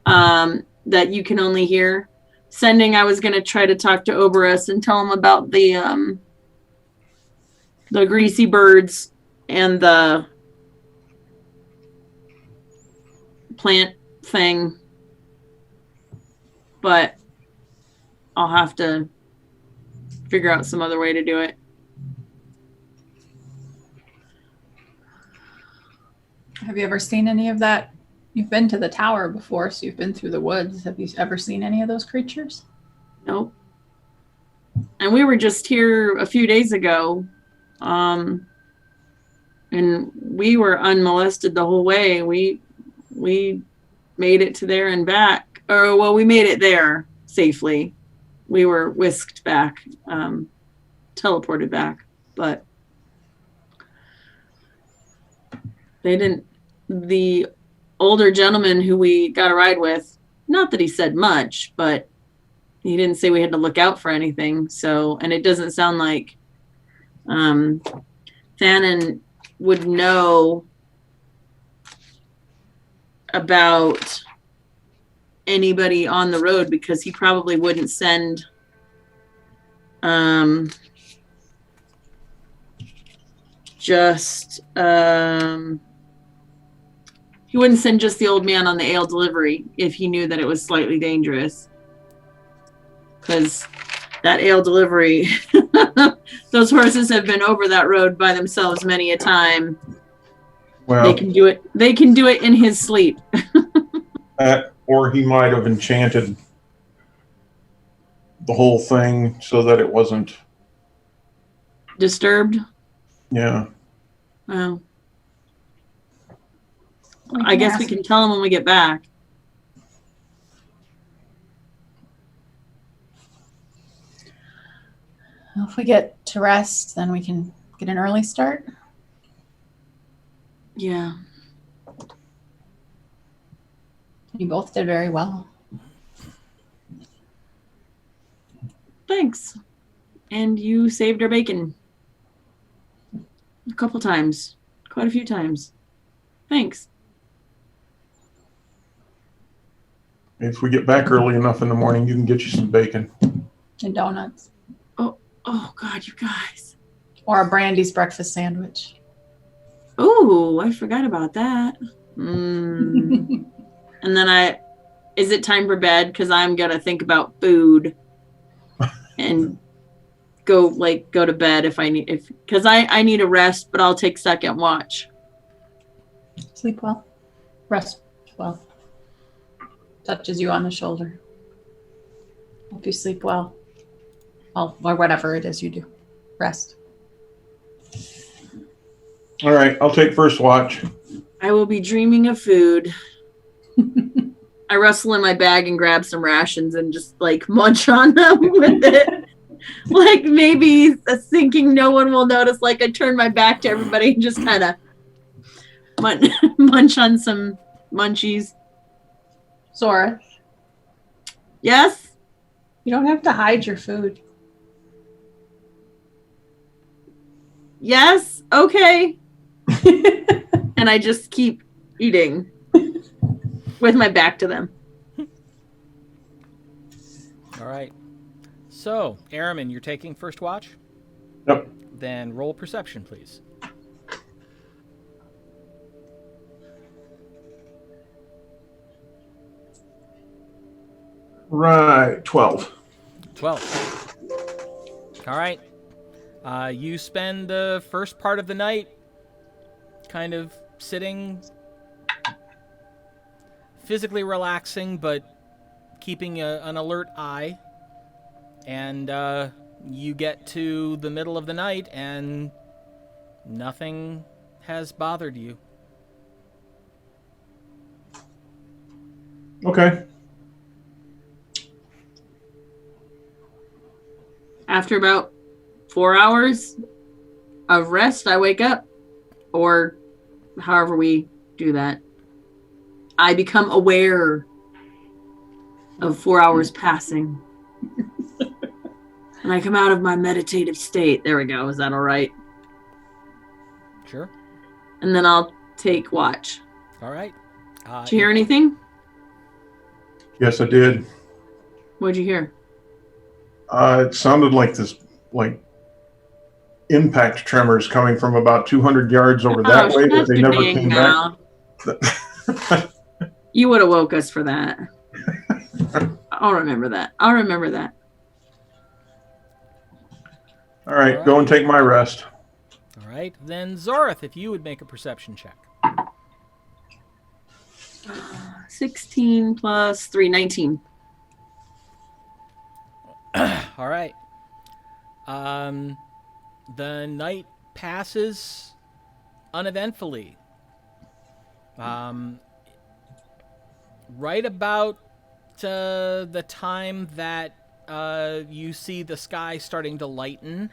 that you can only hear. Sending, I was going to try to talk to Oberus and tell him about the greasy birds and the plant thing. But I'll have to figure out some other way to do it. Have you ever seen any of that? You've been to the tower before, so you've been through the woods. Have you ever seen any of those creatures? Nope. And we were just here a few days ago. And we were unmolested the whole way. We made it to there and back. Or, well, we made it there safely. we were whisked back, teleported back, but they didn't. The older gentleman who we got a ride with, not that he said much, but he didn't say we had to look out for anything. So, and it doesn't sound like Thanon would know about anybody on the road, because he probably wouldn't send just he wouldn't send just the old man on the ale delivery if he knew that it was slightly dangerous, because that ale delivery those horses have been over that road by themselves many a time. Well, They can do it in his sleep. or he might have enchanted the whole thing so that it wasn't. Disturbed. Yeah. Well, I guess we can tell him when we get back. Well, if we get to rest, then we can get an early start. Yeah. You both did very well. Thanks. And you saved our bacon. A couple times. Quite a few times. Thanks. If we get back early enough in the morning, you can get you some bacon. And donuts. Oh, God, you guys. Or a Brandy's breakfast sandwich. Oh, I forgot about that. And then is it time for bed? Because I'm going to think about food and go to bed because I need a rest, but I'll take second watch. Sleep well. Rest well. Touches you on the shoulder. Hope you sleep well. Well, or whatever it is you do. Rest. All right, I'll take first watch. I will be dreaming of food. I rustle in my bag and grab some rations and just munch on them with it. Maybe thinking no one will notice, I turn my back to everybody and just kind of munch on some munchies. Zora, Yes? you don't have to hide your food. Yes? Okay. And I just keep eating with my back to them. All right. So, Aramin, you're taking first watch? Yep. Then roll perception, please. Right, 12. 12. All right. You spend the first part of the night kind of sitting, physically relaxing, but keeping an alert eye. And you get to the middle of the night, and nothing has bothered you. Okay. After about 4 hours of rest, I wake up, or however we do that. I become aware of 4 hours passing. And I come out of my meditative state. There we go. Is that all right? Sure. And then I'll take watch. All right. Did you hear anything? Yes, I did. What'd you hear? It sounded like this, impact tremors coming from about 200 yards over that way, but they never came back. You would have woke us for that. I'll remember that. All right, go and take my rest. All right. Then Zorith, if you would make a perception check. 16 plus 3, 19. All right. The night passes uneventfully. Right about the time that you see the sky starting to lighten.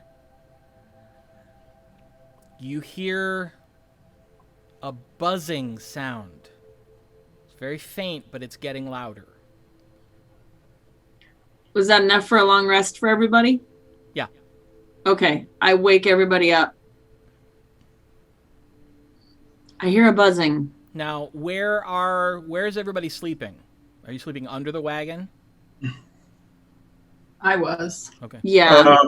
You hear a buzzing sound. It's very faint, but it's getting louder. Was that enough for a long rest for everybody? Yeah. Okay, I wake everybody up. I hear a buzzing. Now, where's everybody sleeping? Are you sleeping under the wagon? I was. Okay. Yeah.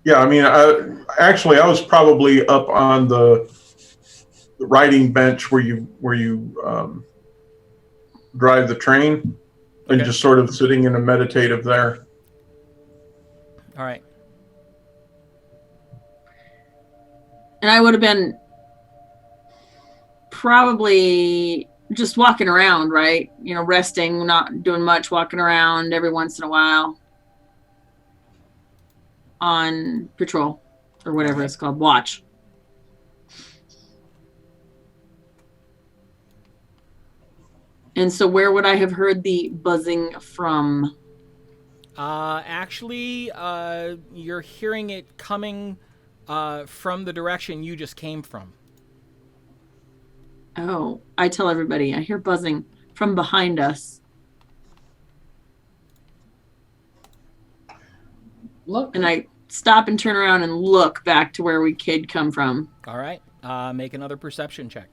Yeah, I mean, I was probably up on the riding bench where you drive the train, and Okay. just sort of sitting in a meditative there. All right. And I would have been probably just walking around, right? You know, resting, not doing much, walking around every once in a while on patrol or whatever it's called, watch. And so where would I have heard the buzzing from? Actually, you're hearing it coming from the direction you just came from. Oh, I tell everybody, I hear buzzing from behind us. Look. And I stop and turn around and look back to where we kid come from. All right. Make another perception check.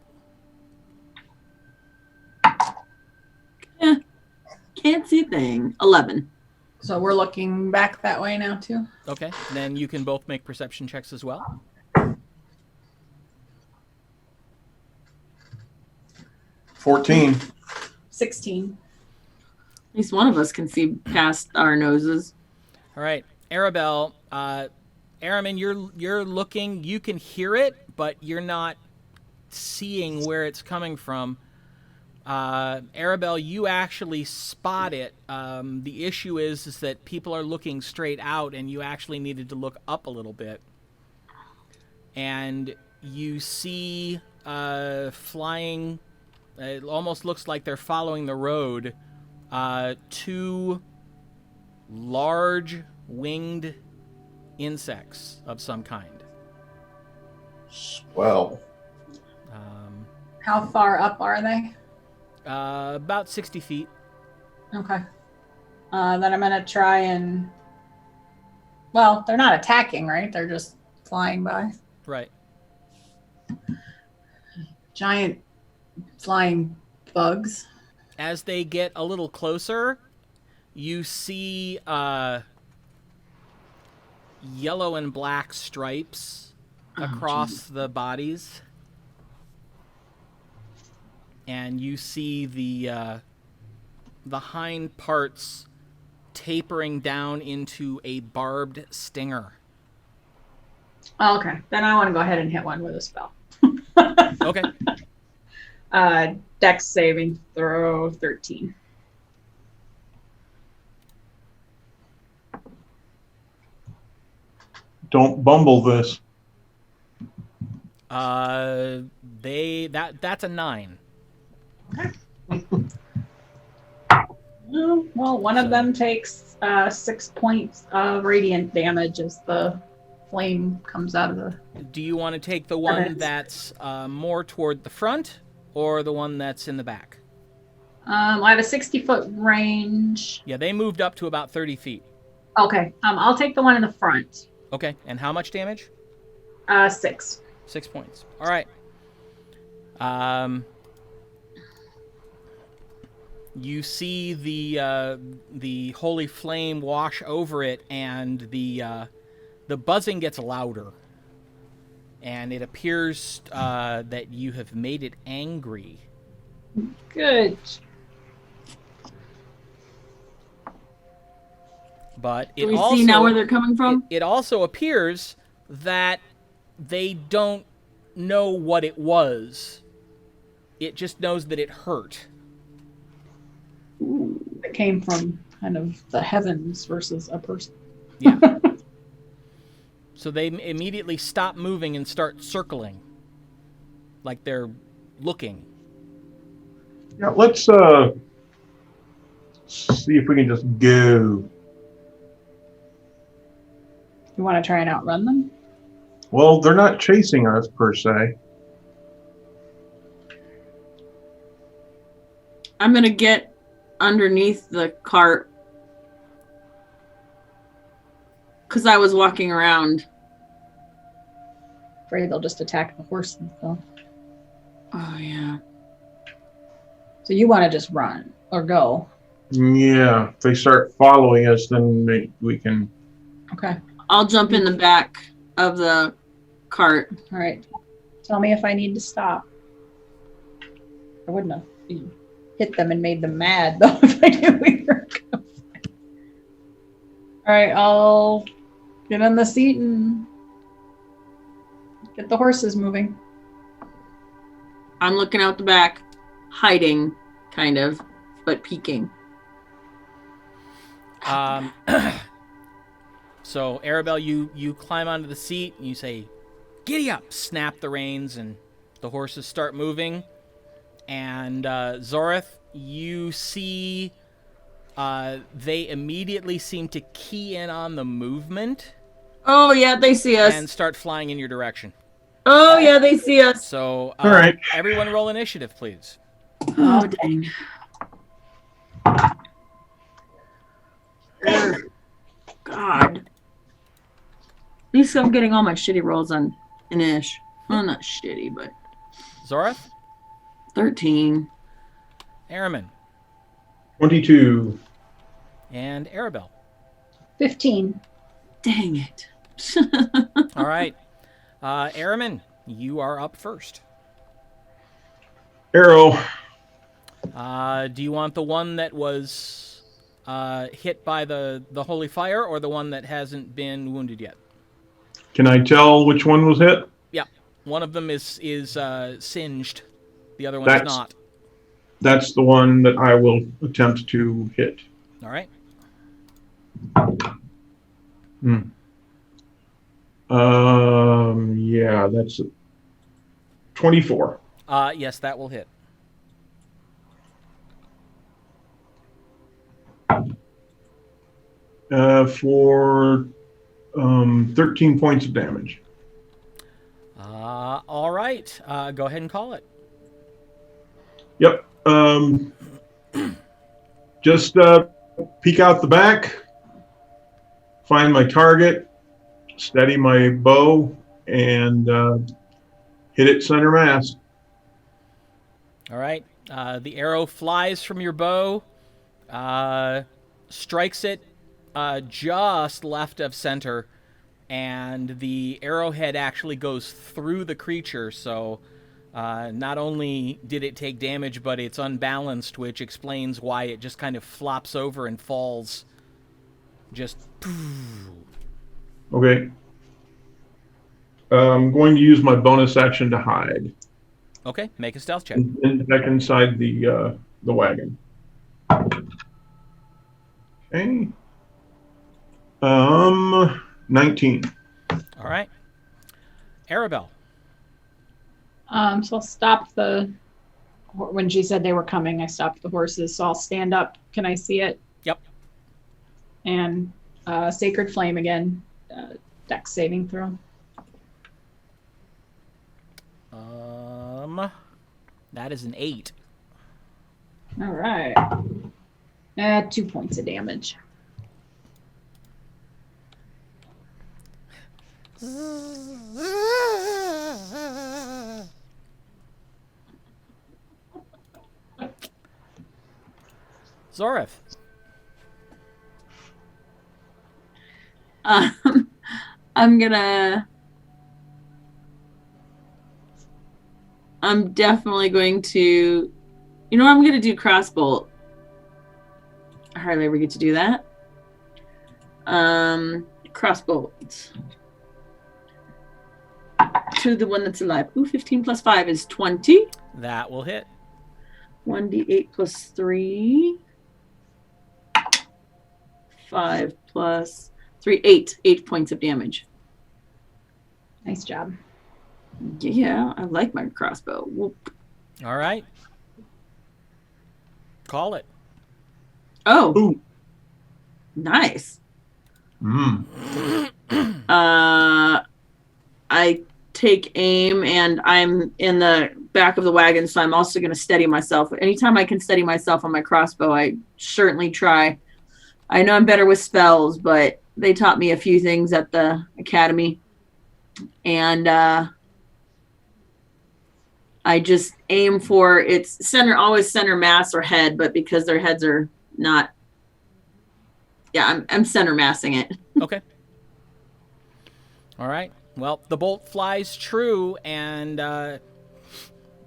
Can't see a thing. 11. So we're looking back that way now too. Okay. Then you can both make perception checks as well. 14. 16. At least one of us can see past our noses. All right. Arabelle, Araman, you're looking. You can hear it, but you're not seeing where it's coming from. Arabelle, you actually spot it. The issue is that people are looking straight out, and you actually needed to look up a little bit. And you see flying, it almost looks like they're following the road, two large winged insects of some kind. Well, How far up are they? About 60 feet. Okay. Then I'm gonna try and. Well, they're not attacking, right? They're just flying by. Right. Giant flying bugs. As they get a little closer, you see yellow and black stripes across the bodies. And you see the hind parts tapering down into a barbed stinger. Oh, okay. Then I want to go ahead and hit one with a spell. Okay. Dex saving throw 13. don't bumble this. That's a 9. Well, one of them takes 6 points of radiant damage as the flame comes out of the. Do you want to take the one that's more toward the front or the one that's in the back? I have a 60-foot range. Yeah, they moved up to about 30 feet. Okay, I'll take the one in the front. Okay, and how much damage? 6. 6 points. All right. You see the holy flame wash over it, and the buzzing gets louder, and it appears that you have made it angry. Good. But it Do we also see now where they're coming from? it also appears that they don't know what it was. It just knows that it hurt. It came from kind of the heavens versus a person. Yeah. So they immediately stop moving and start circling, like they're looking. Yeah, let's see if we can just go. You want to try and outrun them? Well, they're not chasing us per se. I'm gonna get underneath the cart because I was walking around. Afraid they'll just attack the horses, though. Oh yeah. So you want to just run or go? Yeah, if they start following us, then we can. Okay. I'll jump in the back of the cart. All right. Tell me if I need to stop. I wouldn't have hit them and made them mad, though, if I knew we were going. All right, I'll get in the seat and get the horses moving. I'm looking out the back, hiding, kind of, but peeking. So, Arabelle, you climb onto the seat and you say, "Giddy up!" Snap the reins, and the horses start moving. And Zoreth, you see they immediately seem to key in on the movement Oh yeah, they see us. and start flying in your direction. Oh yeah, they see us. So, All right. everyone roll initiative, please. Oh dang. Ugh. God. At least I'm getting all my shitty rolls on Inish. Well, not shitty, but Zoreth, 13. Araman, 22. and Arabelle. 15. Dang it. All right. Araman, you are up first. Arrow. Do you want the one that was hit by the holy fire, or the one that hasn't been wounded yet? Can I tell which one was hit? Yeah, one of them is singed. The other one's not. That's the one that I will attempt to hit. All right. Yeah, that's 24. Yes, that will hit. For 13 points of damage. All right. Go ahead and call it. Yep. Just peek out the back, find my target, steady my bow, and hit it center mass. All right. The arrow flies from your bow, strikes it just left of center, and the arrowhead actually goes through the creature, so not only did it take damage, but it's unbalanced, which explains why it just kind of flops over and falls. Just... Okay. I'm going to use my bonus action to hide. Okay, make a stealth check. And back inside the wagon. Okay. 19. All right. Arabelle. So I'll stop when she said they were coming, I stopped the horses, so I'll stand up. Can I see it? Yep. And Sacred Flame again. Dex saving throw. That is an 8. All right. 2 points of damage. Zoreth. I'm definitely going to, I'm going to do crossbolt. I hardly ever get to do that. Crossbolt. To the one that's alive. Ooh, 15 plus 5 is 20. That will hit. 1d8 plus 3. 5 plus 3, 8. 8 points of damage. Nice job. Yeah, I like my crossbow. Whoop. All right. Call it. Oh, Ooh. nice. I take aim, and I'm in the back of the wagon, so I'm also going to steady myself. Anytime I can steady myself on my crossbow, I certainly try. I know I'm better with spells, but they taught me a few things at the academy. And I just aim for its always center mass or head, but because their heads are not, I'm center massing it. Okay. All right. Well, the bolt flies true and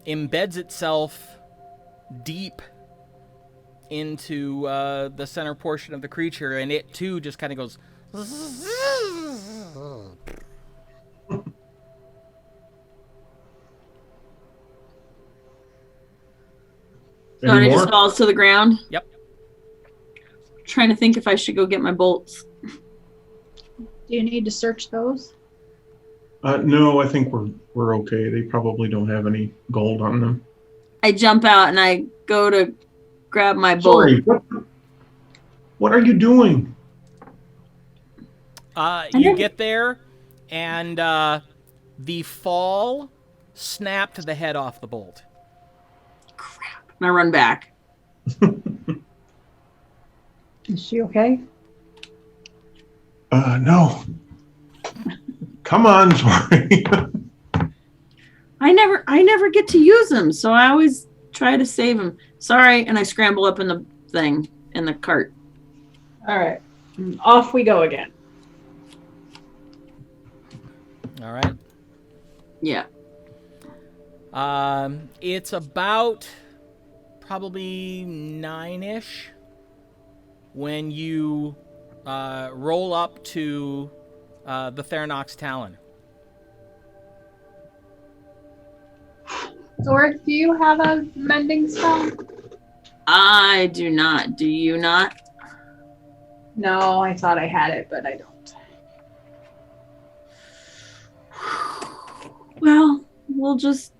embeds itself deep into the center portion of the creature, and it too just kind of goes. So it just falls to the ground. Yep. Trying to think if I should go get my bolts. Do you need to search those? No, I think we're okay. They probably don't have any gold on them. I jump out and I go to grab my bolt. Sorry, what are you doing? You get there, and the fall snapped the head off the bolt. Crap. And I run back. Is she okay? No. Come on, sorry. I never get to use them, so I always try to save them. Sorry, and I scramble up in the thing, in the cart. All right. Off we go again. All right. Yeah. It's about probably 9-ish when you roll up to the Tharinochs Talon. Zorik, do you have a mending spell? I do not. Do you not? No, I thought I had it, but I don't. Well, we'll just,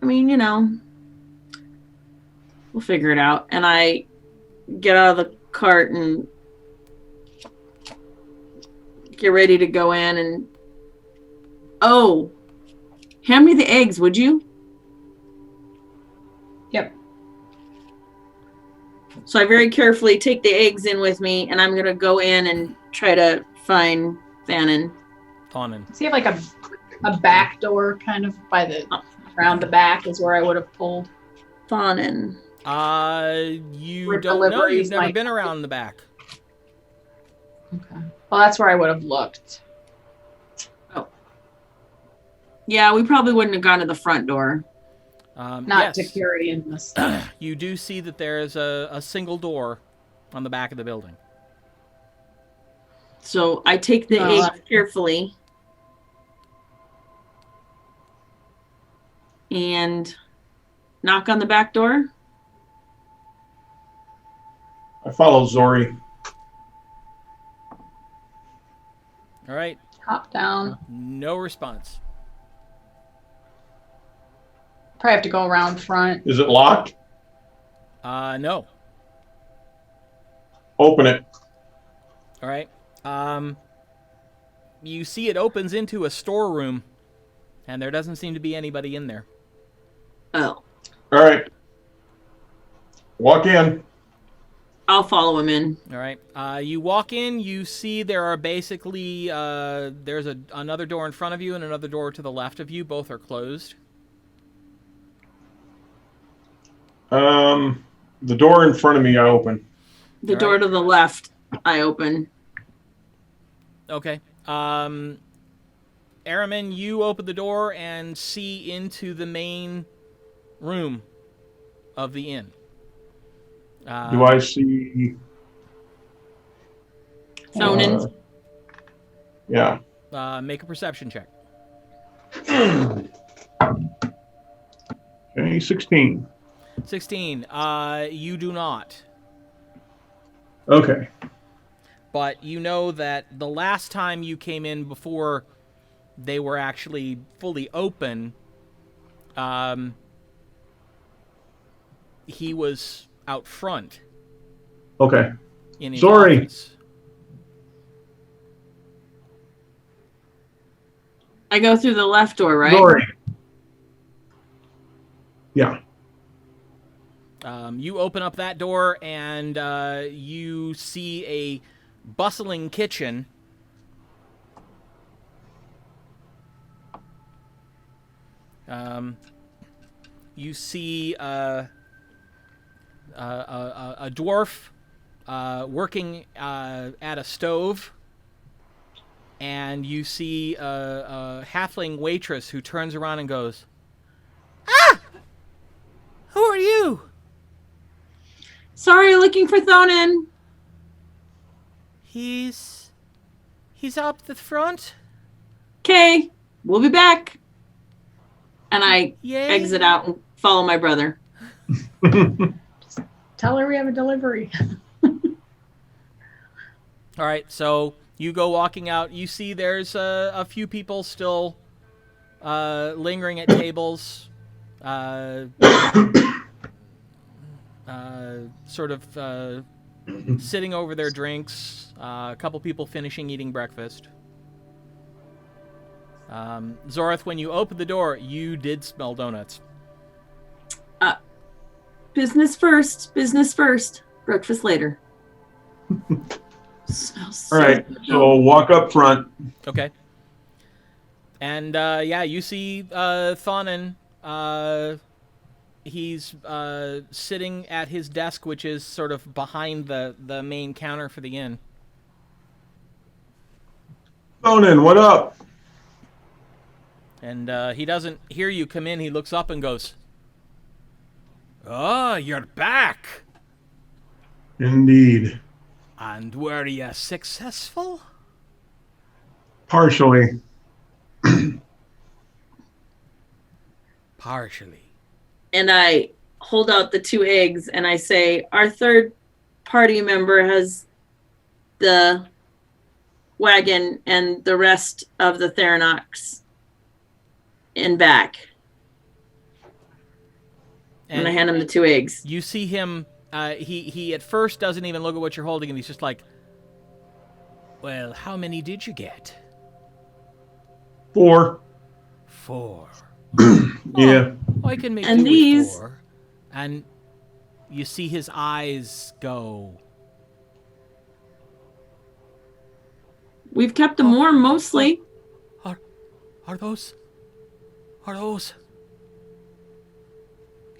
we'll figure it out. And I get out of the cart and get ready to go in and, hand me the eggs, would you? Yep. So I very carefully take the eggs in with me, and I'm going to go in and try to find Thanon. Does he have like a back door kind of around the back is where I would have pulled? Thanon. You Where don't know. You've deliveries never might been around the back. Okay. Well, that's where I would have looked. Yeah, we probably wouldn't have gone to the front door. Not yes. to carry in this. You do see that there is a single door on the back of the building. So I take the eggs carefully and knock on the back door. I follow Zori. All right. Hop down. No response. Probably have to go around front. Is it locked? No. Open it. All right. You see it opens into a storeroom, and there doesn't seem to be anybody in there. Oh. All right. Walk in. I'll follow him in. All right. You walk in. You see there are basically there's another door in front of you and another door to the left of you. Both are closed. The door in front of me, I open. The door to the left, I open. Okay. Aramin, you open the door and see into the main room of the inn. Do I see... Thonin? Yeah. Make a perception check. Okay, 16. 16. You do not. Okay. But you know that the last time you came in before they were actually fully open, he was out front Okay. in his Sorry. office. I go through the left door, right? Sorry. Yeah. You open up that door and you see a bustling kitchen. You see a dwarf working at a stove, and you see a halfling waitress who turns around and goes, "Ah! Who are you?" Sorry, looking for Thonin. He's up the front. Okay, we'll be back. And I Yay. exit out and follow my brother. Tell her we have a delivery. All right, so you go walking out. You see there's a few people still lingering at tables, sort of sitting over their drinks. A couple people finishing eating breakfast. Zorath, when you opened the door, you did smell donuts. Business first. Business first. Breakfast later. Smells All right. good. So walk up front. Okay. And yeah, you see Thonin. He's sitting at his desk, which is sort of behind the main counter for the inn. Conan, what up? And he doesn't hear you come in. He looks up and goes, "Oh, you're back. Indeed. And were you successful?" Partially. Partially. And I hold out the 2 eggs and I say, our third party member has the wagon and the rest of the Tharinochs in back. And I hand him the 2 eggs. You see him, he at first doesn't even look at what you're holding, and he's just like, "Well, how many did you get?" 4. 4. Yeah. Oh, I can make And do these- with 4. And you see his eyes go. We've kept them warm mostly. Are those?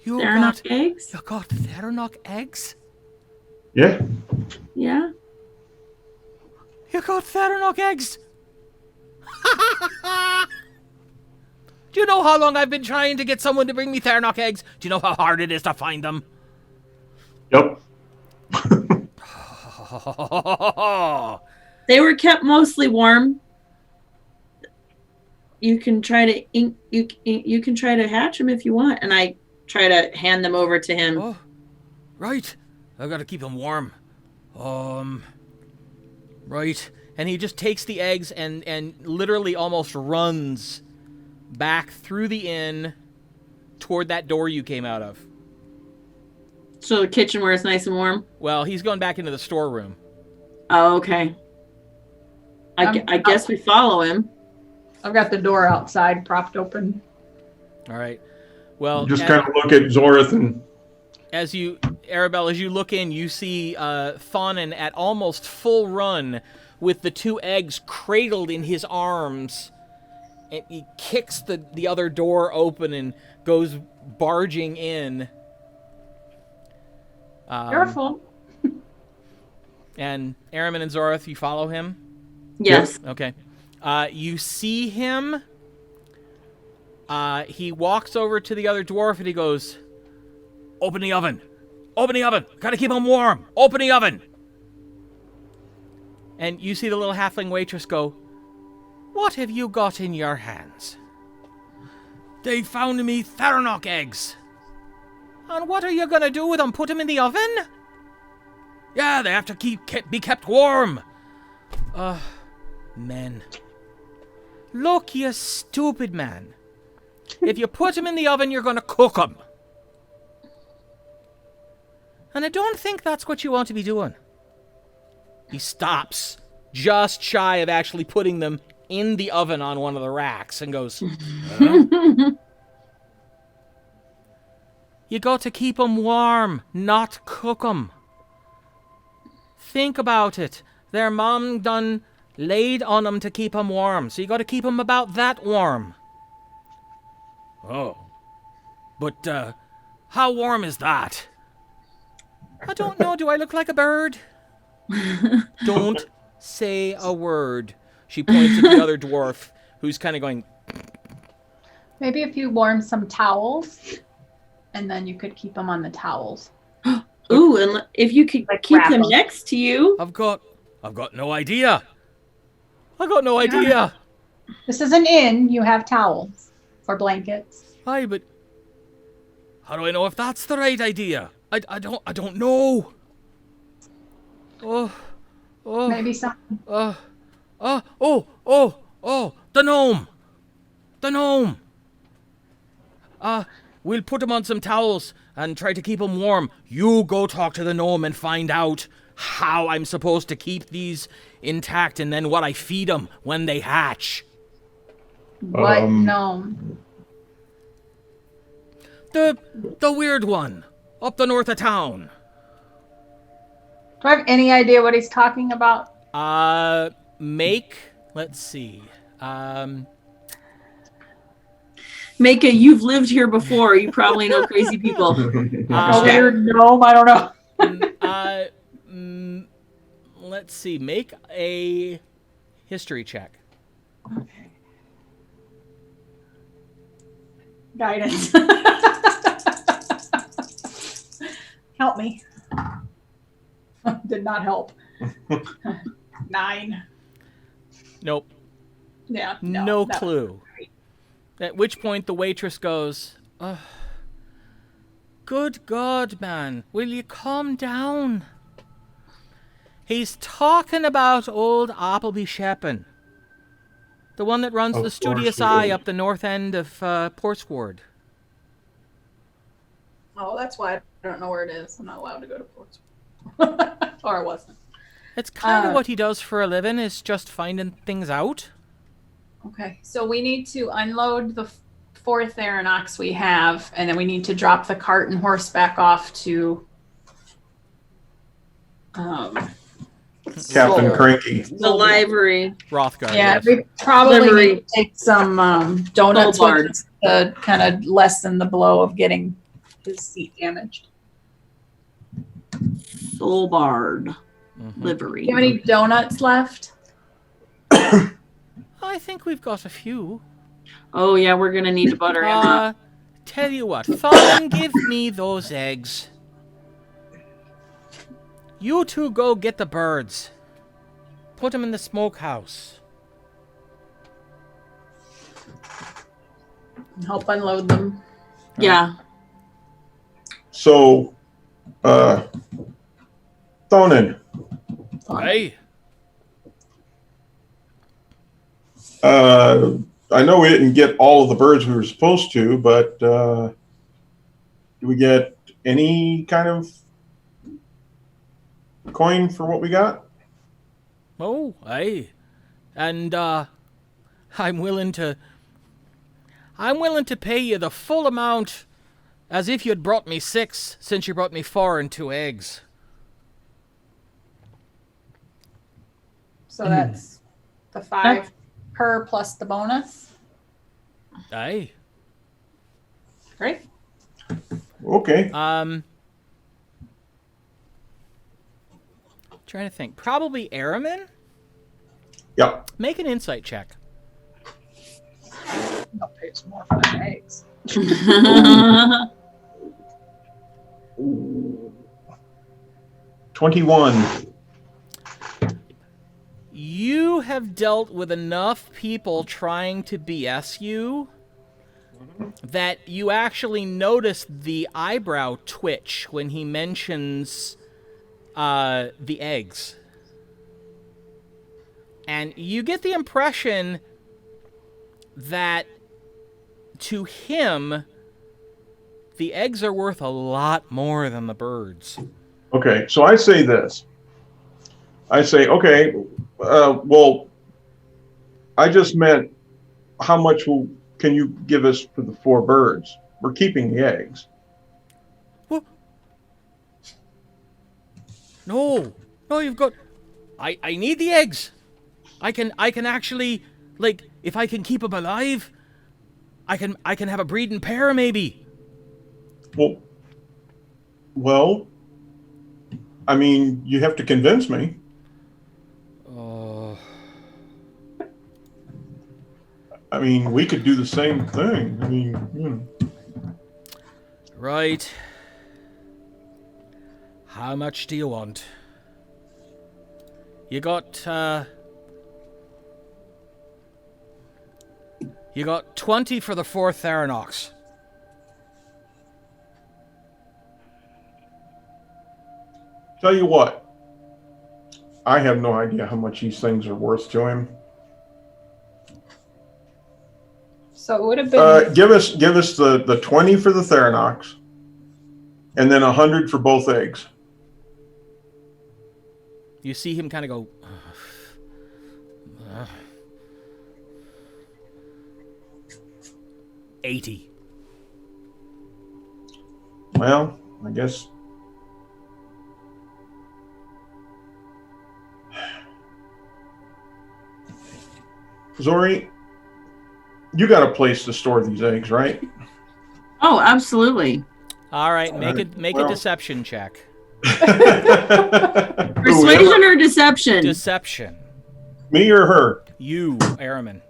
You Tharinoch eggs? You got Tharinoch eggs? Yeah. Yeah. You got Tharinoch eggs? Do you know how long I've been trying to get someone to bring me Tharinoch eggs? Do you know how hard it is to find them? Yep. They were kept mostly warm. You can try to you can try to hatch them if you want, and I try to hand them over to him. Oh, right. I gotta keep them warm. Right. And he just takes the eggs and literally almost runs back through the inn toward that door you came out of. So the kitchen where it's nice and warm. Well, he's going back into the storeroom. Oh, okay. I guess we follow him. I've got the door outside propped open. All right. Well, Just kind of look at Zorath and as you, Arabelle, as you look in, you see Thonin at almost full run with the 2 eggs cradled in his arms. And he kicks the other door open and goes barging in. Careful. And Araman and Zorath, you follow him? Yes. Okay. You see him. He walks over to the other dwarf and he goes, "Open the oven. Open the oven. Gotta keep them warm. Open the oven." And you see the little halfling waitress go, "What have you got in your hands?" "They found me Tharinoch eggs." "And what are you gonna do with them? Put them in the oven?" "Yeah, they have to be kept warm." Men. Look, you stupid man. If you put them in the oven, you're gonna cook them. And I don't think that's what you want to be doing. He stops, just shy of actually putting them in the oven on one of the racks, and goes, huh? You got to keep 'em warm, not cook 'em. Think about it. Their mom done laid on 'em to keep 'em warm, so you got to keep 'em about that warm. Oh. But, how warm is that? I don't know. Do I look like a bird? Don't say a word. She points at the other dwarf, who's kind of going, Maybe if you warm some towels, and then you could keep them on the towels. Ooh, and if you could Like keep wrap them 'em. next to you. I've got no idea. I got no idea. This is an inn. You have towels or blankets. Aye, but how do I know if that's the right idea? I don't know. Oh, Maybe some. the gnome. The gnome. We'll put him on some towels and try to keep him warm. You go talk to the gnome and find out how I'm supposed to keep these intact and then what I feed them when they hatch. What gnome? The weird one up the north of town. Do I have any idea what he's talking about? Let's see. Make a you've lived here before. You probably know crazy people. A weird gnome? I don't know. Let's see. Make a history check. Okay. Guidance. Help me. Did not help. 9. Nope. Yeah. No that- clue. At which point the waitress goes, good God, man, will you calm down? He's talking about old Appleby Sheppin, the one that runs Of the course Studious he Eye is. up the north end of Portsward. Oh, that's why I don't know where it is. I'm not allowed to go to Portsmouth. Or I wasn't. It's kind of what he does for a living, is just finding things out. Okay, so we need to unload the 4th Tharinochs we have, and then we need to drop the cart and horseback off to Captain Soul. Cranky. The library. Rothgar. yeah, yes. we probably Livery. need to take some donuts Soul with Bard. us to kind of lessen the blow of getting his seat damaged. Soul Bard. Mhm. Livery. Do you have any donuts left? I think we've got a few. Oh yeah, we're gonna need to butter him up. Tell you what, Thon, give me those eggs. You two go get the birds. Put them in the smokehouse. Help unload them. Yeah. So, Thonin, Hey. I know we didn't get all of the birds we were supposed to, but do we get any kind of coin for what we got? Oh, aye. And, I'm willing to pay you the full amount as if you'd brought me 6, since you brought me 4 and 2 eggs. So that's the 5 per plus the bonus. Aye. Great. Okay. Trying to think. Probably Aramin? Yep. Make an insight check. I'll pay some more for the eggs. 21. You have dealt with enough people trying to BS you that you actually notice the eyebrow twitch when he mentions the eggs. And you get the impression that to him, the eggs are worth a lot more than the birds. Okay, so I say this. I say, okay, well, I just meant how much can you give us for the 4 birds? We're keeping the eggs. What? No, you've got. I need the eggs. I can actually, like, if I can keep them alive, I can have a breeding pair maybe. Well, I mean, you have to convince me. I mean, we could do the same thing. I mean, Right. How much do you want? You got 20 for the 4 Tharinochs. Tell you what, I have no idea how much these things are worth to him. So it would have been. Give us the 20 for the Tharinochs, and then 100 for both eggs. You see him kind of go. 80. Well, I guess. Zori, you got a place to store these eggs, right? Oh, absolutely. All right, make a deception check. Persuasion or deception? Deception. Me or her? You, Araman.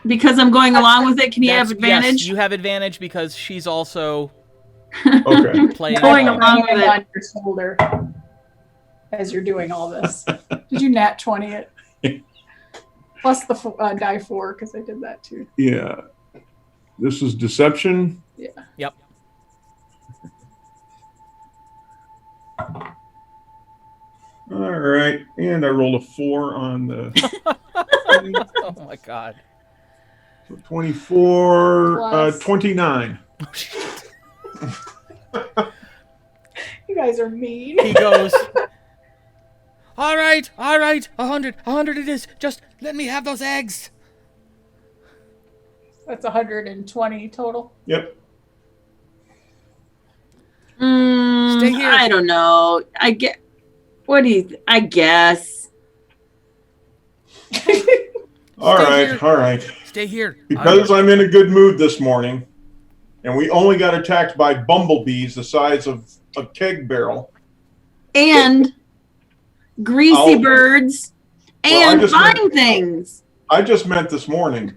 Because I'm going along with it, can you have advantage? Yes, you have advantage because she's also Okay. playing Going along. along with it. On your shoulder as you're doing all this. Did you nat 20 it? Plus the die 4 because I did that too. Yeah. This is deception. Yeah. Yep. All right. And I rolled a 4 on the Oh my god. so 24, Plus. 29. Oh, shit. You guys are mean. He goes. All right, 100 it is. Just let me have those eggs. That's 120 total. Yep. Stay here. I don't know. I guess. All right. here. All right. Stay here. Because I'm in a good mood this morning, and we only got attacked by bumblebees the size of a keg barrel. And greasy birds Well, I and just fine things. I just meant this morning.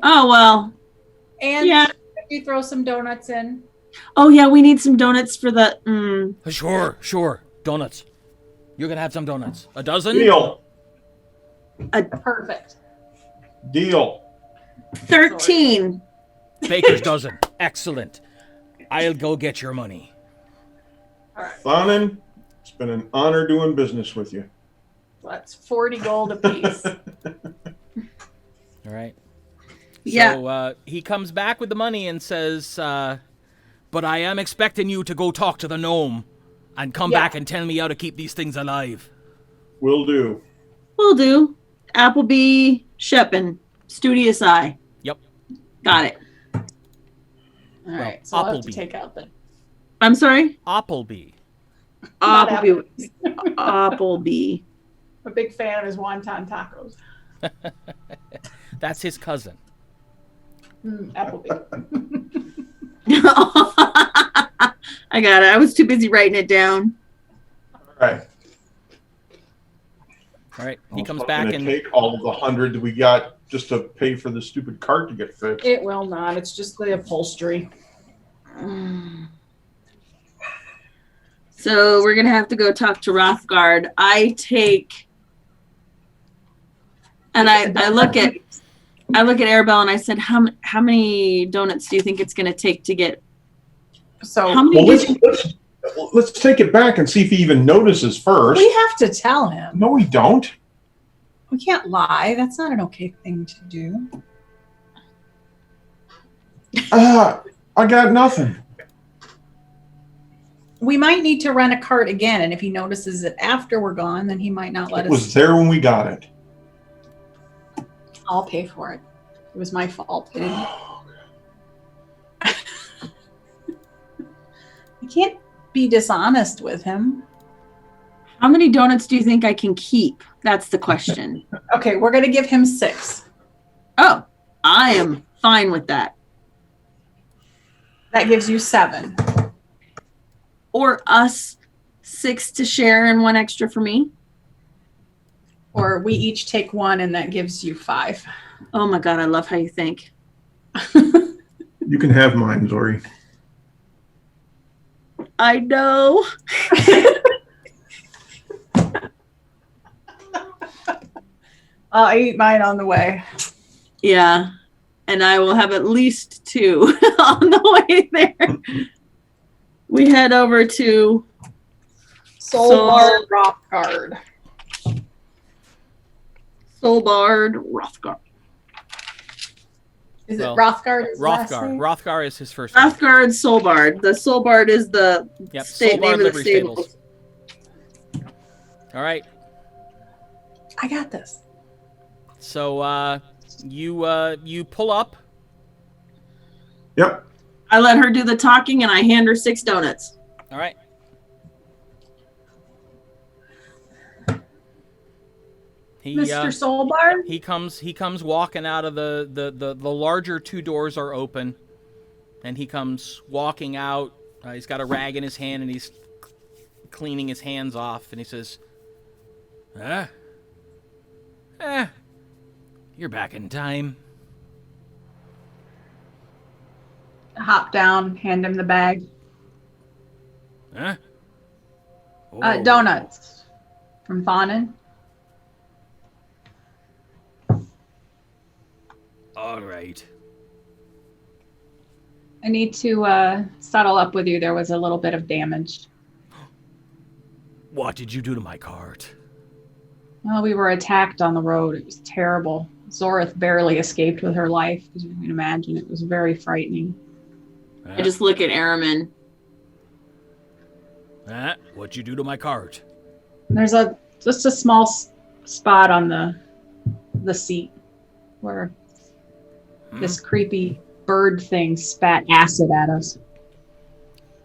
Oh, well. And Yeah. if you throw some donuts in. Oh, yeah, we need some donuts for the... Sure. Donuts. You're gonna have some donuts. A dozen? Deal. Perfect. Deal. 13. Baker's dozen. Excellent. I'll go get your money. All right. Thonin, it's been an honor doing business with you. That's 40 gold apiece. All right. Yeah. So he comes back with the money and says, but I am expecting you to go talk to the gnome and come back and tell me how to keep these things alive. Will do. Will do. Appleby, Shepin, Studious Eye. Yep. Got it. All right. So I'll have to Appleby. take out the. I'm sorry? Appleby. Not Appleby. Appleby. I'm a big fan of his wonton tacos. That's his cousin. Appleby. I got it. I was too busy writing it down. All right. All right. He comes I'm back gonna and take all of the 100 that we got just to pay for the stupid cart to get fixed. It will not. It's just the upholstery. So we're going to have to go talk to Rothgard. I take... And I look at Arabelle and I said, how many donuts do you think it's going to take to get? So How many? Well, let's take it back and see if he even notices first. We have to tell him. No, we don't. We can't lie. That's not an okay thing to do. I got nothing. We might need to rent a cart again, and if he notices it after we're gone, then he might not let It us. was there when we got it. I'll pay for it. It was my fault. I can't be dishonest with him. How many donuts do you think I can keep? That's the question. Okay, we're going to give him 6. Oh, I am fine with that. That gives you 7. Or us 6 to share and 1 extra for me. Or we each take 1 and that gives you 5. Oh my God, I love how you think. You can have mine, Zori. I know. I'll eat mine on the way. Yeah. And I will have at least 2 on the way there. We head over to Soulbard Rothgard. Soulbard Rothgard. Is it Well, Rothgard? His last Rothgar. name? Rothgar is his first name. Rothgard Soulbard. The Soulbard is the Yep, state Soulbard name of the Livery stable. Stables. All right. I got this. So you pull up. Yep. I let her do the talking and I hand her 6 donuts. All right. Mr. Soulbard? He comes walking out of the larger 2 doors are open, and he comes walking out. He's got a rag in his hand and he's cleaning his hands off, and he says, you're back in time. Hop down, hand him the bag. Huh? Oh. Donuts from Fanon. All right. I need to settle up with you. There was a little bit of damage. What did you do to my cart? Well, we were attacked on the road. It was terrible. Zorith barely escaped with her life, as you can imagine. It was very frightening. I just look at Aramin. What'd you do to my cart? There's just a small spot on the seat where this creepy bird thing spat acid at us.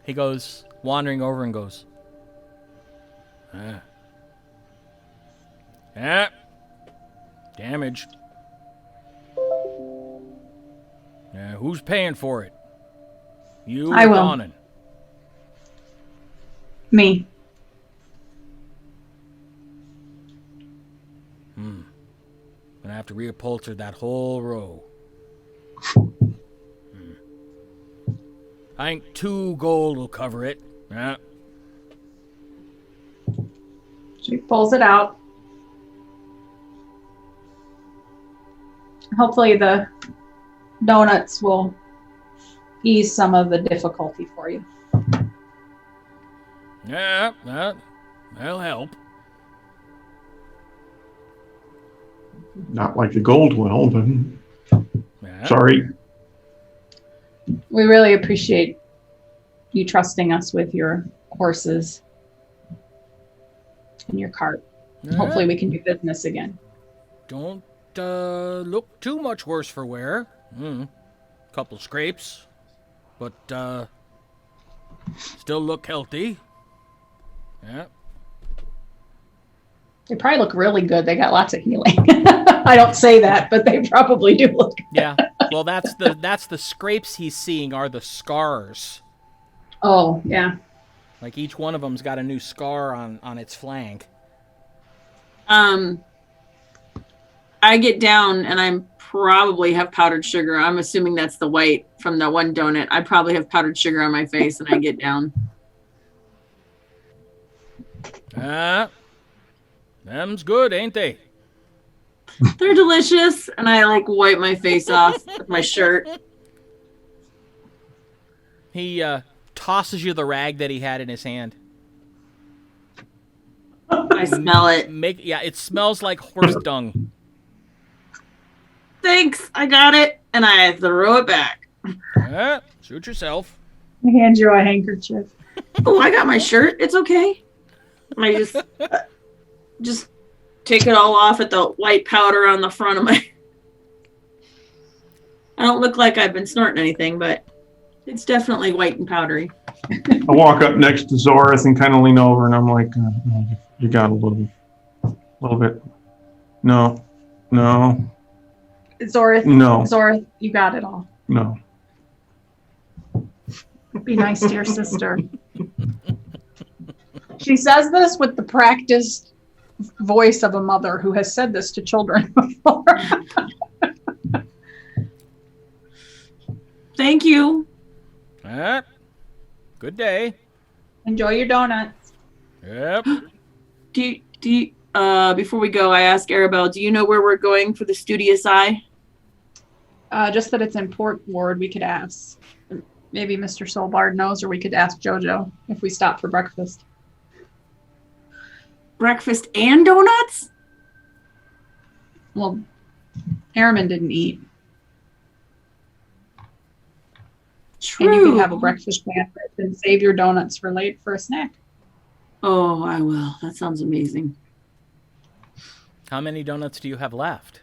He goes wandering over and goes, damaged. Who's paying for it? You I or will. Donnan? Me. Gonna have to reupholster that whole row. I think 2 gold will cover it. Yeah. She pulls it out. Hopefully the donuts will ease some of the difficulty for you. Yeah, that'll help. Not like the gold will, but Yeah. sorry. We really appreciate you trusting us with your horses and your cart. Yeah. Hopefully we can do business again. Don't look too much worse for wear. Couple scrapes, but still look healthy. Yeah. They probably look really good. They got lots of healing. I don't say that, but they probably do look good. Yeah. Well, that's the scrapes he's seeing are the scars. Oh, yeah. Like each one of them's got a new scar on its flank. I get down and I probably have powdered sugar. I'm assuming that's the white from the 1 donut. I probably have powdered sugar on my face and I get down. Them's good, ain't they? They're delicious. And I wipe my face off with my shirt. He tosses you the rag that he had in his hand. I smell it. It smells like horse dung. Thanks. I got it. And I throw it back. Suit yourself. I hand you a handkerchief. Oh, I got my shirt. It's okay. I just take it all off at the white powder on the front of my. I don't look like I've been snorting anything, but it's definitely white and powdery. I walk up next to Zorith and kind of lean over, and I'm like, no, you got a little bit. No. Zorith, you got it all. No. Be nice to your sister. She says this with the practiced voice of a mother who has said this to children before. Thank you. Good day. Enjoy your donuts. Yep. Do you, before we go, I ask Arabelle, do you know where we're going for the Studious Eye? Just that it's in Port Ward, we could ask. Maybe Mr. Solbard knows, or we could ask Jojo if we stop for breakfast. Breakfast and donuts? Well, Airman didn't eat. True. And you could have a breakfast sandwich and save your donuts for late for a snack. Oh, I will. That sounds amazing. How many donuts do you have left?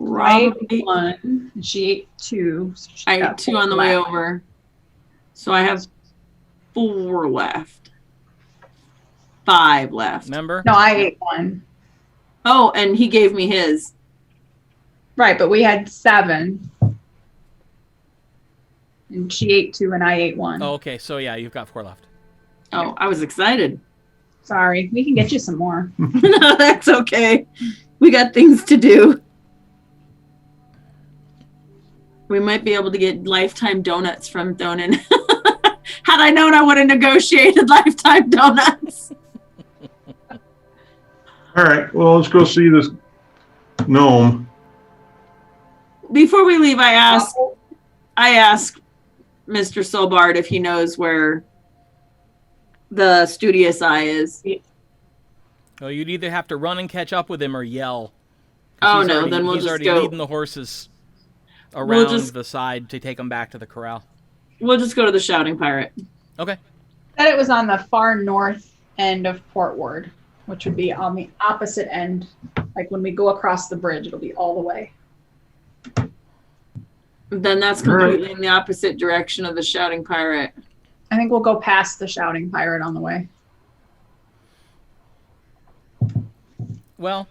I ate Probably. one. And she ate two. So she I got ate 2 on the way left. over. So I have 4 left. 5 left. Remember? No, I ate one. Oh, and he gave me his. Right, but we had 7. And she ate 2 and I ate 1. Oh, okay. So yeah, you've got 4 left. Oh, I was excited. Sorry, we can get you some more. No, that's okay. We got things to do. We might be able to get lifetime donuts from Thonin. Had I known, I would have negotiated lifetime donuts. All right. Well, let's go see this gnome. Before we leave, I ask Mr. Solbard if he knows where the Studious Eye is. Oh, you'd either have to run and catch up with him or yell. Oh no, then we'll he's just already go. leading the horses around the side to take them back to the corral. We'll just go to the Shouting Pirate. Okay. Said it was on the far north end of Port Ward, which would be on the opposite end. Like when we go across the bridge, it'll be all the way. Then that's completely in the opposite direction of the Shouting Pirate. I think we'll go past the Shouting Pirate on the way. Well,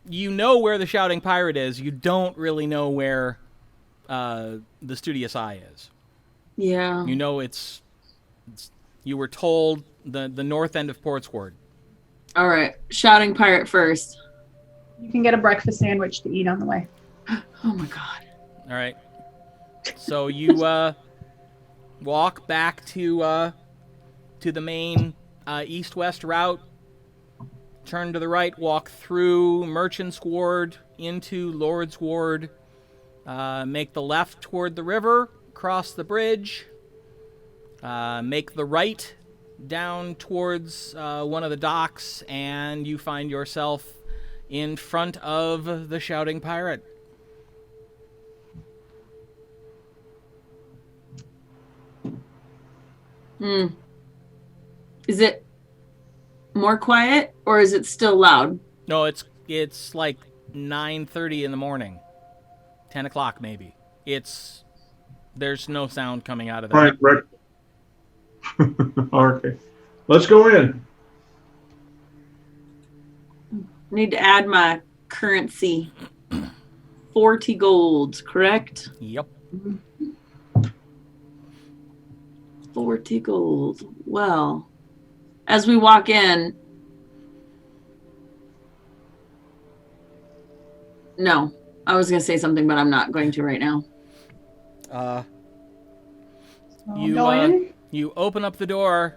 you know where the Shouting Pirate is. You don't really know where the Studious Eye is. Yeah. You know it's you were told the north end of Portsward. All right. Shouting Pirate first. You can get a breakfast sandwich to eat on the way. Oh my god. All right. So you walk back to the main east-west route. Turn to the right, walk through Merchant's Ward into Lord's Ward. Make the left toward the river, cross the bridge. Make the right down towards one of the docks, and you find yourself in front of the Shouting Pirate. Is it more quiet or is it still loud? No, it's like 9:30 in the morning. 10 o'clock maybe. There's no sound coming out of there. Right. Okay. Let's go in. Need to add my currency. 40 gold, correct? Yep. 40 gold. Well, as we walk in, no, I was going to say something, but I'm not going to right now. You open up the door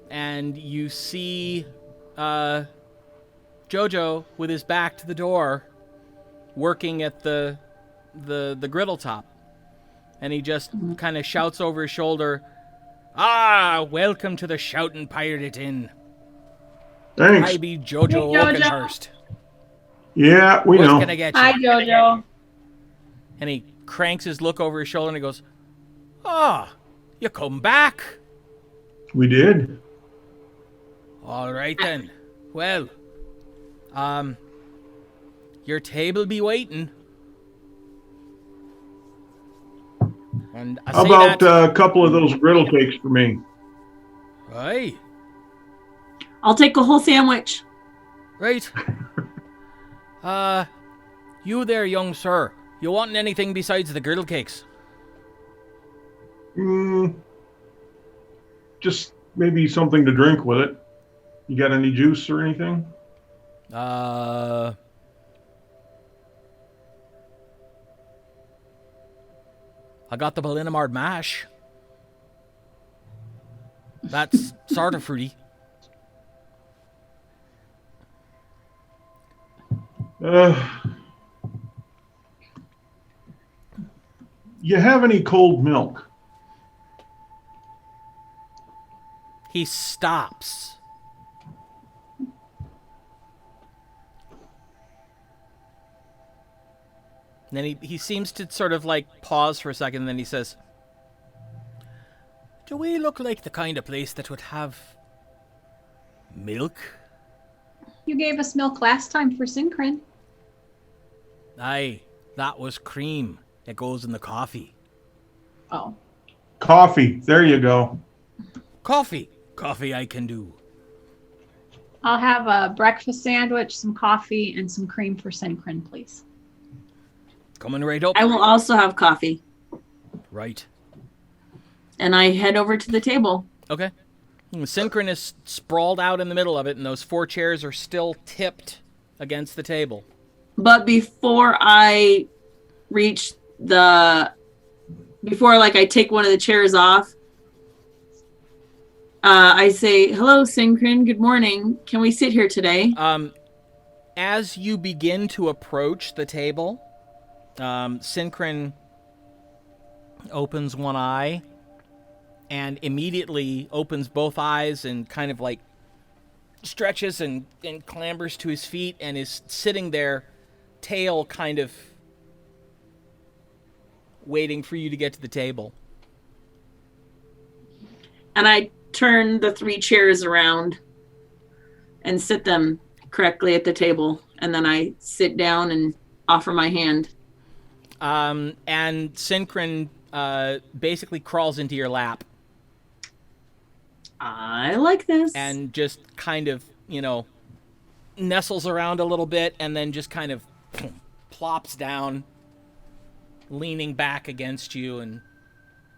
and you see Jojo with his back to the door working at the griddle top. And he just kind of shouts over his shoulder, "Ah, welcome to the Shoutin' Pirate Inn. Thanks. I be Jojo Hey, Jojo. Oakenhurst. Yeah, we What know. can I get you?" Hi, Jojo. And he cranks his look over his shoulder and he goes, "Ah, You come back. We did. All right then. Well, your table be waiting. And I How say about that. a couple of those griddle cakes for me? Aye. I'll take a whole sandwich. Right. You there, young sir. You wanting anything besides the girdle cakes? Just maybe something to drink with it. You got any juice or anything? I got the Balinamard mash. That's sort of fruity. You have any cold milk? He stops. And then he seems to sort of like pause for a second, and then he says, "Do we look like the kind of place that would have milk?" You gave us milk last time for Synchron. Aye, that was cream. It goes in the coffee. Oh. Coffee. There you go. Coffee. Coffee I can do. I'll have a breakfast sandwich, some coffee, and some cream for Synchron, please. Coming right up. I will also have coffee. Right. And I head over to the table. Okay. Synchron is sprawled out in the middle of it, and those 4 chairs are still tipped against the table. But before I reach before I take one of the chairs off, I say, "Hello, Synchron. Good morning. Can we sit here today?" As you begin to approach the table, Synchron opens one eye and immediately opens both eyes and kind of like stretches and clambers to his feet and is sitting there, tail kind of waiting for you to get to the table. And I turn the 3 chairs around and sit them correctly at the table. And then I sit down and offer my hand. And Synchron basically crawls into your lap. I like this. And just kind of, nestles around a little bit and then just kind of plops down, leaning back against you and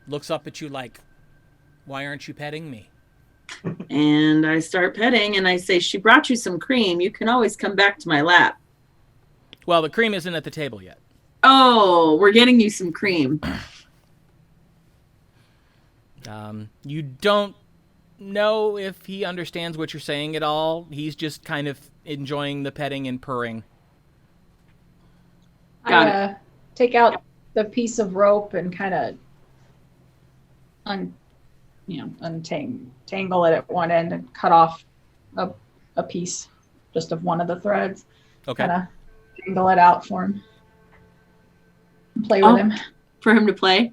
looks up at you like, "Why aren't you petting me?" And I start petting and I say, "She brought you some cream. You can always come back to my lap." Well, the cream isn't at the table yet. Oh, we're getting you some cream. You don't know if he understands what you're saying at all. He's just kind of enjoying the petting and purring. Got I take out the piece of rope and kind of untangle it at one end and cut off a piece just of one of the threads. Okay. Kind of tangle it out for him. Play with him. For him to play?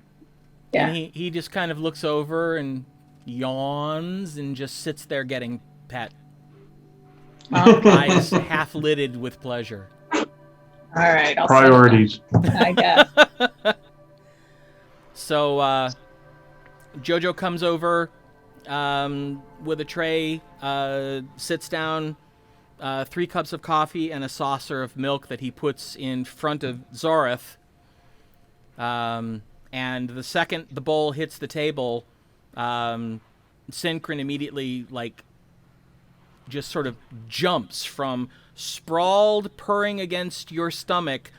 Yeah. And he just kind of looks over and yawns and just sits there getting pet. Eyes half lidded with pleasure. All right. I'll Priorities. I guess. So Jojo comes over with a tray, sits down, 3 cups of coffee and a saucer of milk that he puts in front of Zoreth. And the second the bowl hits the table, Synchron immediately, just sort of jumps from sprawled, purring against your stomach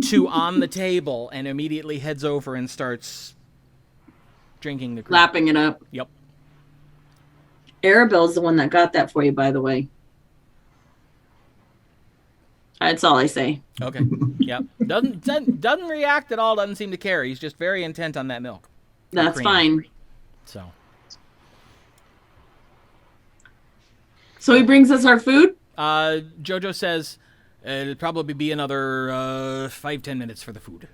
to on the table and immediately heads over and starts drinking the cream. Lapping it up. Yep. Arabelle's the one that got that for you, by the way. That's all I say. Okay. Yep. Doesn't react at all. Doesn't seem to care. He's just very intent on that milk. That's cream. fine. So he brings us our food? Jojo says it'll probably be another 5-10 minutes for the food.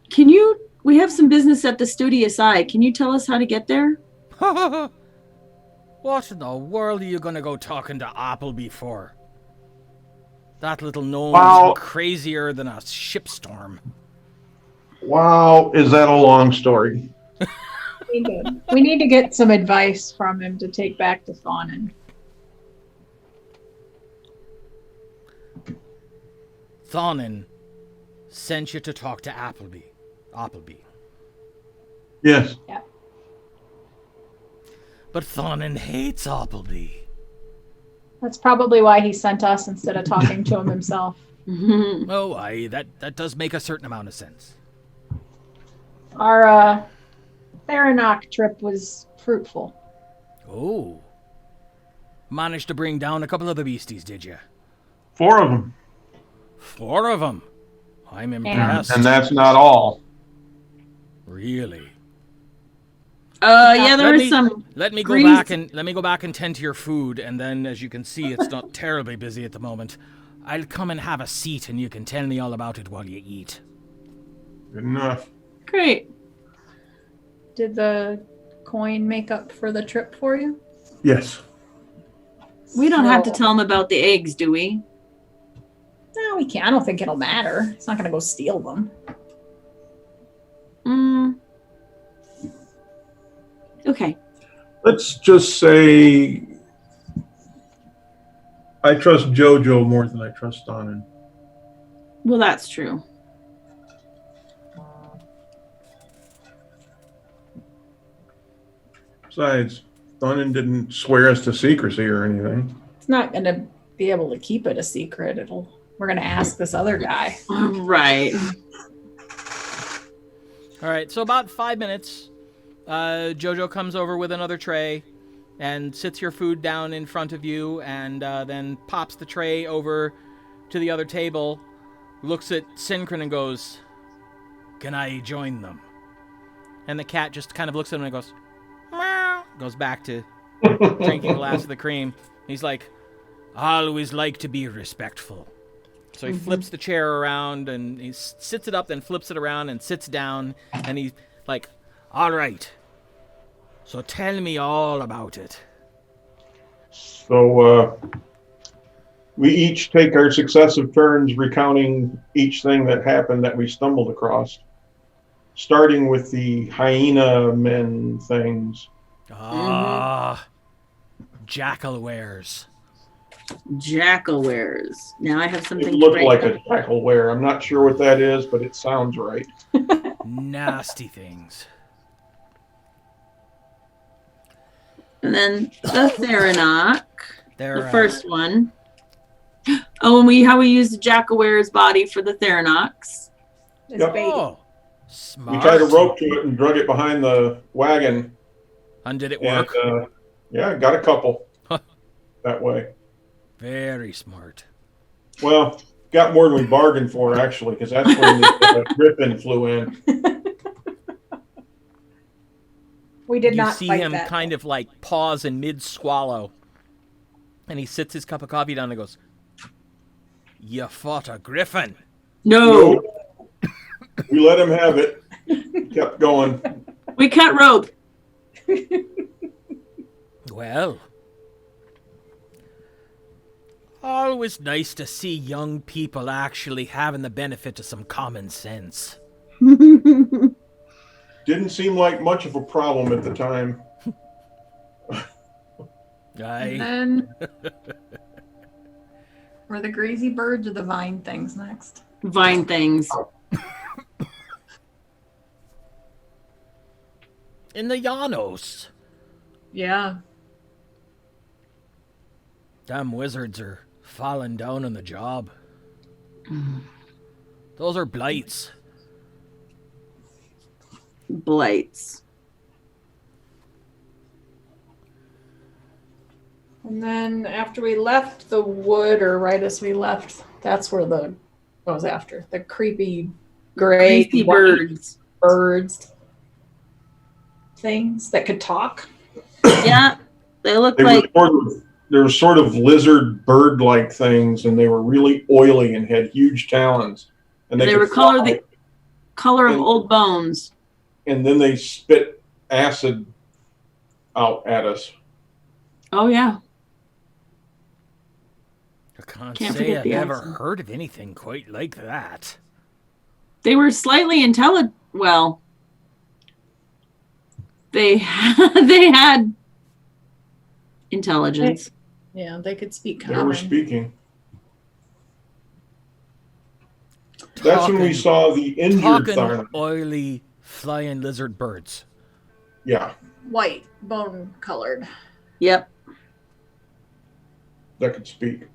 Can you We have some business at the Studious Eye. Can you tell us how to get there? What in the world are you gonna go talking to Appleby for? That little gnome Wow. is crazier than a shipstorm. Wow, is that a long story? We need to get some advice from him to take back to Thawnon. Thawnon sent you to talk to Appleby. Yes. But Thawnon hates Appleby. That's probably why he sent us instead of talking to him himself. Oh, that does make a certain amount of sense. Our Tharinoch trip was fruitful. Oh. Managed to bring down a couple of the beasties, did you? 4 of them. 4 of them. I'm impressed. And that's not all. Really? Yeah, there was some. Let me go back and tend to your food, and then, as you can see, it's not terribly busy at the moment. I'll come and have a seat, and you can tell me all about it while you eat. Good enough. Great. Did the coin make up for the trip for you? Yes. We don't have to tell him about the eggs, do we? No, we can't. I don't think it'll matter. It's not going to go steal them. Okay. Let's just say I trust JoJo more than I trust Donan. Well, that's true. Besides, Donan didn't swear us to secrecy or anything. It's not going to be able to keep it a secret. We're going to ask this other guy. Right. All right, so about 5 minutes, Jojo comes over with another tray and sits your food down in front of you, and then pops the tray over to the other table, looks at Synchron and goes, "Can I join them?" And the cat just kind of looks at him and goes, "Meow," goes back to drinking a glass of the cream. He's like, "I always like to be respectful." So he flips the chair around, and he sits it up, then flips it around and sits down, and he's like, "All right, so tell me all about it." So we each take our successive turns recounting each thing that happened that we stumbled across, starting with the hyena men things. Jackalwares. Jackalwares. Now I have something It to looked write like down. a jackalware. I'm not sure what that is, but it sounds right. Nasty things. And then the Tharinoch, They're, the first one. Oh, and how we used the Jackalware's body for the Tharinochs. It's Yep. bait. Oh, We smart. tied a rope to it and drug it behind the wagon. And did it And, work? yeah, got a couple that way. Very smart. Well, got more than we bargained for, actually, because that's when the griffin flew in. We did You not see fight him that. kind of like pause in mid-swallow, and he sits his cup of coffee down and goes, "You fought a griffin." No, Nope. We let him have it. Kept going. we cut rope. Well, always nice to see young people actually having the benefit of some common sense. Didn't seem like much of a problem at the time. And Aye. then were the crazy birds or the vine things next? Vine things. In the Llanos. Yeah. Damn wizards are falling down on the job. Those are blights. Blights. And then after we left the wood, or right as we left, that's where what was after? The creepy gray Greasy white birds. things that could talk. Yeah, they look They like were sort of lizard bird-like things, and they were really oily and had huge talons. And they could were fly. color of And- old bones. And then they spit acid out at us. Oh yeah. I can't Can't say forget I've the ever accent. heard of anything quite like that. They were slightly intelligent. Well, they they had intelligence. Yeah, they could speak They were common. speaking. That's when we Talking- saw the injured Talking Tharinoch. oily flying lizard birds. Yeah, White, bone colored. Yep. that could speak.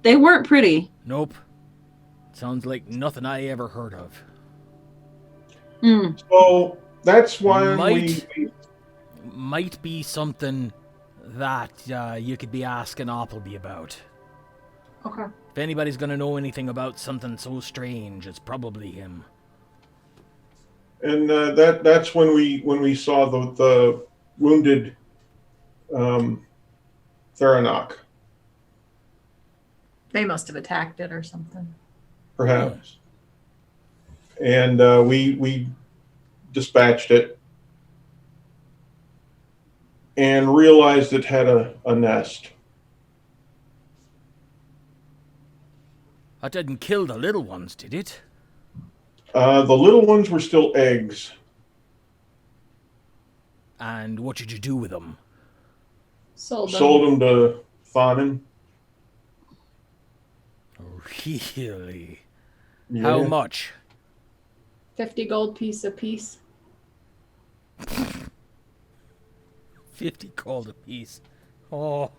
They weren't pretty. Nope. Sounds like nothing I ever heard of. Hmm. So that's why Might be something that you could be asking Appleby about. Okay. If anybody's gonna know anything about something so strange, it's probably him. and that's when we saw the wounded Tharinoch, They must have attacked it or something. perhaps. And we dispatched it and realized it had a nest. That didn't kill the little ones, did it? The little ones were still eggs. And what did you do with them? Sold them. Sold them to Thanin. Really? Yeah. How much? 50 gold piece a piece. 50 gold apiece. Oh.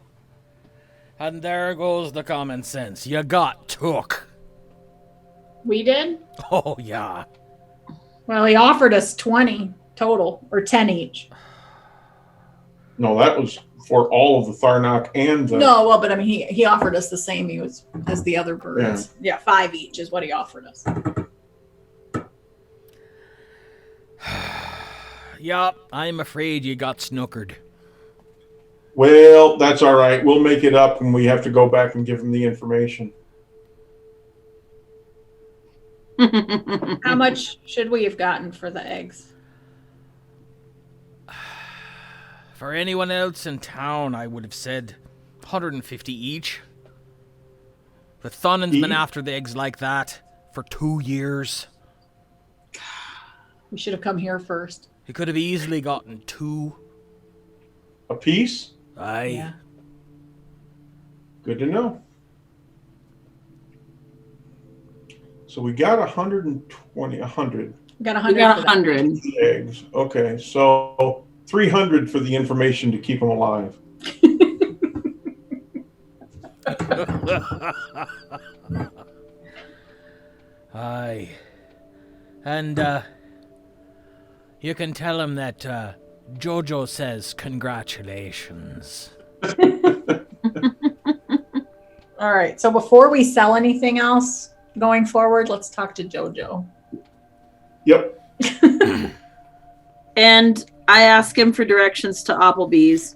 And there goes the common sense. You got took. We did? Oh, yeah. Well, he offered us 20 total, or 10 each. No, that was for all of the Tharinoch and the. No, well, but I mean, he offered us the same as the other birds. Yeah, 5 each is what he offered us. Yup, I'm afraid you got snookered. Well, that's all right. We'll make it up when we have to go back and give them the information. How much should we have gotten for the eggs? For anyone else in town, I would have said 150 each. But Thunin's been Each? after the eggs like that for 2 years. We should have come here first. He could have easily gotten 2. A piece? Aye. Yeah. Good to know. So we got 120, 100 We got We 100 got for that. 100. eggs. Okay, so 300 for the information to keep them alive. Aye. And, you can tell him that, Jojo says congratulations. All right. So before we sell anything else going forward, let's talk to Jojo. Yep. And I ask him for directions to Applebee's.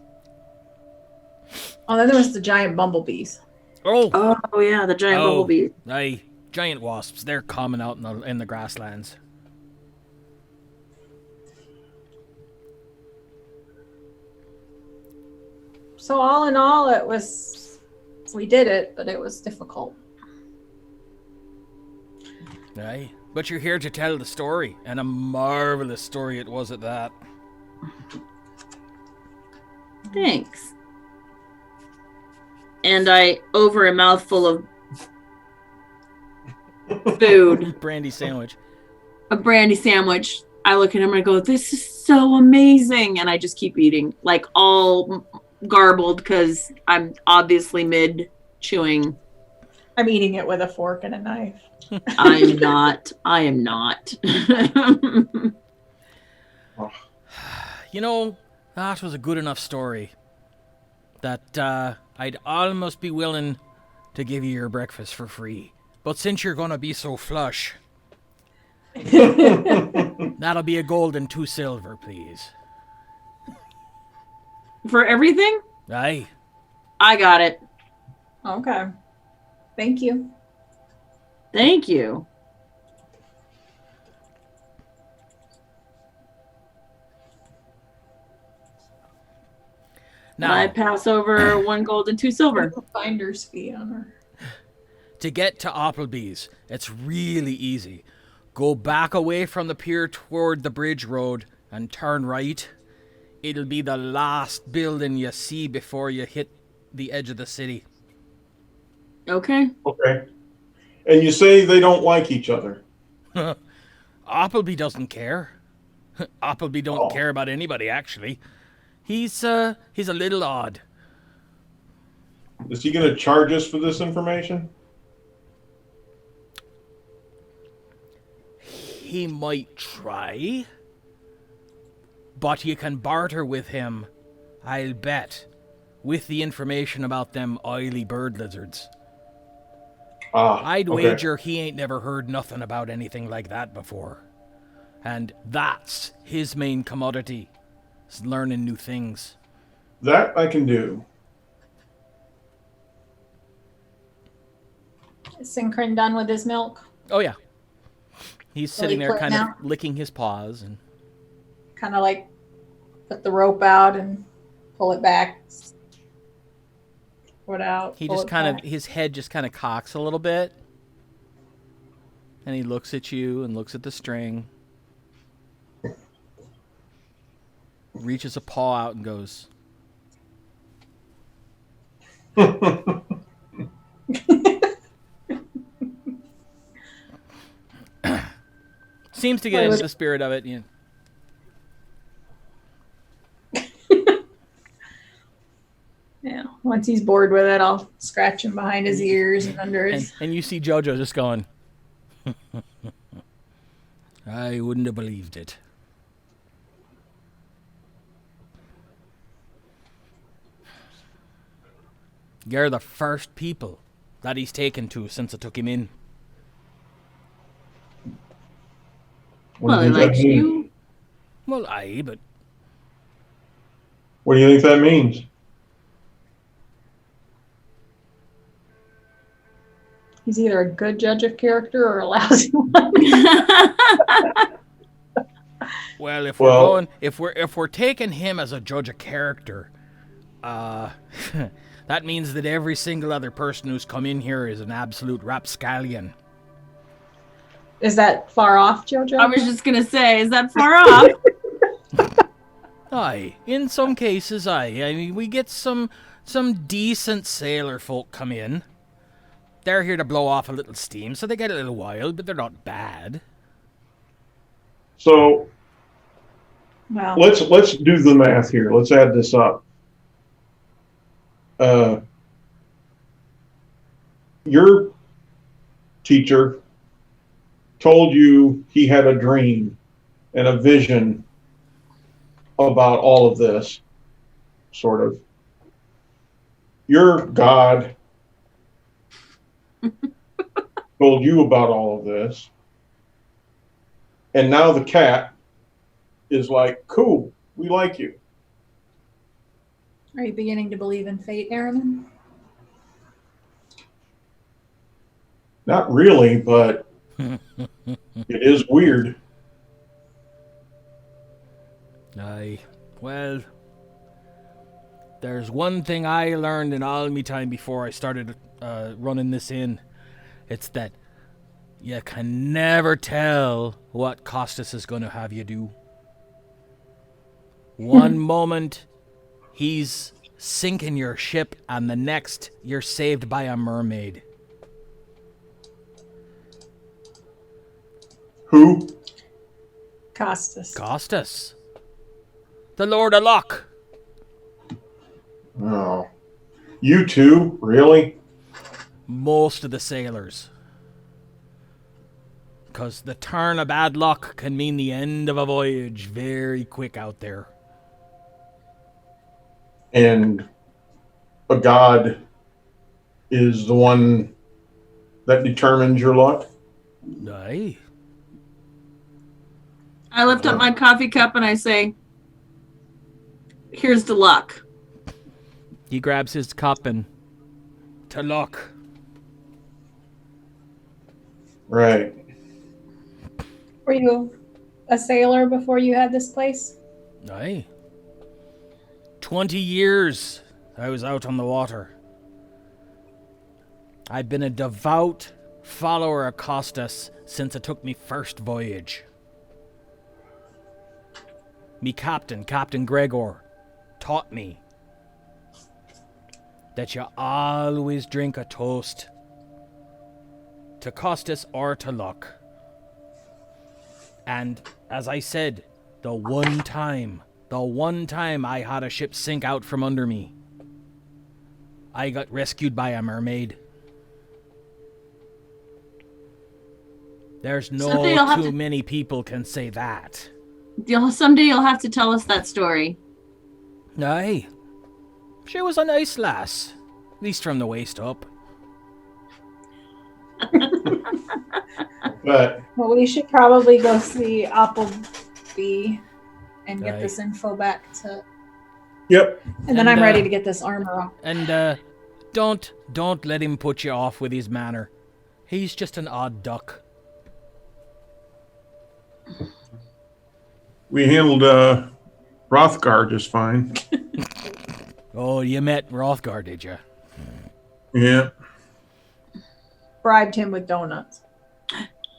Oh, then there was the giant bumblebees. Oh! Oh yeah, the giant Oh. bumblebee. Aye. Giant wasps. They're common out in the grasslands. So all in all, we did it, but it was difficult. Aye. But you're here to tell the story, and a marvelous story it was at that. Thanks. And I, over a mouthful of food, Brandy sandwich. a brandy sandwich, I look at him and I go, "This is so amazing," and I just keep eating, like all garbled because I'm obviously mid chewing. I'm eating it with a fork and a knife. I'm not. I am not. You know, that was a good enough story that I'd almost be willing to give you your breakfast for free. But since you're gonna be so flush, that'll be a gold and 2 silver, please. For everything, Aye. I got it. Okay. Thank you. Thank you. Now, I pass over 1 gold and 2 silver. Finder's fee on her. To get to Applebee's, it's really easy. Go back away from the pier toward the bridge road and turn right. It'll be the last building you see before you hit the edge of the city. Okay. Okay. And you say they don't like each other. Appleby doesn't care. Appleby don't Oh. care about anybody, actually. He's a little odd. Is he going to charge us for this information? He might try. But you can barter with him, I'll bet, with the information about them oily bird lizards. I'd okay. wager he ain't never heard nothing about anything like that before. And that's his main commodity, is learning new things. That I can do. Is Synchron done with his milk? Oh yeah. He's sitting there put kind now? of licking his paws and Kind of like put the rope out and pull it back. Pull it out. he pull just it kind back. of, his head just kind of cocks a little bit. And he looks at you and looks at the string. Reaches a paw out and goes, seems to get into the spirit of it. You know. Yeah. Once he's bored with it, I'll scratch him behind his ears and under his. And you see Jojo just going, I wouldn't have believed it. You're the first people that he's taken to since I took him in. Well, he likes you. Well, aye, but What do you think that means? He's either a good judge of character or a lousy one. well, if Well- we're going, if we're taking him as a judge of character, that means that every single other person who's come in here is an absolute rapscallion. Is that far off, Jojo? I was just gonna say, is that far off? Aye, in some cases, aye. I mean, we get some decent sailor folk come in. They're here to blow off a little steam, so they get a little wild, but they're not bad. So Well, let's do the math here. Let's add this up. Your teacher told you he had a dream and a vision about all of this, sort of. Your God told you about all of this. And now the cat is like, cool, we like you. are you beginning to believe in fate, Aaron? Not really, but it is weird. Aye. Well, there's one thing I learned in all me time before I started running this inn. It's that you can never tell what Costas is going to have you do. One moment, he's sinking your ship, and the next, you're saved by a mermaid. Who? Costas. Costas. The Lord of Luck. Oh. You two? Really? Most of the sailors. Because the turn of bad luck can mean the end of a voyage very quick out there. And a god is the one that determines your luck? Aye. I lift up my coffee cup and I say, here's the luck. He grabs his cup and... To luck. Right. Were you a sailor before you had this place? Aye. 20 years I was out on the water. I've been a devout follower of Costas since I took me first voyage. Me captain, Captain Gregor, taught me that you always drink a toast to Costas or to luck. And as I said, the one time I had a ship sink out from under me, I got rescued by a mermaid. There's no too many people can say that. Someday you'll have to tell us that story. Aye. She was a nice lass. At least from the waist up. But Well, we should probably go see Appleby and get Aye. this info back to. yep. And then I'm ready to get this armor off. And don't let him put you off with his manner. He's just an odd duck. We handled Rothgar just fine. Oh, you met Rothgar, did you? Yeah. Bribed him with donuts.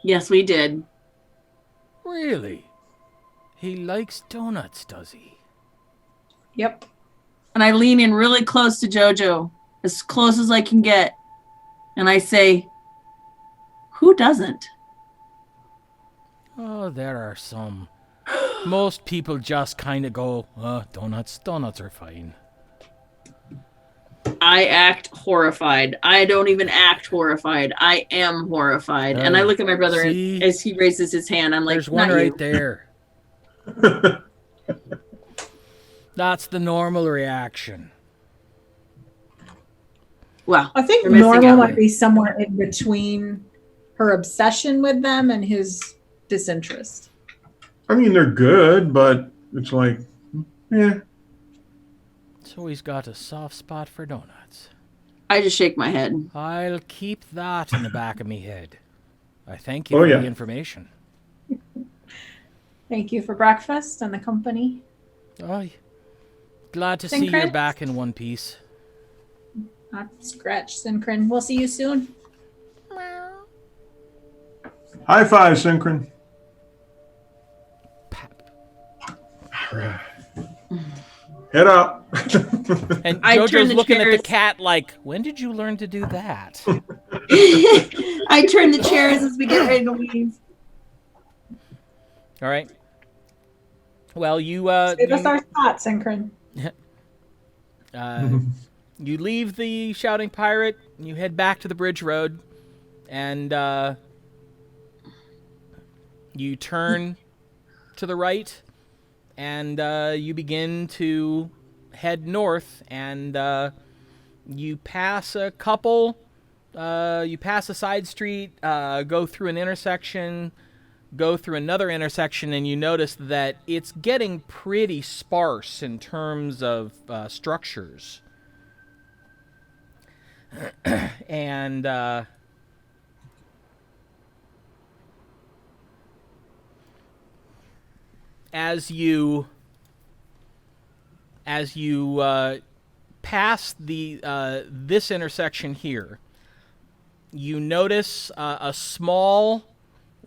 Yes, we did. Really? He likes donuts, does he? Yep. And I lean in really close to Jojo, as close as I can get. And I say, who doesn't? Oh, there are some. Most people just kind of go, donuts are fine. I act horrified. I don't even act horrified. I am horrified. And I look at my brother See? and as he raises his hand, I'm like, There's one not right you. there. That's the normal reaction. Well, I think you're missing normal out. might be somewhere in between her obsession with them and his disinterest. I mean, they're good, but it's like, yeah. So he's got a soft spot for donuts. I just shake my head. I'll keep that in the back of me head. I thank you Oh, for yeah. the information. Thank you for breakfast and the company. Aye. Glad to see you're Synchron? back in one piece. Not scratch, Synchron. We'll see you soon. High five, Synchron. Head up. And I turn Jojo's the looking at the chairs. cat like, when did you learn to do that? I turn the chairs as we get ready to leave. All right. Well, you Save us our spot, Synchron. you leave the Shouting Pirate, and you head back to the Bridge Road, and you turn to the right, and you begin to head north, and you pass a couple, you pass a side street, go through an intersection, go through another intersection, and you notice that it's getting pretty sparse in terms of structures. And as you pass the this intersection here, you notice a small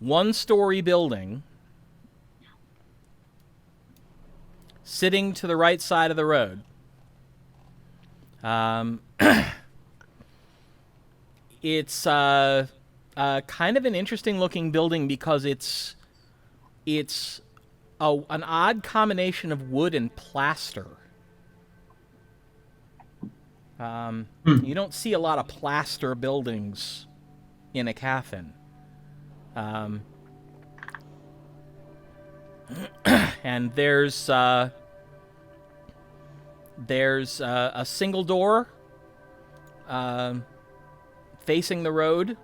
one-story building sitting to the right side of the road. It's kind of an interesting-looking building because it's an odd combination of wood and plaster. You don't see a lot of plaster buildings in Aecathan. And there's a single door facing the road,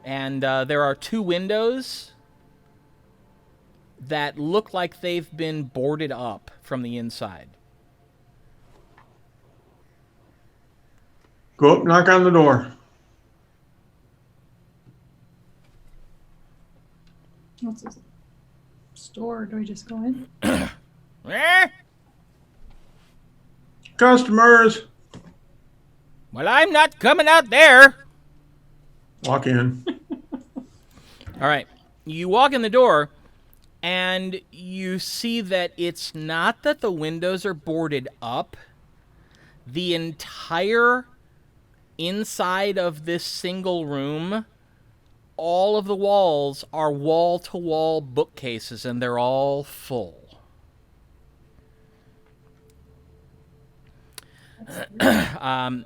and there are two windows that look like they've been boarded up from the inside. Go up, knock on the door. What's this? Store? Do we just go in? Eh? Customers. Well, I'm not coming out there. Walk in. All right. You walk in the door, and you see that it's not that the windows are boarded up. The entire inside of this single room, all of the walls are wall-to-wall bookcases, and they're all full.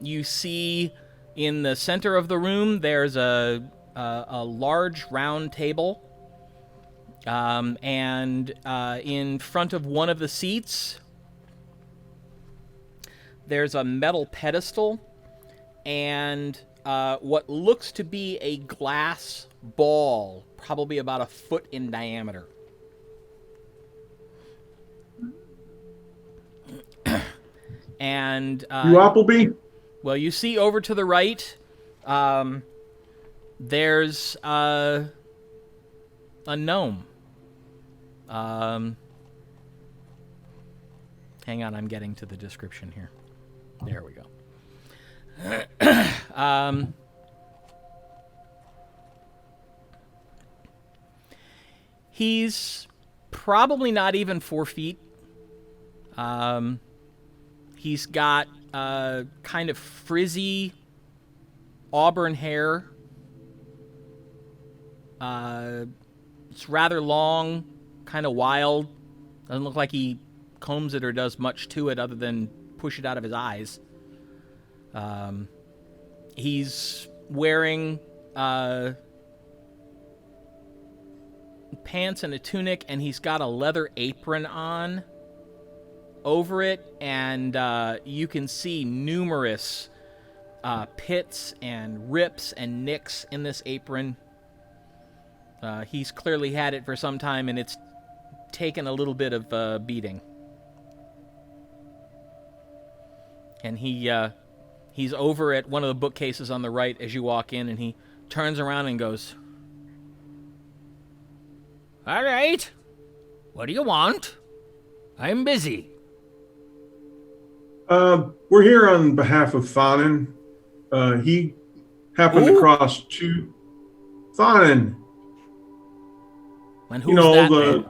You see in the center of the room, there's a large round table. And in front of one of the seats, there's a metal pedestal and what looks to be a glass ball, probably about a foot in diameter. And You Appleby? well, you see over to the right, there's a gnome. Hang on, I'm getting to the description here. There we go. He's probably not even 4 feet. He's got kind of frizzy auburn hair. It's rather long, kind of wild. Doesn't look like he combs it or does much to it other than push it out of his eyes. He's wearing pants and a tunic, and he's got a leather apron on over it, and you can see numerous pits and rips and nicks in this apron. He's clearly had it for some time, and it's taken a little bit of beating. And he's over at one of the bookcases on the right as you walk in, and he turns around and goes, All right. What do you want? I'm busy. We're here on behalf of Thanin. He happened to cross two. Thanin. And who's that, man?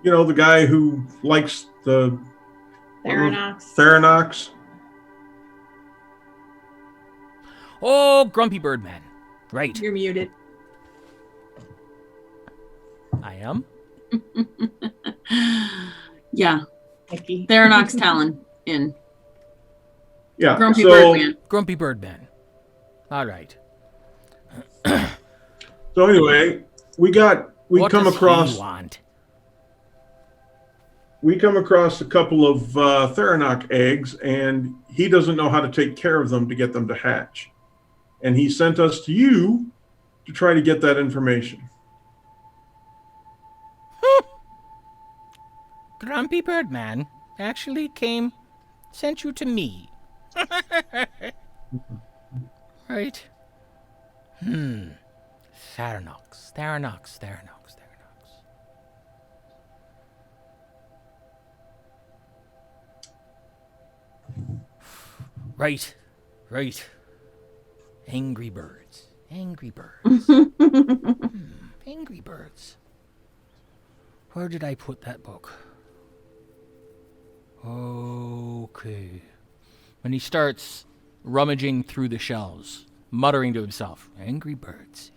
The guy who likes the Tharinochs. Tharinochs. Oh, Grumpy Birdman. Right. You're muted. I am. Yeah. Nikki. Tharinochs Talon in. Yeah. Grumpy so, Birdman. Grumpy Birdman. All right. So anyway, we What come does across he want? a couple of Tharinok eggs, and he doesn't know how to take care of them to get them to hatch. And he sent us to you to try to get that information. Grumpy Birdman actually sent you to me. Right. Tharinochs. Right. Angry birds. Angry birds. Where did I put that book? Okay. And he starts rummaging through the shelves, muttering to himself, Angry birds.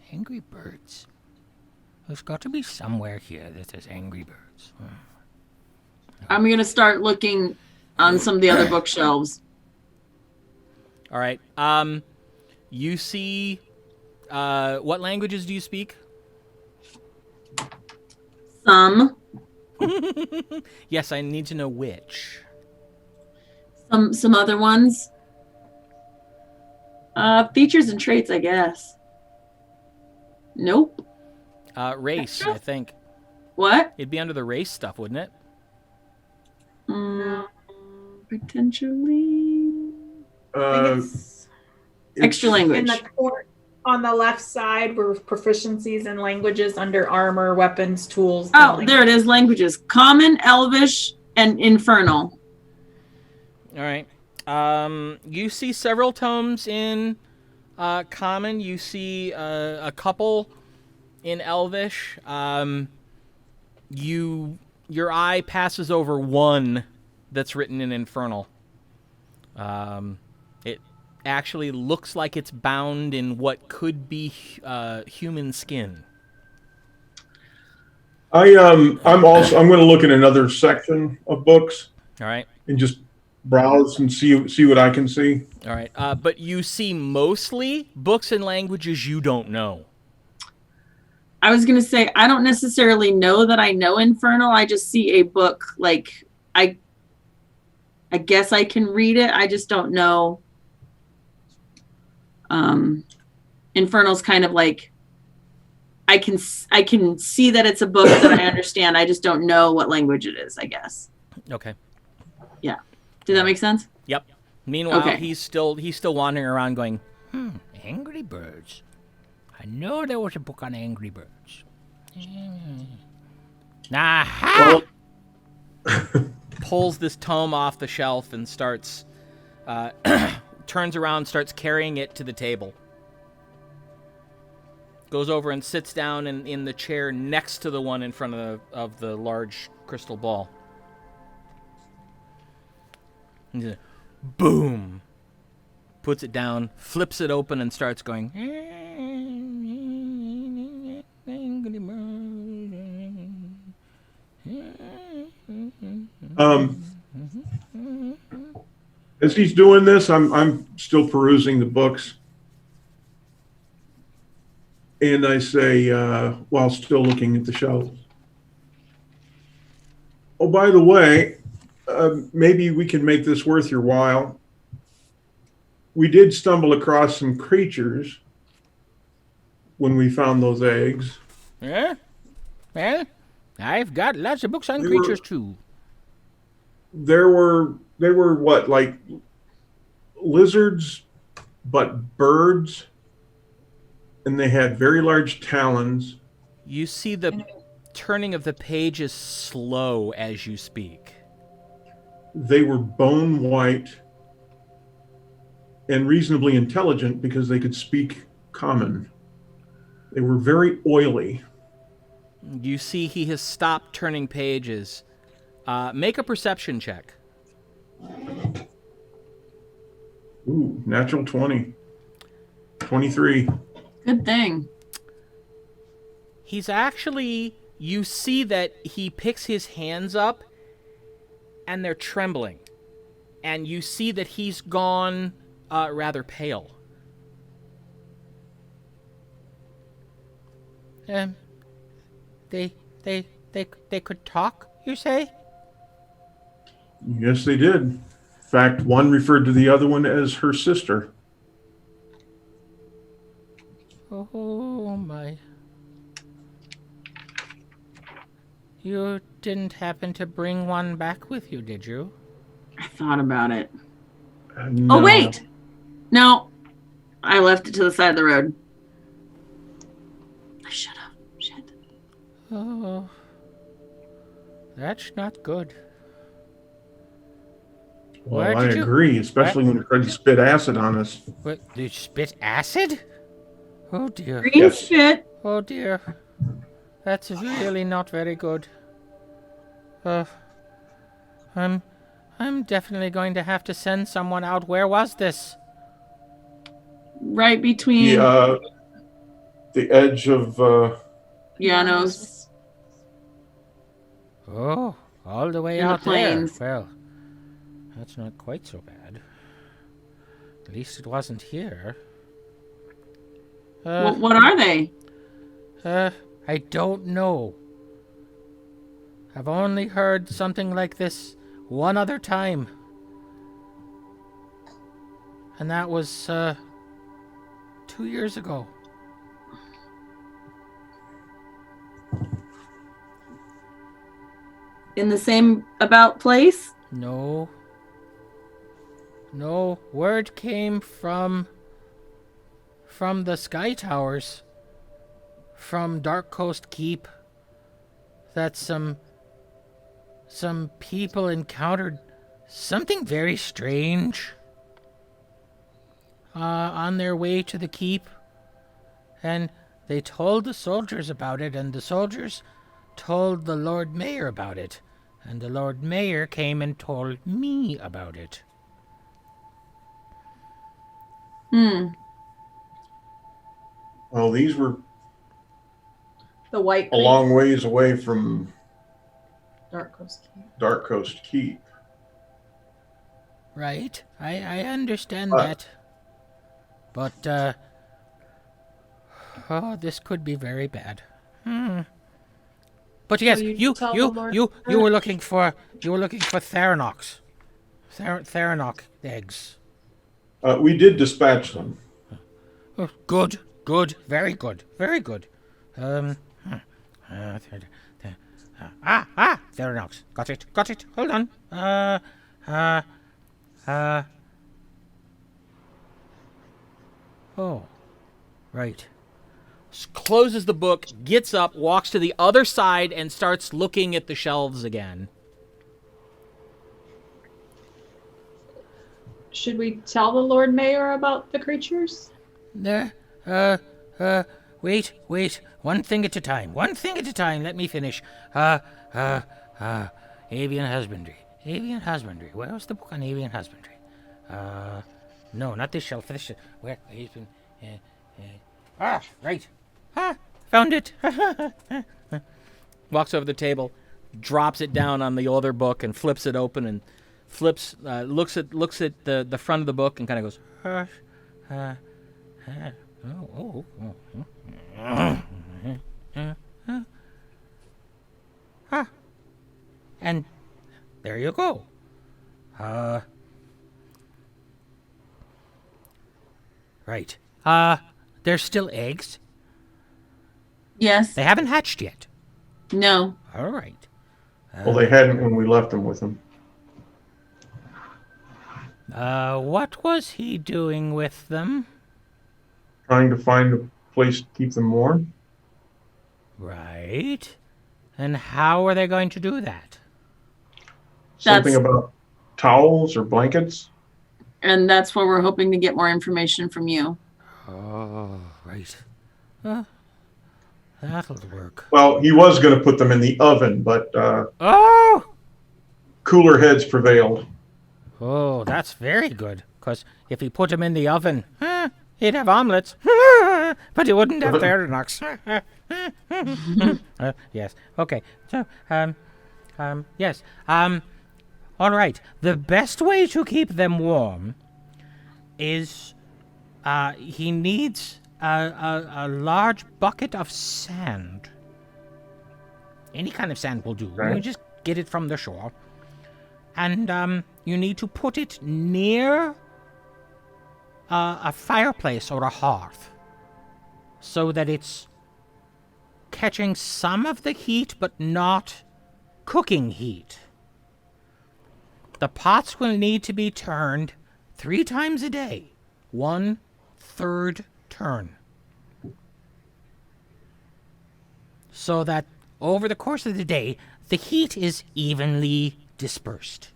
There's got to be somewhere here that says Angry Birds. I'm going to start looking on some of the other bookshelves. all right. You see, what languages do you speak? Some. Yes, I need to know which. Some other ones. Features and traits, I guess. Nope. Race, I think. What? It'd be under the race stuff, wouldn't it? Potentially. I think it's Extra in language. the court on the left side were proficiencies in languages under armor, weapons, tools. Oh, there it is. Languages. Common, Elvish, and Infernal. All right. You see several tomes in Common. You see a couple in Elvish. Your eye passes over one that's written in Infernal. It actually looks like it's bound in what could be human skin. I'm going to look at another section of books All right. and just browse and see what I can see. All right. But you see mostly books in languages you don't know. I was going to say, I don't necessarily know that I know Infernal. I just see a book, like, I guess I can read it. I just don't know. Infernal's kind of like, I can see that it's a book that I understand. I just don't know what language it is, I guess. Okay. Yeah. Did that make sense? Yep. Meanwhile, Okay. he's still wandering around going, Angry Birds. I know there was a book on Angry Birds. Aha! pulls this tome off the shelf and starts, turns around, starts carrying it to the table. Goes over and sits down in the chair next to the one in front of the large crystal ball. Boom! Puts it down, flips it open, and starts going. As he's doing this, I'm still perusing the books. And I say, while still looking at the shelf, oh, by the way, maybe we can make this worth your while. We did stumble across some creatures when we found those eggs. Yeah? Well, I've got lots of books on creatures too. They were what, like lizards, but birds, and they had very large talons. You see the turning of the pages slow as you speak. They were bone white and reasonably intelligent because they could speak common. They were very oily. You see he has stopped turning pages. Make a perception check. Ooh, natural 20. 23. Good thing. He's actually, you see that he picks his hands up and they're trembling. And you see that he's gone rather pale. They could talk, you say? Yes, they did. In fact, one referred to the other one as her sister. Oh my. You didn't happen to bring one back with you, did you? I thought about it. No. Oh, wait. No. I left it to the side of the road. I should have. Shit. Oh. That's not good. Well, Where I did you- agree, especially when it tried to spit acid on us. What, did you spit acid? Oh dear. Green Yes. shit. Oh dear. That's really not very good. I'm definitely going to have to send someone out. Where was this? Right between The edge of Janos. Oh, all the way In the out there. plains. Well, that's not quite so bad. At least it wasn't here. What are they? I don't know. I've only heard something like this one other time. And that was, 2 years ago. In the same about place? No. No, word came from the Sky Towers, from Dark Coast Keep, that some people encountered something very strange on their way to the keep. And they told the soldiers about it, and the soldiers told the Lord Mayor about it. And the Lord Mayor came and told me about it. Well, these were The White a Creek. long ways away from Dark Coast Keep. Dark Coast Keep. Right, I understand But- that. But, this could be very bad. But yes, Will you you tell you the Lord you first? you were looking for Tharinochs. Tharinoch eggs. We did dispatch them. Oh, good, very good. Tharinochs. Got it. Hold on. Oh, right. Closes the book, gets up, walks to the other side, and starts looking at the shelves again. Should we tell the Lord Mayor about the creatures? There. Wait. One thing at a time. Let me finish. Avian husbandry. Where's the book on avian husbandry? No, not this shelf. Where? Right. Found it. Walks over the table, drops it down on the other book, and flips it open, and looks at the front of the book, and kind of goes, And there you go. Right. There's still eggs. Yes. They haven't hatched yet. No. All right. Well, they hadn't when we left them with them. What was he doing with them? Trying to find a place to keep them warm. Right. And how are they going to do that? Something That's- about towels or blankets. And that's where we're hoping to get more information from you. Oh, right. That'll work. Well, he was going to put them in the oven, but Oh! cooler heads prevailed. Oh, that's very good. Because if he put them in the oven, he'd have omelets. But he wouldn't have Tharinochs. Yes. Okay. So, yes. All right. The best way to keep them warm is he needs a large bucket of sand. Any kind of sand will do. Okay. You just get it from the shore. And you need to put it near a fireplace or a hearth so that it's catching some of the heat but not cooking heat. The pots will need to be turned 3 times a day. 1/3 turn. So that over the course of the day, the heat is evenly dispersed.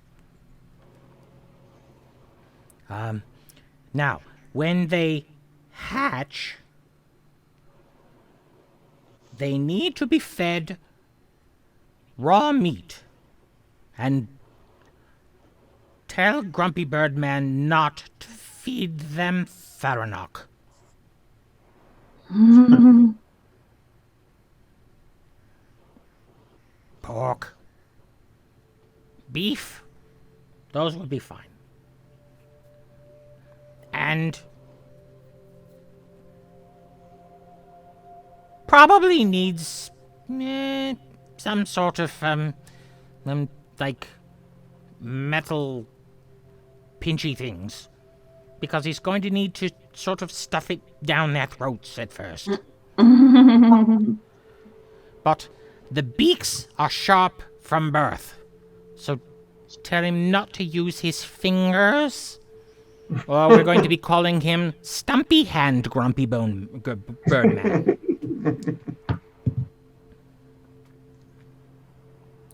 Now, when they hatch, they need to be fed raw meat. And tell Grumpy Birdman not to feed them Tharinoch. Pork. Beef. Those would be fine. And probably needs some sort of like metal pinchy things, because he's going to need to sort of stuff it down their throats at first. But the beaks are sharp from birth, so tell him not to use his fingers, or we're going to be calling him Stumpy Hand Grumpy Birdman.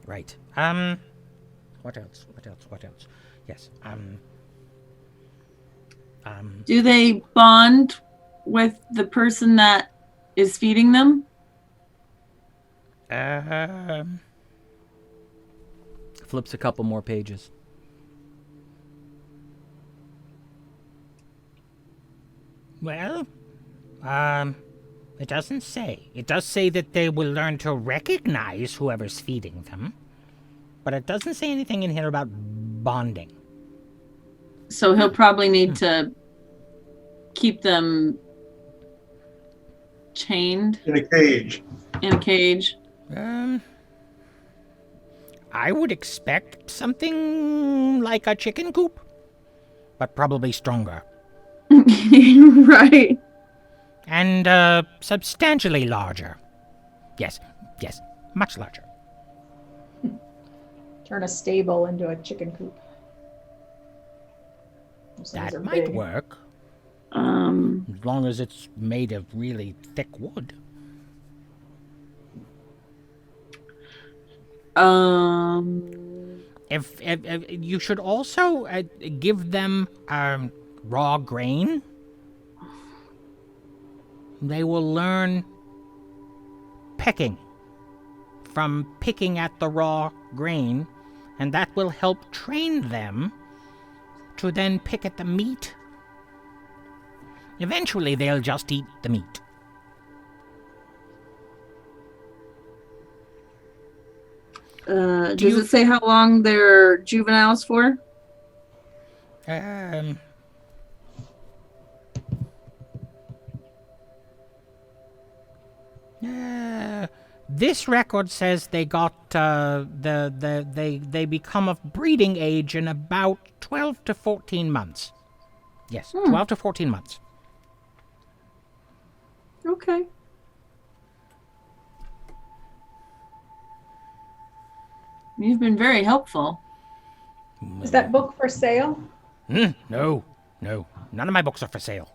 Right. What else? Yes. Do they bond with the person that is feeding them? Flips a couple more pages. Well, it doesn't say. It does say that they will learn to recognize whoever's feeding them, but it doesn't say anything in here about bonding. So he'll probably need to keep them chained In a cage. in a cage. I would expect something like a chicken coop, but probably stronger. Right. And substantially larger. Yes, much larger. Turn a stable into a chicken coop. Those things are That might big. work, as long as it's made of really thick wood. If you should also give them raw grain, they will learn pecking from picking at the raw grain, and that will help train them to then pick at the meat. Eventually, they'll just eat the meat. Does it say how long they're juveniles for? This record says they got they become of breeding age in about 12 to 14 months. Yes, 12 to 14 months. Okay. You've been very helpful. Is that book for sale? No. None of my books are for sale.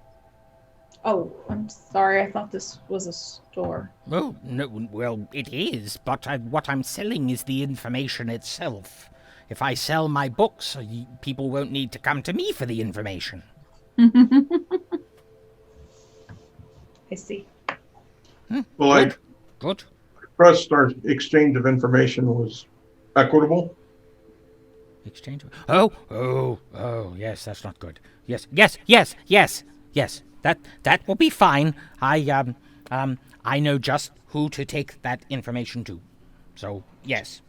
Oh, I'm sorry. I thought this was a store. Oh, no, well, it is, but what I'm selling is the information itself. If I sell my books, people won't need to come to me for the information. I see. Well, Good. I trust our exchange of information was equitable. Exchange. Oh, yes, that's not good. Yes. That will be fine. I know just who to take that information to. So, yes.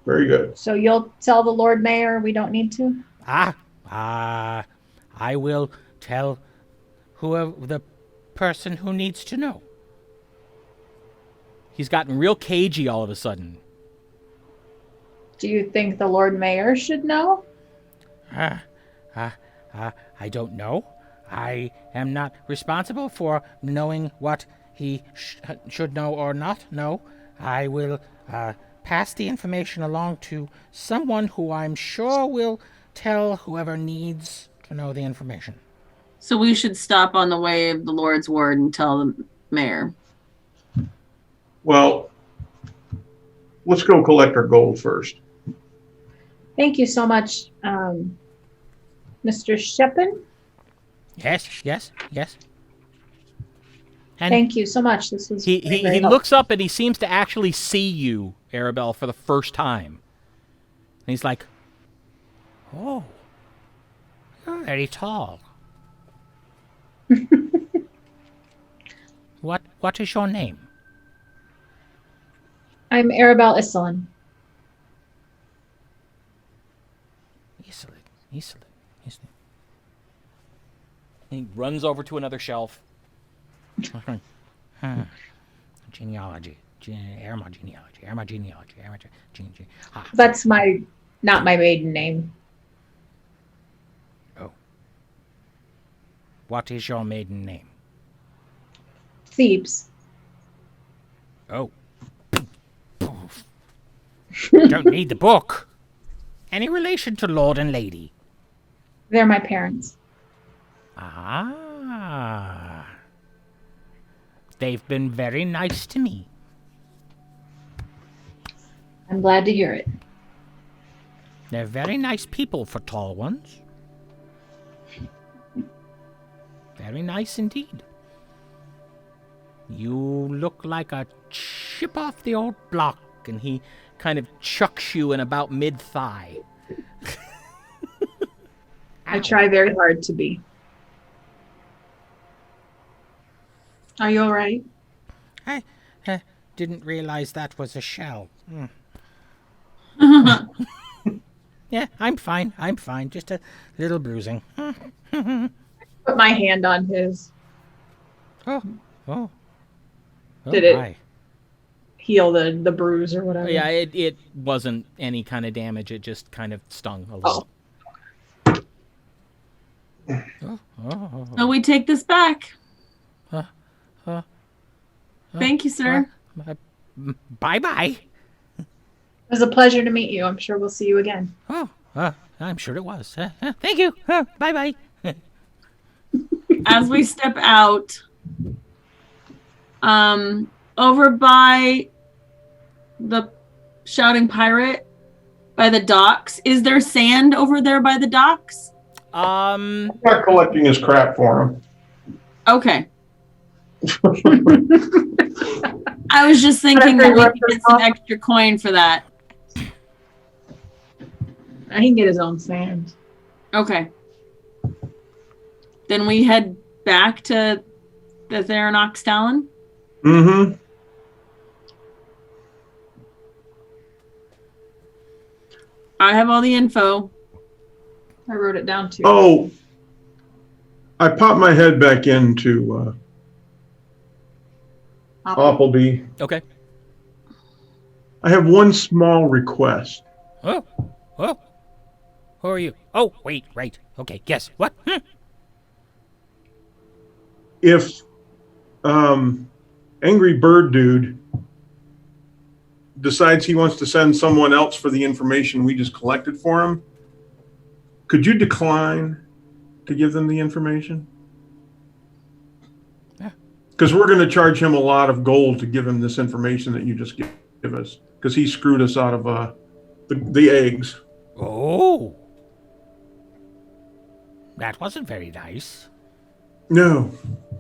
Very good. So you'll tell the Lord Mayor we don't need to? I will tell whoever the person who needs to know. He's gotten real cagey all of a sudden. Do you think the Lord Mayor should know? I don't know. I am not responsible for knowing what he should know or not know. I will pass the information along to someone who I'm sure will tell whoever needs to know the information. So we should stop on the way of the Lord's Ward and tell the mayor. Well, let's go collect our gold first. Thank you so much, Mr. Shepin. Yes. And Thank you so much. This was He very he helpful. looks up and he seems to actually see you, Arabelle, for the first time. And he's like, oh, you're very tall. What is your name? I'm Arabelle Iselin. Iselin. he runs over to another shelf. Genealogy. Genealogy. That's not my maiden name. Oh. What is your maiden name? Thebes. Oh. Don't need the book. Any relation to Lord and Lady? They're my parents. Ah. They've been very nice to me. I'm glad to hear it. They're very nice people for tall ones. Very nice indeed. You look like a chip off the old block. And he kind of chucks you in about mid-thigh. I try very hard to be. Are you all right? I didn't realize that was a shell. Yeah, I'm fine. Just a little bruising. Put my hand on his. Oh. Did it my. heal the bruise or whatever? Yeah, it wasn't any kind of damage. It just kind of stung a little. So we take this back. Uh, Thank you, sir. Bye-bye. It was a pleasure to meet you. I'm sure we'll see you again. I'm sure it was. Thank you. Bye-bye. As we step out, over by the shouting pirate, by the docks, is there sand over there by the docks? I'm not collecting his crap for him. Okay. I was just thinking that we could get some extra coin for that. He can get his own sand. Okay. Then we head back to the Tharinochs Talon. Mm-hmm. I have all the info. I wrote it down too. Oh, I popped my head back into Appleby. Okay. I have one small request. Oh. Who are you? Oh, wait, right. Okay, guess. What? If Angry Bird Dude decides he wants to send someone else for the information we just collected for him, could you decline to give them the information? Yeah. Because we're going to charge him a lot of gold to give him this information that you just give us. Because he screwed us out of the eggs. Oh. That wasn't very nice. No.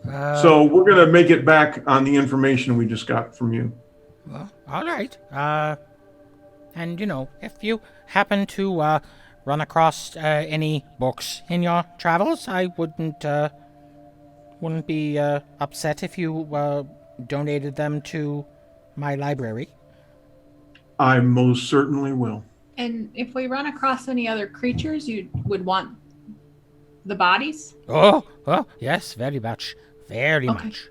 So we're going to make it back on the information we just got from you. Well, all right. And, if you happen to run across any books in your travels, I wouldn't be upset if you donated them to my library. I most certainly will. And if we run across any other creatures, you would want the bodies? Oh, yes, very much. Very much.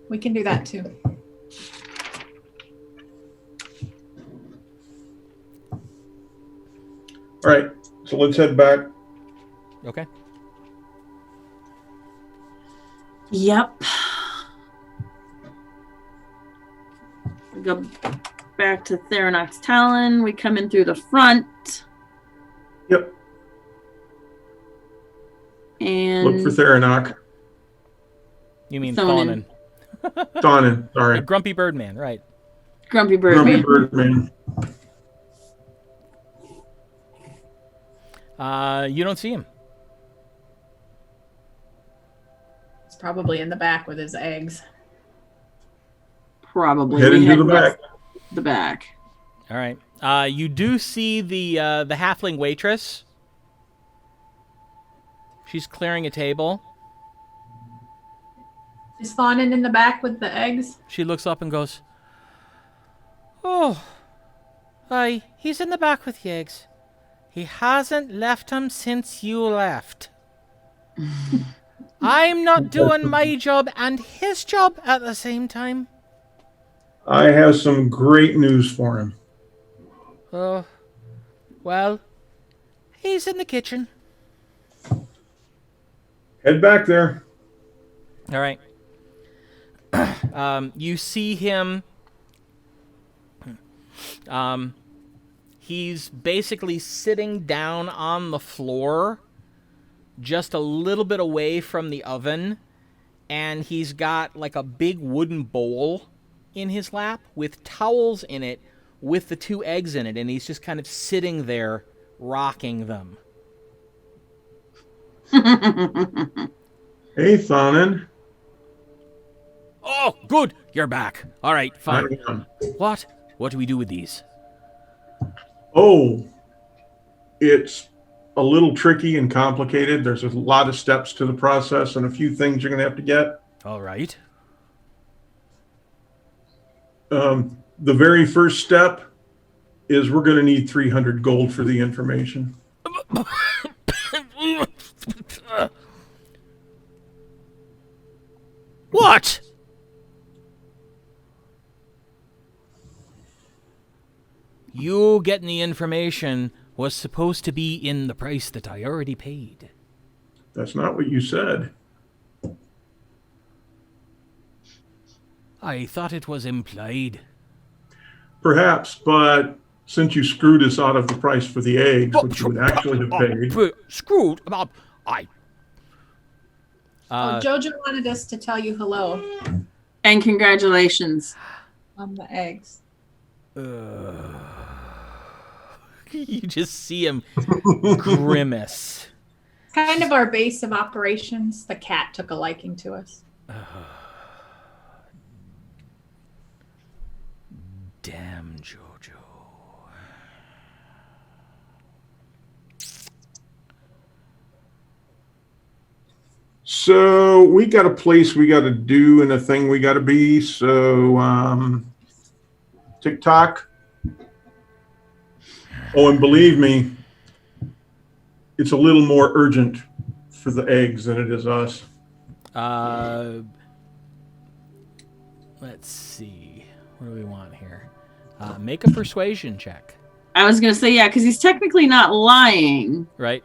We can do that too. All right, so let's head back. Okay. Yep. We go back to Tharinochs Talon. We come in through the front. Yep. And Look for Tharinoch. You mean Thonin. Thonin. Thonin, sorry. The Grumpy Birdman, right. Grumpy Bird. Grumpy Birdman. You don't see him. He's probably in the back with his eggs. Probably. Head We into the west back. The back. All right. You do see the halfling waitress. She's clearing a table. Is Thonin in the back with the eggs? She looks up and goes, Oh, aye, he's in the back with the eggs. He hasn't left them since you left. I'm not doing my job and his job at the same time. I have some great news for him. Oh, well, he's in the kitchen. Head back there. all right. You see him. He's basically sitting down on the floor, just a little bit away from the oven, and he's got like a big wooden bowl in his lap with towels in it with the 2 eggs in it, and he's just kind of sitting there rocking them. Hey, Thonin. Oh, good. You're back. All right, fine. I am. What? What do we do with these? Oh, it's a little tricky and complicated. There's a lot of steps to the process and a few things you're going to have to get. All right. The very first step is we're going to need 300 gold for the information. What? You getting the information was supposed to be in the price that I already paid. That's not what you said. I thought it was implied. Perhaps, but since you screwed us out of the price for the eggs, which you would actually have paid. Screwed about. Jojo wanted us to tell you hello And congratulations. on the eggs. You just see him grimace. Kind of our base of operations. The cat took a liking to us. Damn, Jojo. So we got a place we got to do and a thing we got to be. So TikTok. Oh, and believe me, it's a little more urgent for the eggs than it is us. Let's see. What do we want here? Make a persuasion check. I was going to say, yeah, because he's technically not lying. Right?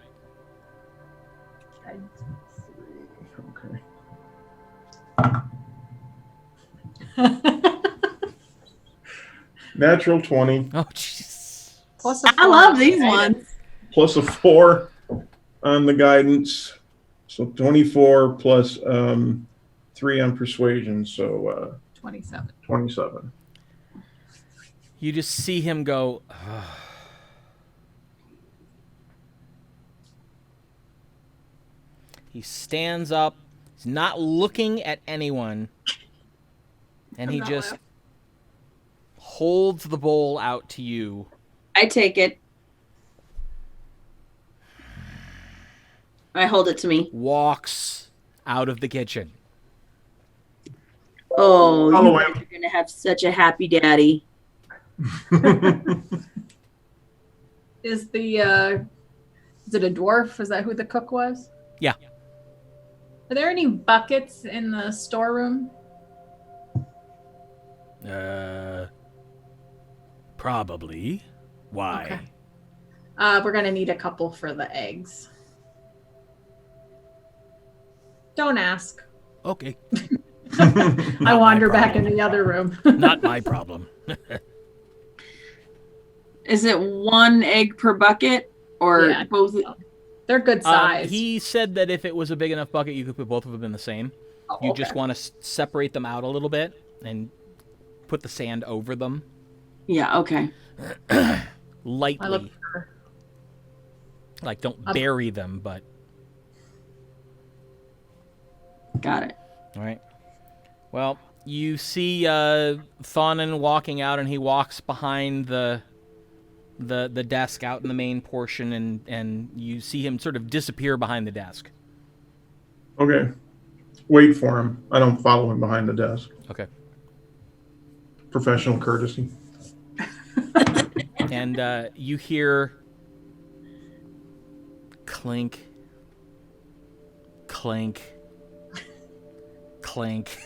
Okay. Natural 20 Oh, jeez. Plus a I four love on these the ones. plus a 4 on the guidance. So 24 plus 3 on persuasion. So 27. 27. You just see him go. He stands up. He's not looking at anyone. And he not just laugh. holds the bowl out to you. I take it. I hold it to me. Walks out of the kitchen. Oh, Follow you him. guys are going to have such a happy daddy. Is it a dwarf? Is that who the cook was? Yeah. Are there any buckets in the storeroom? Probably. Why? Okay. We're gonna need a couple for the eggs. Don't ask. Okay. I wander back in the other room. Not my problem. Is it 1 egg per bucket or Yeah. both? They're good size. He said that if it was a big enough bucket, you could put both of them in the same. Oh, You okay. just want to separate them out a little bit and put the sand over them Yeah, okay. lightly. I look for Like, don't bury them, but... Got it. All right. Well, you see Thonin walking out, and he walks behind the desk out in the main portion, and you see him sort of disappear behind the desk. Okay. Wait for him. I don't follow him behind the desk. Okay. Professional courtesy. And you hear clink, clink, clink.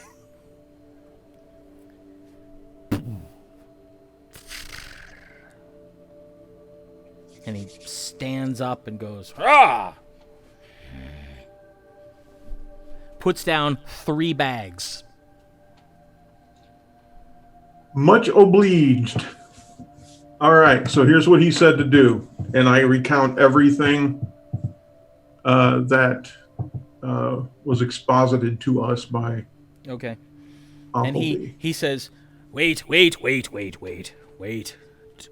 And he stands up and goes, "Ah!" Puts down 3 bags. Much obliged. All right, so here's what he said to do, and I recount everything that was exposited to us by Okay. Uncle And B. he says, Wait.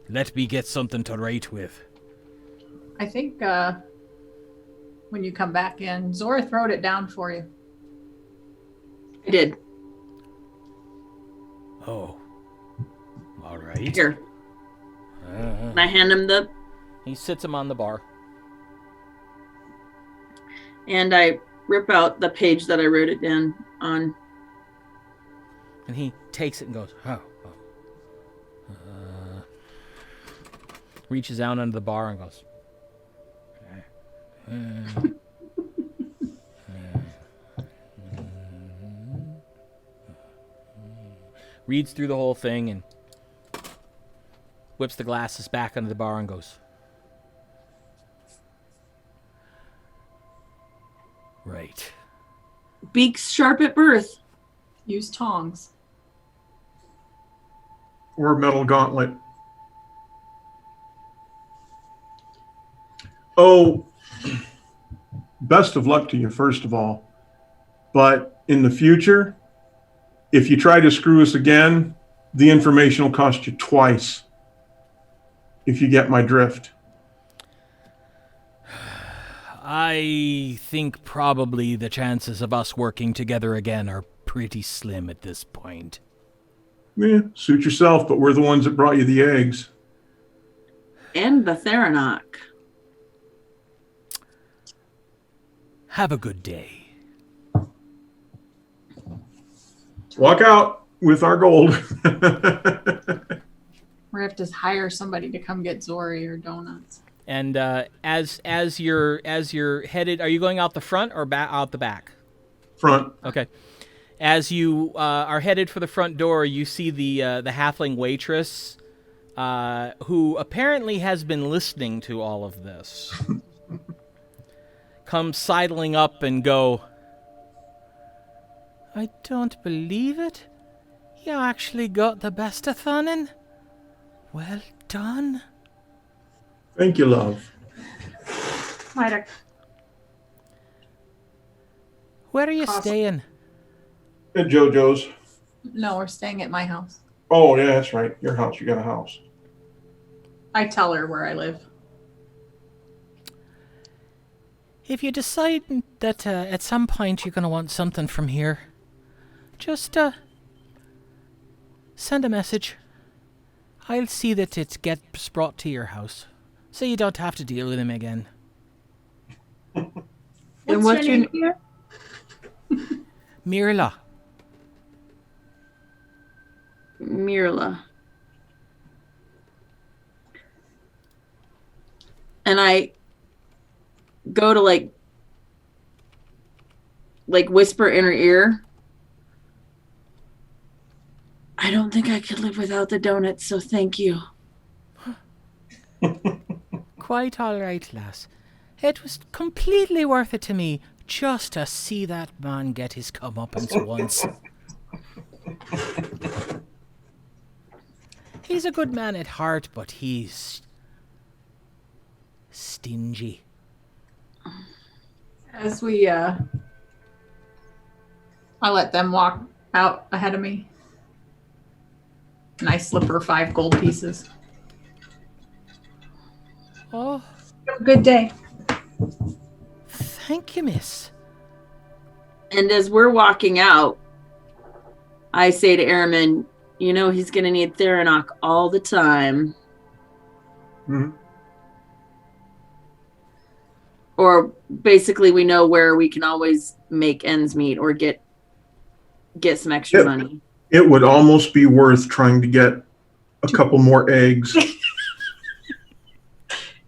let me get something to write with. I think when you come back in, Zorith wrote it down for you. I did. Oh. All right. Here. And I hand him the, He sits him on the bar. and I rip out the page that I wrote it down on. And he takes it and goes, oh. Reaches down under the bar and goes, reads through the whole thing and whips the glasses back under the bar and goes, Right. Beaks sharp at birth. Use tongs. Or metal gauntlet. Oh, best of luck to you, first of all. But in the future, if you try to screw us again, the information will cost you twice. If you get my drift. I think probably the chances of us working together again are pretty slim at this point. Suit yourself, but we're the ones that brought you the eggs. And the Tharinoch. Have a good day. Walk out with our gold. We have to hire somebody to come get Zori or donuts. and as you're headed, are you going out the front or out the back? Front. Okay. As you are headed for the front door, you see the halfling waitress, who apparently has been listening to all of this, come sidling up and go, I don't believe it. You actually got the best of Thunin. Well done. Thank you, love. Might have Where are you Awesome. staying? At JoJo's. No, we're staying at my house. Oh, yeah, that's right. Your house. You got a house. I tell her where I live. If you decide that at some point you're going to want something from here, just send a message. I'll see that it gets brought to your house, so you don't have to deal with him again. And what's your name here? Mirla. Mirla. And I go to like whisper in her ear. I don't think I could live without the donuts, so thank you. Quite all right, lass. It was completely worth it to me just to see that man get his comeuppance once. He's a good man at heart, but he's stingy. As we, I let them walk out ahead of me. And I slip her 5 gold pieces. Oh, Have a good day. thank you, miss. And as we're walking out, I say to Airman, you know he's going to need Tharinoch all the time. Mhm. Or basically we know where we can always make ends meet or get some extra Yep. money. It would almost be worth trying to get a couple more eggs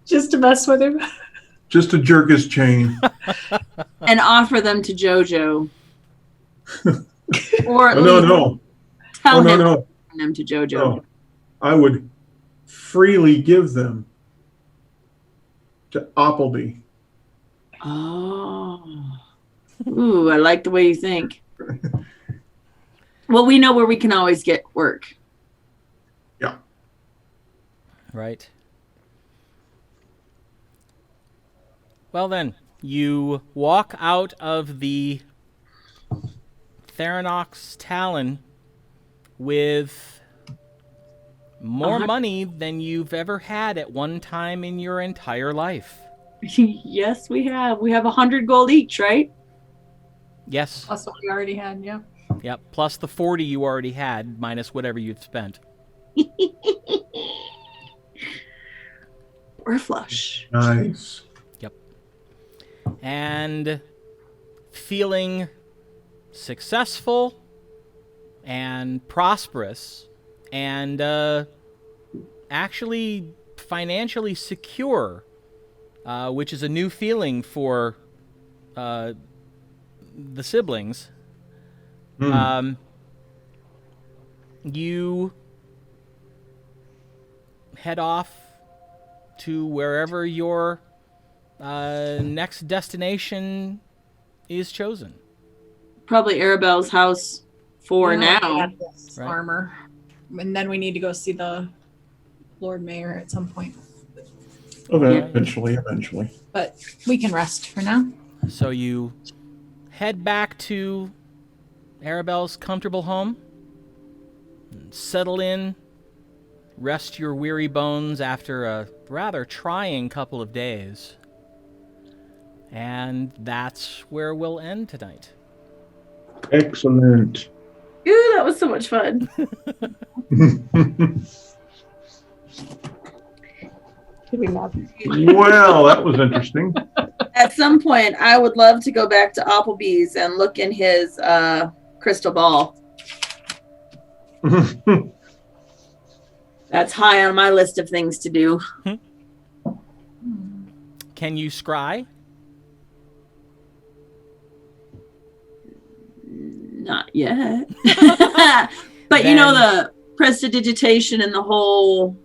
Just to mess with him. just to jerk his chain. And offer them to JoJo. Or at No, least no. tell Oh, no, him no. to offer them to JoJo. No. I would freely give them to Appleby. Oh. Ooh, I like the way you think. Well, we know where we can always get work. Yeah. Right. Well then, you walk out of the Tharinochs Talon with More money than you've ever had at one time in your entire life. Yes, we have. We have 100 gold each, right? Yes. Plus what we already had, yeah. Yep. Plus the 40 you already had, minus whatever you've spent. We're flush. Nice. Yep. And feeling successful and prosperous and actually financially secure, which is a new feeling for the siblings. You head off to wherever your next destination is chosen. Probably Arabelle's house for Yeah, now. I got this Right. armor. And then we need to go see the Lord Mayor at some point. Eventually. But we can rest for now. So you head back to Arabelle's comfortable home, and settle in, rest your weary bones after a rather trying couple of days. And that's where we'll end tonight. Excellent. Ooh, that was so much fun. Did we not? Well, that was interesting. At some point, I would love to go back to Applebee's and look in his crystal ball. That's high on my list of things to do. Can you scry? Not yet. But you know, the prestidigitation and the whole,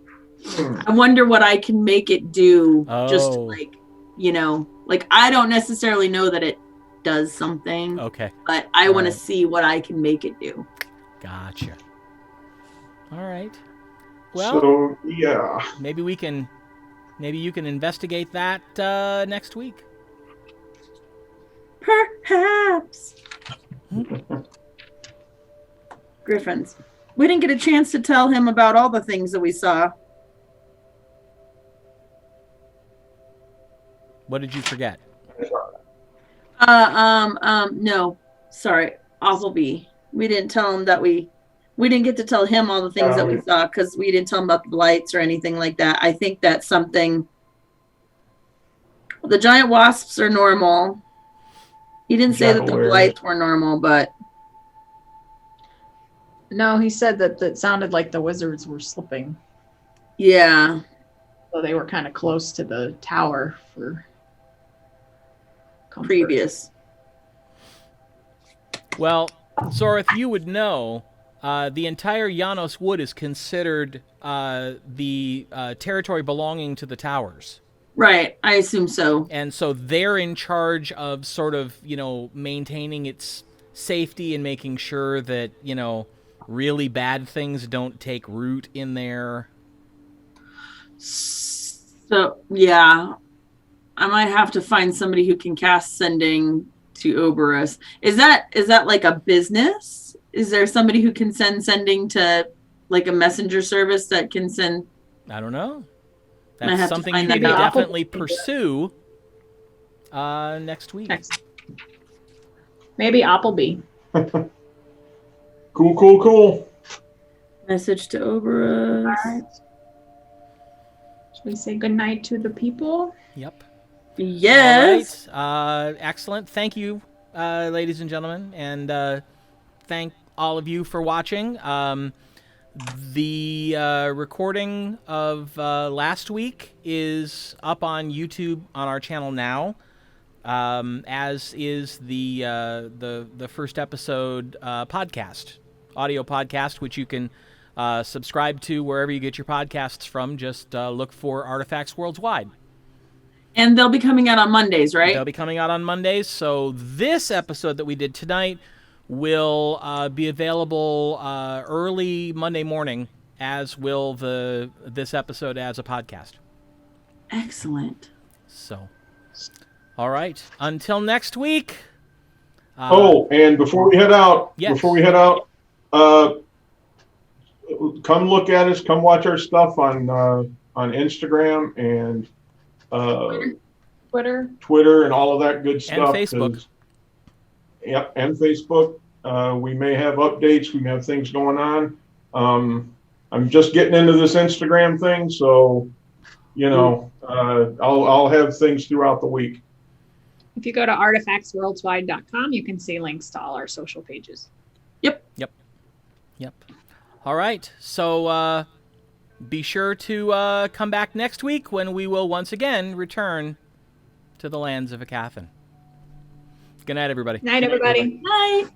I wonder what I can make it do. Just Oh. like, you know, like I don't necessarily know that it does something, Okay, but I want to Alright. see what I can make it do. gotcha. All right. Well, So, yeah. maybe you can investigate that next week. Perhaps. Griffins. We didn't get a chance to tell him about all the things that we saw. What did you forget? No. Sorry. Appleby. We didn't tell him that we didn't get to tell him all the things that we saw because we didn't tell him about the blights or anything like that. I think that's something. The giant wasps are normal. He didn't say that the Jackal blights were normal, but No, he said that it sounded like the wizards were slipping. yeah. So they were kind of close to the tower for comfort. Previous. Well, Zorith, you would know the entire Janos Wood is considered the territory belonging to the towers. Right. I assume so. And so they're in charge of sort of, maintaining its safety and making sure that, really bad things don't take root in there. So, yeah. I might have to find somebody who can cast sending to Oberus. Is that like a business? Is there somebody who can send sending to like a messenger service that can send? I don't know. I That's have to something you find can that out. definitely pursue next week. Maybe Appleby. Cool. Message to Oberus. All right. Should we say goodnight to the people? Yep. Yes. All right. Excellent. Thank you, ladies and gentlemen, and thank all of you for watching. The recording of last week is up on YouTube on our channel now, as is the first episode podcast, audio podcast, which you can subscribe to wherever you get your podcasts from. Just look for Artifacts Worldswide. And they'll be coming out on Mondays, right? They'll be coming out on Mondays. So this episode that we did tonight will be available early Monday morning, as will this episode as a podcast. Excellent. So, all right. Until next week. And before we head out, Yes. come look at us. Come watch our stuff on Instagram and Twitter and all of that good stuff. Facebook. Yep, and Facebook. We may have updates. We may have things going on. I'm just getting into this Instagram thing, so I'll have things throughout the week. If you go to artifactsworldswide.com, you can see links to all our social pages. Yep. All right. So be sure to come back next week when we will once again return to the lands of Aecathan. Good night, everybody. Night, everybody. Night.